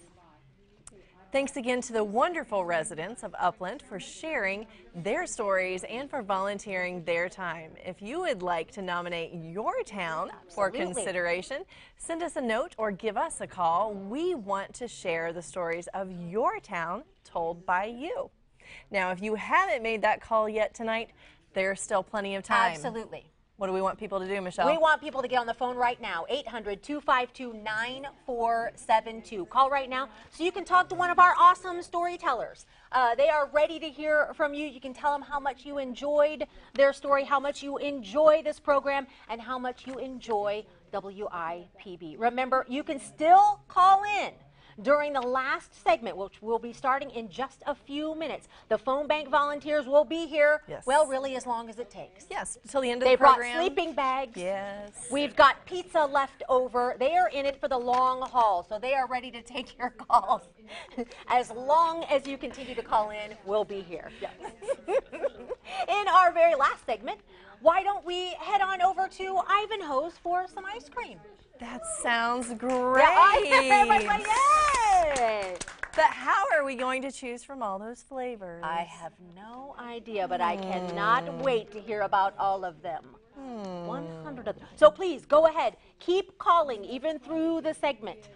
Thanks again to the wonderful residents of Upland for sharing their stories and for volunteering their time. If you would like to nominate your town for consideration, send us a note or give us a call. We want to share the stories of your town told by you. Now, if you haven't made that call yet tonight, there's still plenty of time. Absolutely. What do we want people to do, Michelle? We want people to get on the phone right now, 800-252-9472. Call right now so you can talk to one of our awesome storytellers. They are ready to hear from you. You can tell them how much you enjoyed their story, how much you enjoy this program, and how much you enjoy WIPB. Remember, you can still call in During the last segment, which will be starting in just a few minutes, the phone bank volunteers will be here, well, really as long as it takes. Yes, until the end of They the program. brought sleeping bags. Yes. We've got pizza left over. They are in it for the long haul, so they are ready to take your calls. As long as you continue to call in, we'll be here. Yes. In our very last segment, why don't we head on over to Ivanhoe's for some ice cream? That sounds great. Yeah, but how are we going to choose from all those flavors? I have no idea, but I cannot wait to hear about all of them. 100 of them. So please go ahead. Keep calling even through the segment.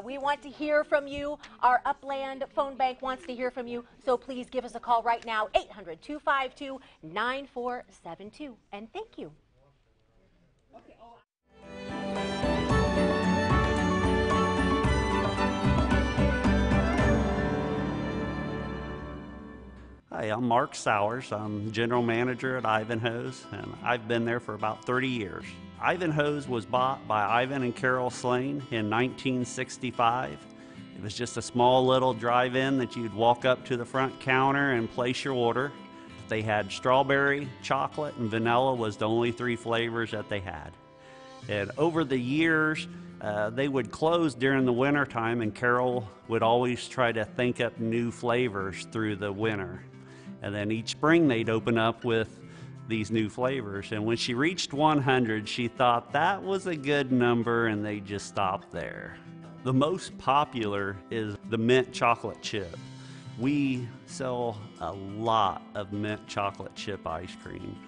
We want to hear from you. Our Upland phone bank wants to hear from you. So please give us a call right now, 800-252-9472. And thank you. Hi, I'm Mark Sowers. I'm general manager at Ivanhoe's, and I've been there for about 30 years. Ivanhoe's was bought by Ivan and Carol Slane in 1965. It was just a small little drive-in that you'd walk up to the front counter and place your order. They had strawberry, chocolate, and vanilla was the only 3 flavors that they had. And over the years, they would close during the winter time, and Carol would always try to think up new flavors through the winter. And then each spring they'd open up with these new flavors. And when she reached 100, she thought that was a good number, and they just stopped there. The most popular is the mint chocolate chip. We sell a lot of mint chocolate chip ice cream.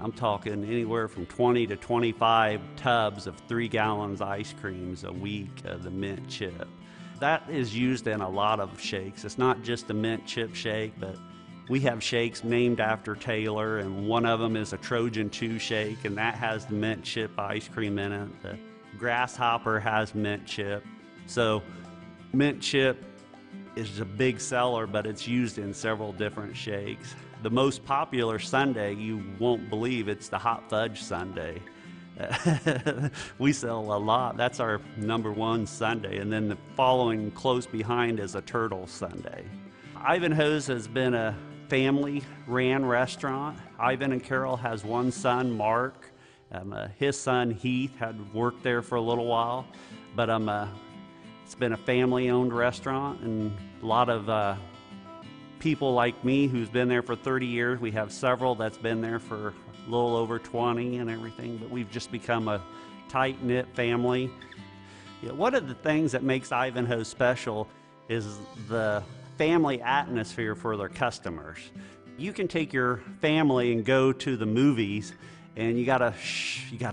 I'm talking anywhere from 20 to 25 tubs of 3 gallons ice creams a week of the mint chip. That is used in a lot of shakes. It's not just a mint chip shake, but we have shakes named after Taylor, and one of them is a Trojan 2 shake, and that has the mint chip ice cream in it. The Grasshopper has mint chip. So mint chip is a big seller, but it's used in several different shakes. The most popular sundae, you won't believe, it's the hot fudge sundae. We sell a lot. That's our #1 sundae, and then the following close behind is a turtle sundae. Ivanhoe's has been a family-ran restaurant. Ivan and Carol has one son, Mark. His son, Heath, had worked there for a little while, but it's been a family-owned restaurant, and a lot of people like me who's been there for 30 years. We have several that's been there for a little over 20 and everything, but we've just become a tight-knit family. One of the things that makes Ivanhoe special is the family atmosphere for their customers. You can take your family and go to the movies, and you gotta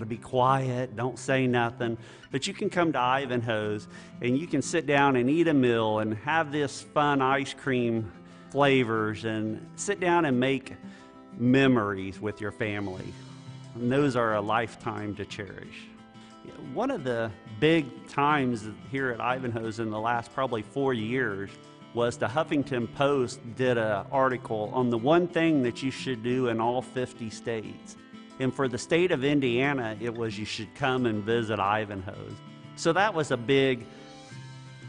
be quiet, don't say nothing. But you can come to Ivanhoe's and you can sit down and eat a meal and have this fun ice cream flavors and sit down and make memories with your family. And those are a lifetime to cherish. One of the big times here at Ivanhoe's in the last probably 4 years was the Huffington Post did an article on the one thing that you should do in all 50 states. And for the state of Indiana, it was you should come and visit Ivanhoe's. So that was a big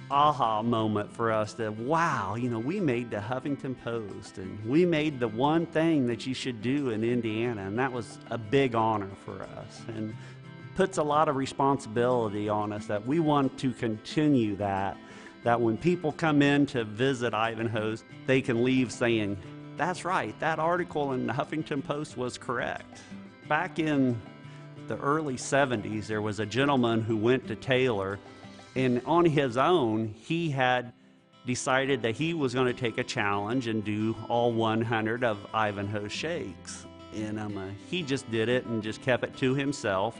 aha moment for us that, wow, we made the Huffington Post, and we made the one thing that you should do in Indiana, and that was a big honor for us, and puts a lot of responsibility on us that we want to continue that when people come in to visit Ivanhoe's, they can leave saying, that's right, that article in the Huffington Post was correct. Back in the early 70s, there was a gentleman who went to Taylor, and on his own, he had decided that he was going to take a challenge and do all 100 of Ivanhoe shakes. And he just did it and just kept it to himself.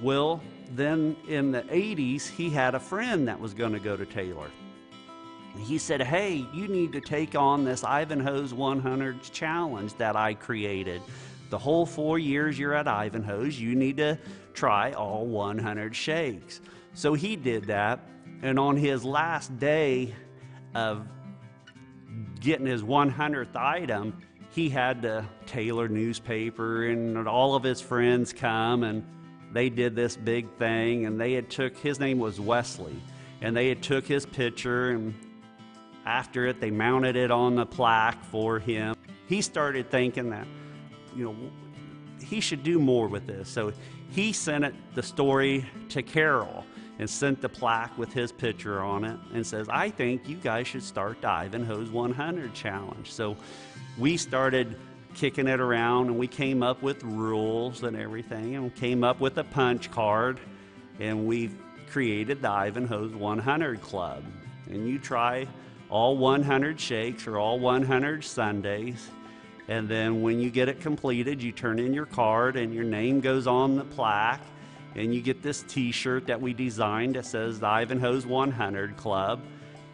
Well, then in the 80s, he had a friend that was going to go to Taylor. He said, hey, you need to take on this Ivanhoe's 100 challenge that I created. The whole 4 years you're at Ivanhoe's, you need to try all 100 shakes. So he did that, and on his last day of getting his 100th item, he had the Taylor newspaper and all of his friends come, and they did this big thing, and his name was Wesley, And they had took his picture, and after it, they mounted it on the plaque for him. He started thinking that, he should do more with this. So he sent the story to Carol and sent the plaque with his picture on it and says, I think you guys should start the Ivanhoe's 100 Challenge. So we started kicking it around, and we came up with rules and everything, and came up with a punch card, and we created the Ivanhoe's 100 Club. And you try all 100 shakes or all 100 sundaes, and then when you get it completed, you turn in your card and your name goes on the plaque, and you get this t-shirt that we designed that says the Ivanhoe's 100 Club.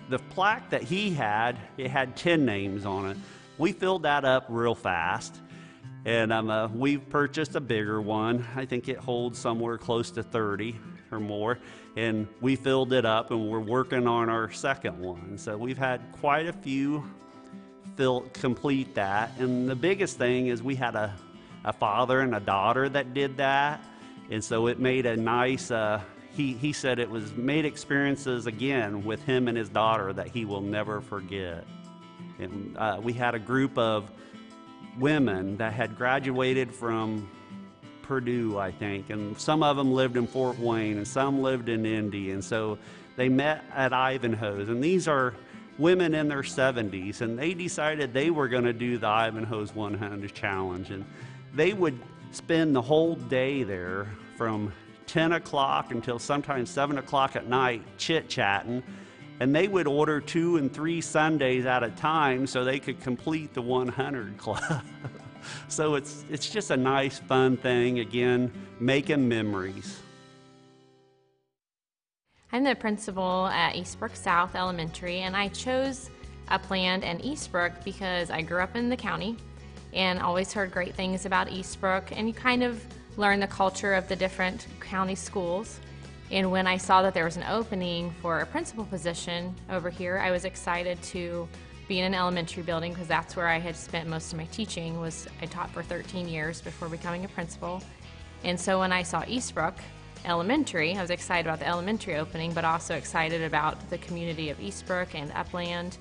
The plaque that he had, it had 10 names on it. We filled that up real fast, and we've purchased a bigger one. I think it holds somewhere close to 30 or more, and we filled it up, and we're working on our second one. So we've had quite a few complete that, and the biggest thing is we had a father and a daughter that did that, and so it made a nice, he said it was made experiences again with him and his daughter that he will never forget. And we had a group of women that had graduated from Purdue, I think, and some of them lived in Fort Wayne and some lived in Indy, and so they met at Ivanhoe's, and these are women in their 70s, and they decided they were going to do the Ivanhoe's 100 Challenge, and they would spend the whole day there from 10 o'clock until sometimes 7 o'clock at night chit-chatting, and they would order 2 and 3 sundaes at a time so they could complete the 100 Club. So it's just a nice, fun thing, again, making memories. I'm the principal at Eastbrook South Elementary, and I chose Upland and Eastbrook because I grew up in the county and always heard great things about Eastbrook, and you kind of learn the culture of the different county schools. And when I saw that there was an opening for a principal position over here, I was excited to be in an elementary building because that's where I had spent most of my teaching. I taught for 13 years before becoming a principal. And so when I saw Eastbrook Elementary, I was excited about the elementary opening, but also excited about the community of Eastbrook and Upland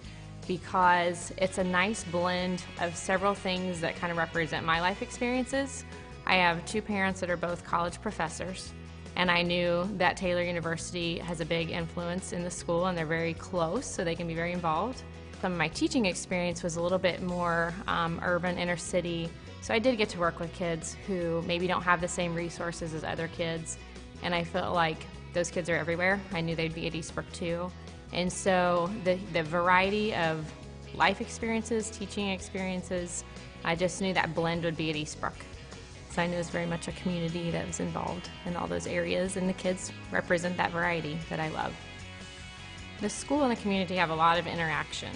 because it's a nice blend of several things that kind of represent my life experiences. I have 2 parents that are both college professors, and I knew that Taylor University has a big influence in the school, and they're very close, so they can be very involved. Some of my teaching experience was a little bit more urban, inner city, so I did get to work with kids who maybe don't have the same resources as other kids, and I felt like those kids are everywhere. I knew they'd be at Eastbrook too. And so the variety of life experiences, teaching experiences, I just knew that blend would be at Eastbrook. So I knew it was very much a community that was involved in all those areas, and the kids represent that variety that I love. The school and the community have a lot of interaction.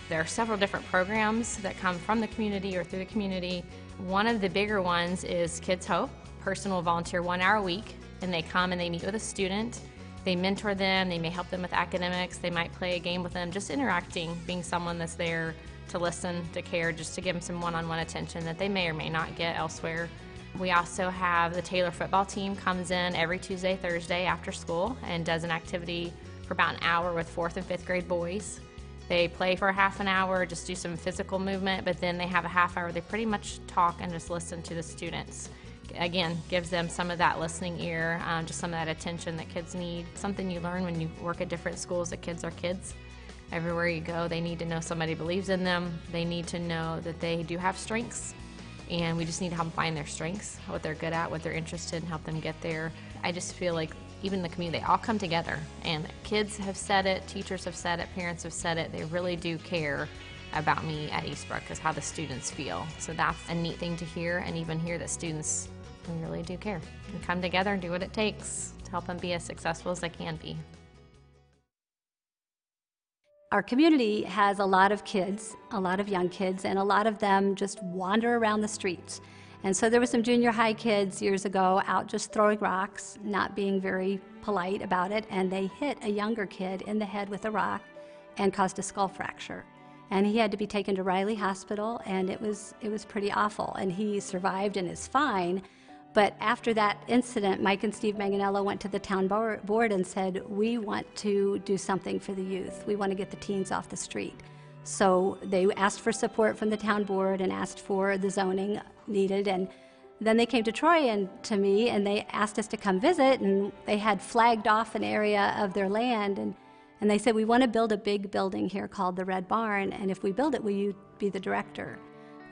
There are several different programs that come from the community or through the community. One of the bigger ones is Kids Hope. Person will volunteer 1 hour a week, and they come and they meet with a student. They mentor them, they may help them with academics, they might play a game with them, just interacting, being someone that's there to listen, to care, just to give them some one-on-one attention that they may or may not get elsewhere. We also have the Taylor football team comes in every Tuesday, Thursday after school and does an activity for about an hour with 4th and 5th grade boys. They play for a half an hour, just do some physical movement, but then they have a half hour they pretty much talk and just listen to the students. Again, gives them some of that listening ear, just some of that attention that kids need. Something you learn when you work at different schools, that kids are kids. Everywhere you go, they need to know somebody believes in them. They need to know that they do have strengths, and we just need to help them find their strengths, what they're good at, what they're interested in, help them get there. I just feel like even the community, they all come together, and kids have said it, teachers have said it, parents have said it. They really do care about me at Eastbrook, is how the students feel. So that's a neat thing to hear, and even hear that students really do care and come together and do what it takes to help them be as successful as they can be. Our community has a lot of kids, a lot of young kids, and a lot of them just wander around the streets. And so there were some junior high kids years ago out just throwing rocks, not being very polite about it, and they hit a younger kid in the head with a rock and caused a skull fracture. And he had to be taken to Riley Hospital, and it was pretty awful. And he survived and is fine, But after that incident, Mike and Steve Manganello went to the town board and said, we want to do something for the youth. We want to get the teens off the street. So they asked for support from the town board and asked for the zoning needed. And then they came to Troy and to me, and they asked us to come visit, and they had flagged off an area of their land. And they said, we want to build a big building here called the Red Barn, and if we build it, will you be the director?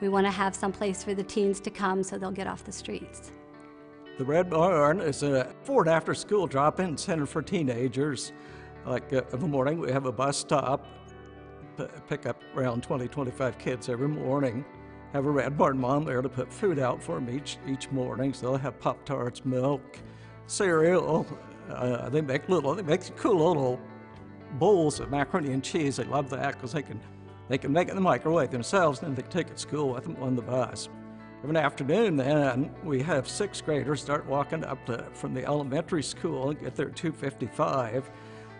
We want to have some place for the teens to come so they'll get off the streets. The Red Barn is for and after school drop-in center for teenagers. Like in the morning, we have a bus stop, pick up around 20-25 kids every morning. Have a Red Barn mom there to put food out for them each morning. So they'll have Pop-Tarts, milk, cereal. They make cool little bowls of macaroni and cheese. They love that because they can make it in the microwave themselves, and then they take it to school with them on the bus. Every afternoon then, we have 6th graders start walking up from the elementary school and get there at 2:55.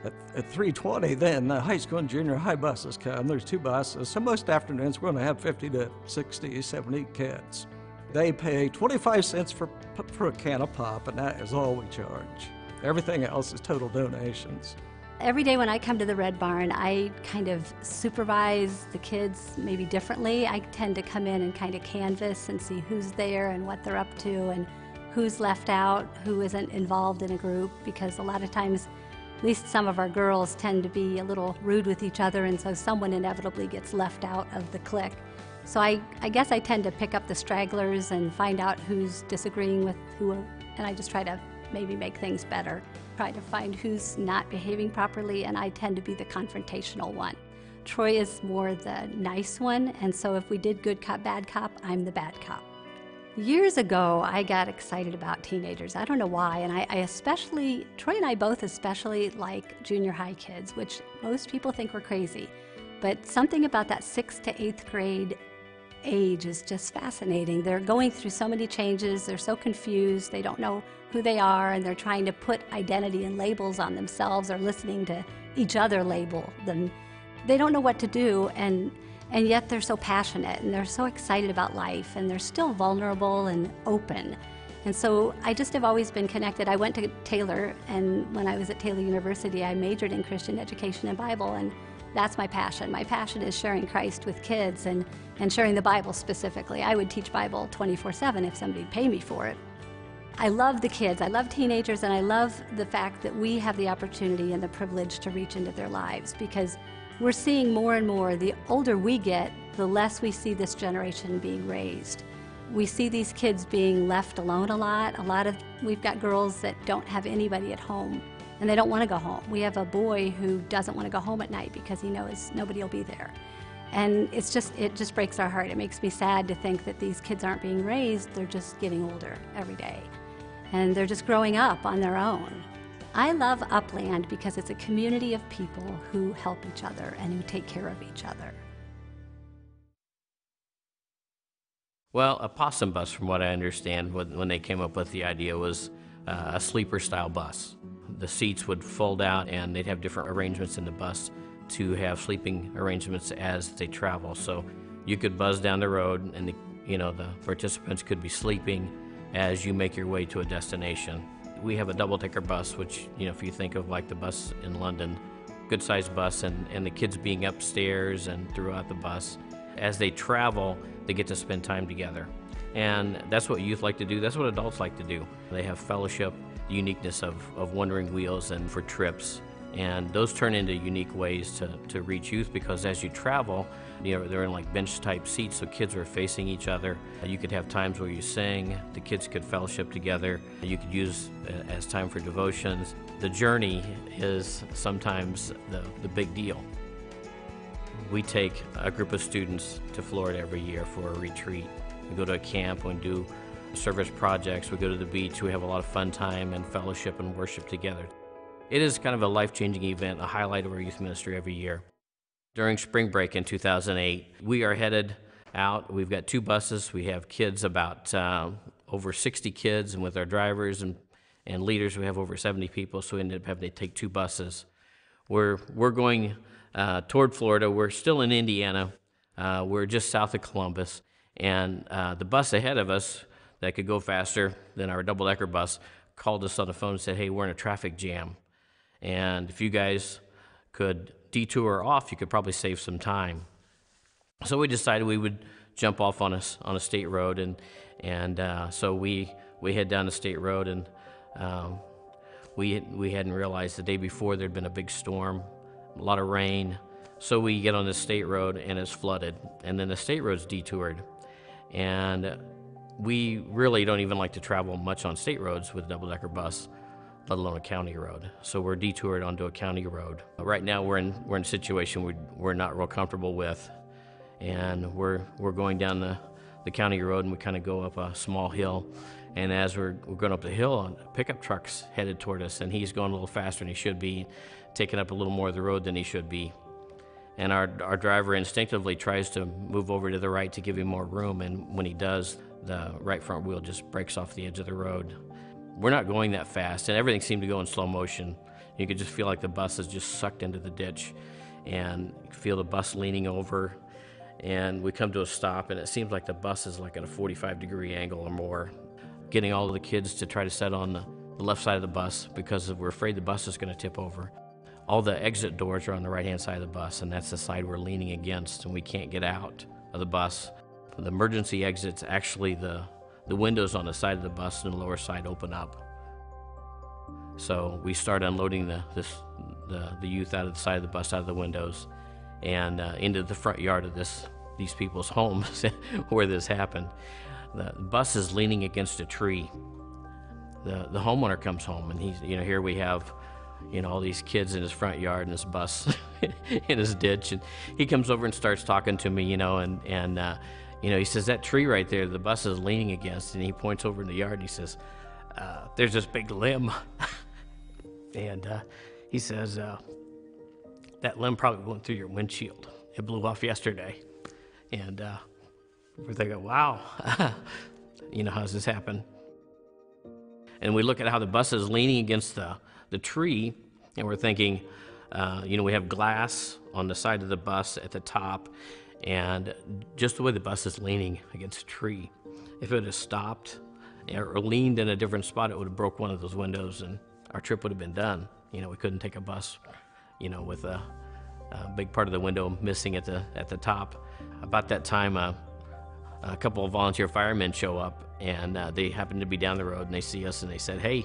At 3:20 then, the high school and junior high buses come. There's 2 buses. So most afternoons we're going to have 50 to 60, 70 kids. They pay 25 cents for a can of pop, and that is all we charge. Everything else is total donations. Every day when I come to the Red Barn, I kind of supervise the kids maybe differently. I tend to come in and kind of canvass and see who's there and what they're up to and who's left out, who isn't involved in a group, because a lot of times, at least some of our girls tend to be a little rude with each other, and so someone inevitably gets left out of the clique. So I guess I tend to pick up the stragglers and find out who's disagreeing with who, and I just try to maybe make things better. Try to find who's not behaving properly, and I tend to be the confrontational one. Troy is more the nice one, and so if we did good cop, bad cop, I'm the bad cop. Years ago, I got excited about teenagers. I don't know why, and I especially, Troy and I both especially like junior high kids, which most people think we're crazy. But something about that 6th to 8th grade age is just fascinating. They're going through so many changes, they're so confused, they don't know who they are, and they're trying to put identity and labels on themselves or listening to each other label them. They don't know what to do, and yet they're so passionate, and they're so excited about life, and they're still vulnerable and open. And so I just have always been connected. I went to Taylor, and when I was at Taylor University, I majored in Christian education and Bible, and that's my passion. My passion is sharing Christ with kids and sharing the Bible specifically. I would teach Bible 24/7 if somebody'd pay me for it. I love the kids, I love teenagers, and I love the fact that we have the opportunity and the privilege to reach into their lives, because we're seeing more and more, the older we get, the less we see this generation being raised. We see these kids being left alone a lot. We've got girls that don't have anybody at home, and they don't want to go home. We have a boy who doesn't want to go home at night because he knows nobody will be there. And it just breaks our heart. It makes me sad to think that these kids aren't being raised, they're just getting older every day. And they're just growing up on their own. I love Upland because it's a community of people who help each other and who take care of each other. Well, a possum bus, from what I understand, when they came up with the idea, was a sleeper-style bus. The seats would fold out, and they'd have different arrangements in the bus to have sleeping arrangements as they travel. So you could buzz down the road, and the participants could be sleeping as you make your way to a destination. We have a double-decker bus, which, if you think of like the bus in London, good-sized bus, and the kids being upstairs and throughout the bus. As they travel, they get to spend time together. And that's what youth like to do. That's what adults like to do. They have fellowship, the uniqueness of Wandering Wheels and for trips. And those turn into unique ways to reach youth, because as you travel, they're in like bench-type seats, so kids are facing each other. You could have times where you sing, the kids could fellowship together. You could use as time for devotions. The journey is sometimes the big deal. We take a group of students to Florida every year for a retreat. We go to a camp, we do service projects, we go to the beach, we have a lot of fun time and fellowship and worship together. It is kind of a life-changing event, a highlight of our youth ministry every year. During spring break in 2008, we are headed out. We've got 2 buses. We have kids, about over 60 kids, and with our drivers and leaders, we have over 70 people, so we ended up having to take 2 buses. We're going toward Florida. We're still in Indiana. We're just south of Columbus, and the bus ahead of us, that could go faster than our double-decker bus called us on the phone and said, hey, we're in a traffic jam, and if you guys could detour off, you could probably save some time. So we decided we would jump off on a state road, and so we head down the state road, and we hadn't realized the day before there'd been a big storm, a lot of rain. So we get on the state road and it's flooded, and then the state road's detoured, and we really don't even like to travel much on state roads with a double-decker bus, let alone a county road. So we're detoured onto a county road. Right now we're in a situation we're not real comfortable with, and we're going down the county road, and we kind of go up a small hill, and as we're going up the hill, a pickup truck's headed toward us, and he's going a little faster than he should be, taking up a little more of the road than he should be. And our driver instinctively tries to move over to the right to give him more room, and when he does, the right front wheel just breaks off the edge of the road. We're not going that fast, and everything seemed to go in slow motion. You could just feel like the bus is just sucked into the ditch, and you feel the bus leaning over, and we come to a stop, and it seems like the bus is like at a 45-degree angle or more. Getting all of the kids to try to set on the left side of the bus because we're afraid the bus is going to tip over. All the exit doors are on the right-hand side of the bus, and that's the side we're leaning against, and we can't get out of the bus. The emergency exits, actually the windows on the side of the bus and the lower side open up. So we start unloading the youth out of the side of the bus, out of the windows, and into the front yard of these people's homes where this happened. The bus is leaning against a tree. The homeowner comes home, and he's, here we have, all these kids in his front yard and his bus in his ditch, and he comes over and starts talking to me, and he says, that tree right there, the bus is leaning against, and he points over in the yard and he says, there's this big limb. And he says, that limb probably went through your windshield. It blew off yesterday. And we're thinking, wow, how's this happen? And we look at how the bus is leaning against the tree, and we're thinking, we have glass on the side of the bus at the top, and just the way the bus is leaning against a tree, if it had stopped or leaned in a different spot, it would have broke one of those windows, and our trip would have been done. We couldn't take a bus, with a big part of the window missing at the top. About that time, a couple of volunteer firemen show up, and they happen to be down the road, and they see us, and they said, hey,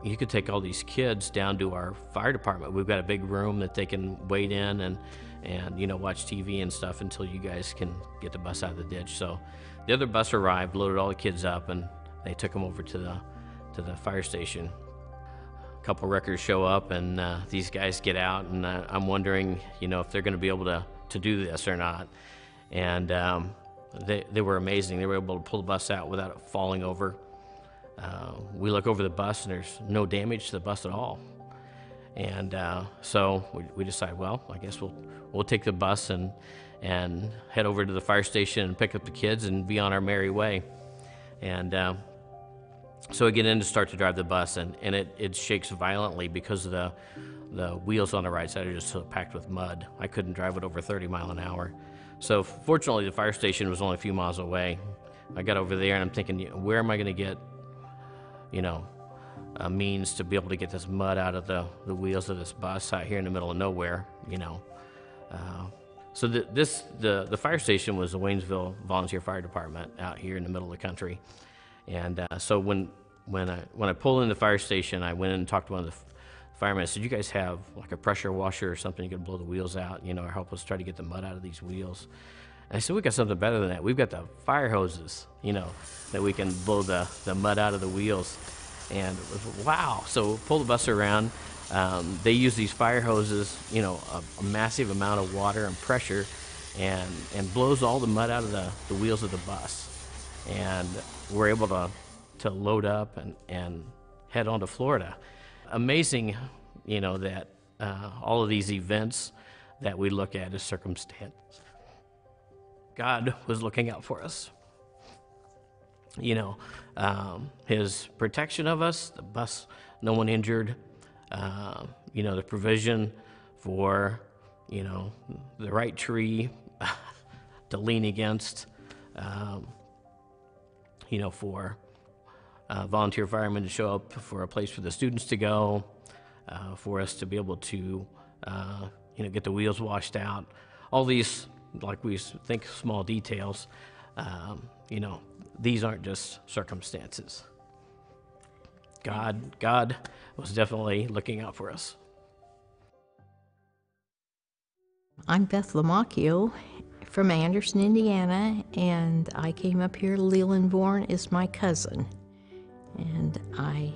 you could take all these kids down to our fire department. We've got a big room that they can wait in and watch TV and stuff until you guys can get the bus out of the ditch. So the other bus arrived, loaded all the kids up, and they took them over to the fire station. A couple wreckers show up, and these guys get out, and I'm wondering, if they're going to be able to do this or not. And they were amazing. They were able to pull the bus out without it falling over. We look over the bus, and there's no damage to the bus at all. And so we decide, well, I guess we'll take the bus and head over to the fire station and pick up the kids and be on our merry way. And so we get in to start to drive the bus, and it shakes violently because of the wheels on the right side are just so packed with mud. I couldn't drive it over 30 miles an hour. So fortunately, the fire station was only a few miles away. I got over there, and I'm thinking, where am I going to get, a means to be able to get this mud out of the wheels of this bus out here in the middle of nowhere, So the fire station was the Waynesville Volunteer Fire Department out here in the middle of the country. And so when I pulled in the fire station, I went in and talked to one of the firemen. I said, you guys have like a pressure washer or something you can blow the wheels out, or help us try to get the mud out of these wheels. And I said, we got something better than that. We've got the fire hoses, that we can blow the mud out of the wheels. And it was, wow. So pull the bus around. They use these fire hoses, a massive amount of water and pressure, and blows all the mud out of the wheels of the bus. And we're able to load up and head on to Florida. Amazing, that all of these events that we look at as circumstance, God was looking out for us. His protection of us, the bus, no one injured, the provision for, the right tree to lean against. for volunteer firemen to show up for a place for the students to go, for us to be able to, get the wheels washed out. All these, like we think, small details, these aren't just circumstances. God was definitely looking out for us. I'm Beth Lamacchio from Anderson, Indiana, and I came up here. Leland Bourne is my cousin, and I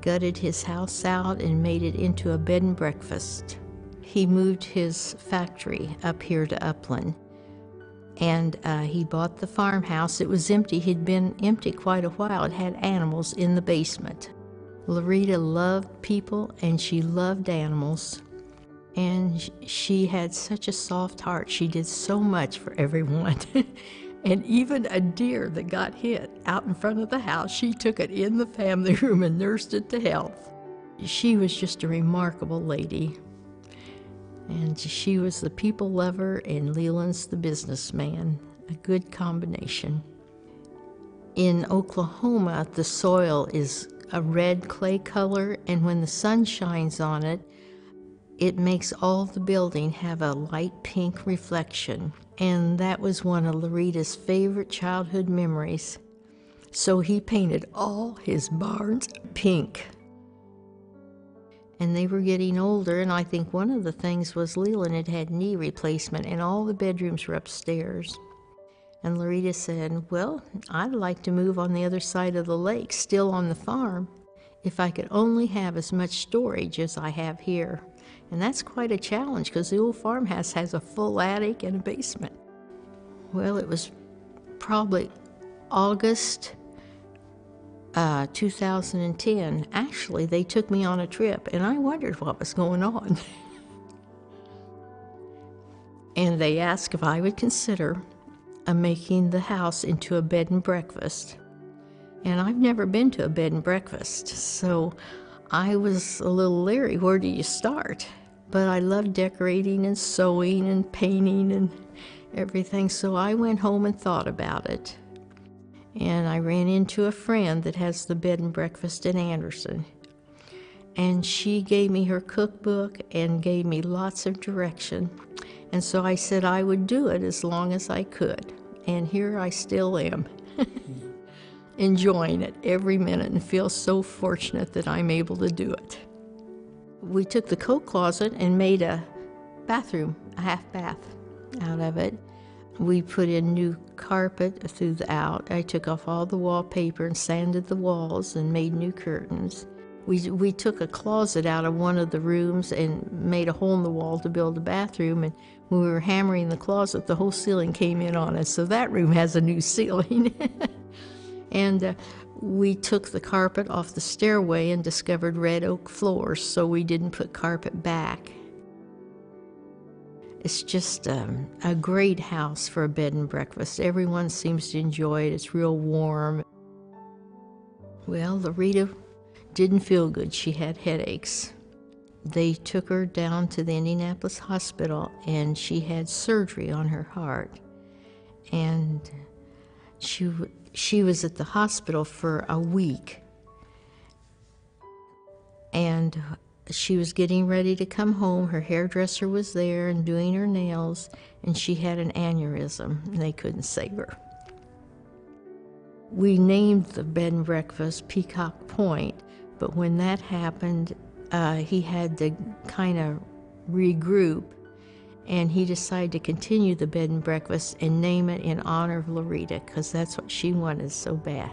gutted his house out and made it into a bed and breakfast. He moved his factory up here to Upland, and he bought the farmhouse. It was empty. He'd been empty quite a while. It had animals in the basement. Loretta loved people, and she loved animals. And she had such a soft heart. She did so much for everyone. And even a deer that got hit out in front of the house, she took it in the family room and nursed it to health. She was just a remarkable lady. And she was the people lover, and Leland's the businessman. A good combination. In Oklahoma, the soil is a red clay color, and when the sun shines on it, it makes all the building have a light pink reflection. And that was one of Loretta's favorite childhood memories. So he painted all his barns pink. And they were getting older, and I think one of the things was Leland had had knee replacement, and all the bedrooms were upstairs. And Loretta said, well, I'd like to move on the other side of the lake, still on the farm, if I could only have as much storage as I have here. And that's quite a challenge, because the old farmhouse has a full attic and a basement. Well, it was probably August 2010. Actually, they took me on a trip, and I wondered what was going on. And they asked if I would consider making the house into a bed and breakfast. And I've never been to a bed and breakfast, so I was a little leery. Where do you start? But I love decorating and sewing and painting and everything, so I went home and thought about it. And I ran into a friend that has the bed and breakfast in Anderson. And she gave me her cookbook and gave me lots of direction. And so I said I would do it as long as I could. And here I still am, enjoying it every minute, and feel so fortunate that I'm able to do it. We took the coat closet and made a bathroom, a half bath out of it. We put in new carpet throughout. I took off all the wallpaper and sanded the walls and made new curtains. We took a closet out of one of the rooms and made a hole in the wall to build a bathroom, and when we were hammering the closet, the whole ceiling came in on us, so that room has a new ceiling. And we took the carpet off the stairway and discovered red oak floors, so we didn't put carpet back. It's just a great house for a bed and breakfast. Everyone seems to enjoy it. It's real warm. Well, Loretta didn't feel good. She had headaches. They took her down to the Indianapolis hospital, and she had surgery on her heart. And she was at the hospital for a week. And she was getting ready to come home. Her hairdresser was there and doing her nails, and she had an aneurysm, and they couldn't save her. We named the bed and breakfast Peacock Point, but when that happened, he had to kind of regroup, and he decided to continue the bed and breakfast and name it in honor of Loretta, because that's what she wanted so bad.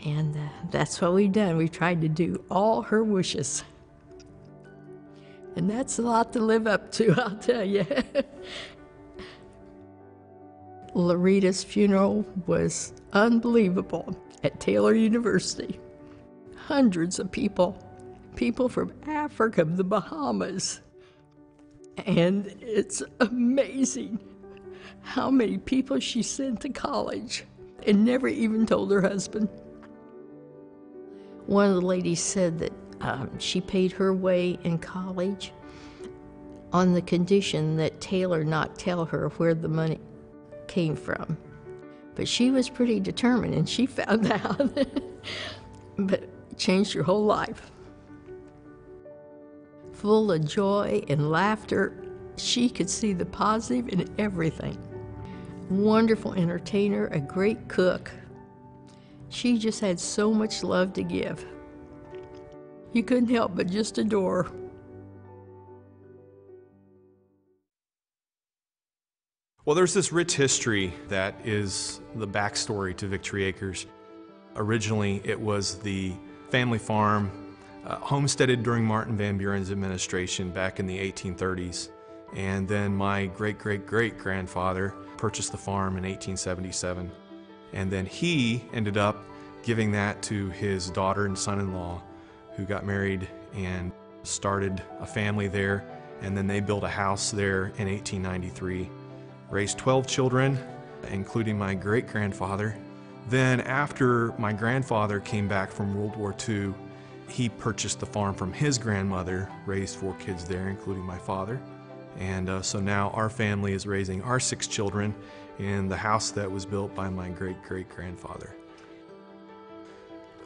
And that's what we've done. We've tried to do all her wishes. And that's a lot to live up to, I'll tell you. Loretta's funeral was unbelievable at Taylor University. Hundreds of people from Africa, the Bahamas. And it's amazing how many people she sent to college and never even told her husband. One of the ladies said that she paid her way in college on the condition that Taylor not tell her where the money came from. But she was pretty determined, and she found out. But it changed her whole life. Full of joy and laughter, she could see the positive in everything. Wonderful entertainer, a great cook. She just had so much love to give. You couldn't help but just adore her. Well, there's this rich history that is the backstory to Victory Acres. Originally, it was the family farm, homesteaded during Martin Van Buren's administration back in the 1830s. And then my great-great-great-grandfather purchased the farm in 1877. And then he ended up giving that to his daughter and son-in-law, who got married and started a family there. And then they built a house there in 1893. Raised 12 children, including my great-grandfather. Then after my grandfather came back from World War II, he purchased the farm from his grandmother, raised 4 kids there, including my father. And so now our family is raising our 6 children in the house that was built by my great-great-grandfather.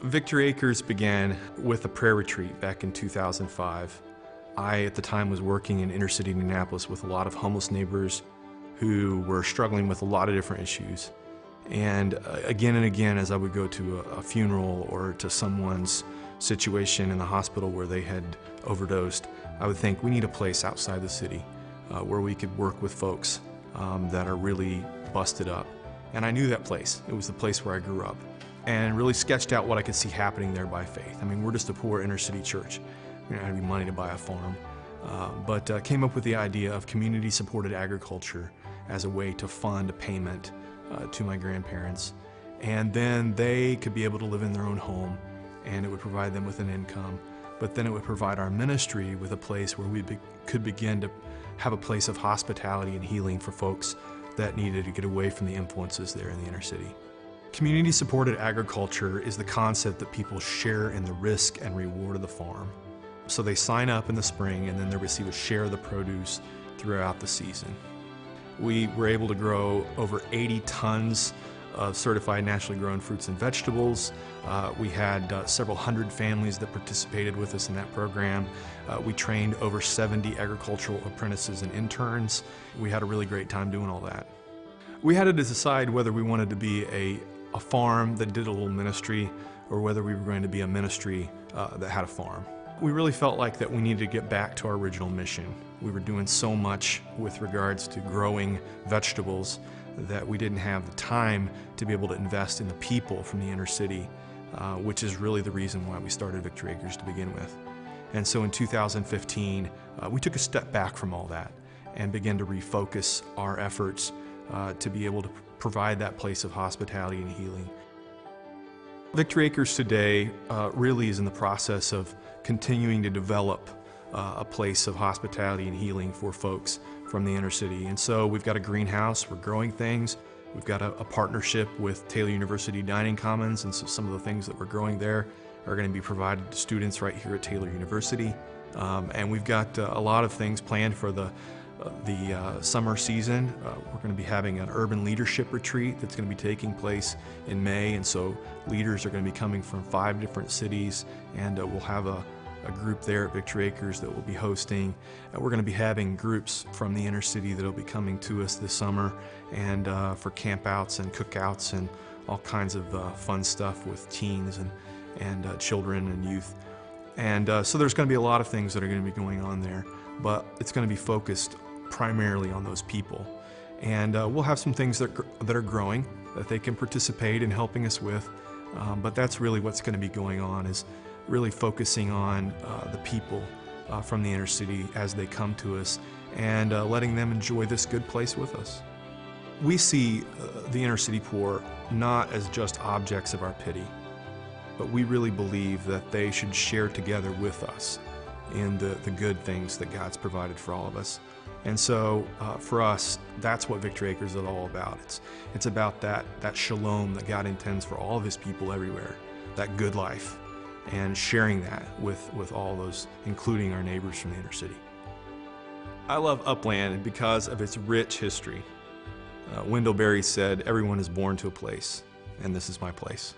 Victory Acres began with a prayer retreat back in 2005. I, at the time, was working in inner city Indianapolis with a lot of homeless neighbors who were struggling with a lot of different issues. And again, as I would go to a funeral or to someone's situation in the hospital where they had overdosed, I would think we need a place outside the city where we could work with folks that are really busted up. And I knew that place. It was the place where I grew up, and really sketched out what I could see happening there by faith. I mean, we're just a poor inner city church. We don't have any money to buy a farm. But came up with the idea of community-supported agriculture as a way to fund a payment to my grandparents. And then they could be able to live in their own home, and it would provide them with an income. But then it would provide our ministry with a place where we could begin to have a place of hospitality and healing for folks that needed to get away from the influences there in the inner city. Community-supported agriculture is the concept that people share in the risk and reward of the farm. So they sign up in the spring, and then they receive a share of the produce throughout the season. We were able to grow over 80 tons of certified naturally grown fruits and vegetables. We had several hundred families that participated with us in that program. We trained over 70 agricultural apprentices and interns. We had a really great time doing all that. We had to decide whether we wanted to be a farm that did a little ministry, or whether we were going to be a ministry that had a farm. We really felt like that we needed to get back to our original mission. We were doing so much with regards to growing vegetables that we didn't have the time to be able to invest in the people from the inner city, which is really the reason why we started Victory Acres to begin with. And so in 2015, we took a step back from all that and began to refocus our efforts to be able to provide that place of hospitality and healing. Victory Acres today really is in the process of continuing to develop a place of hospitality and healing for folks from the inner city. And so we've got a greenhouse, we're growing things. We've got a partnership with Taylor University Dining Commons, and so some of the things that we're growing there are going to be provided to students right here at Taylor University. And we've got a lot of things planned for the summer season. We're going to be having an urban leadership retreat that's going to be taking place in May, and so leaders are going to be coming from 5 different cities, and we'll have a group there at Victory Acres that we'll be hosting. We're going to be having groups from the inner city that will be coming to us this summer, and for campouts and cookouts and all kinds of fun stuff with teens and children and youth. And so there's going to be a lot of things that are going to be going on there, but it's going to be focused primarily on those people. And we'll have some things that are growing that they can participate in helping us with, but that's really what's going to be going on, is really focusing on the people from the inner city as they come to us, and letting them enjoy this good place with us. We see the inner city poor not as just objects of our pity, but we really believe that they should share together with us in the good things that God's provided for all of us. And so for us, that's what Victory Acres is all about. It's about that shalom that God intends for all of his people everywhere, that good life, and sharing that with all those, including our neighbors from the inner city. I love Upland because of its rich history. Wendell Berry said, "Everyone is born to a place, and this is my place."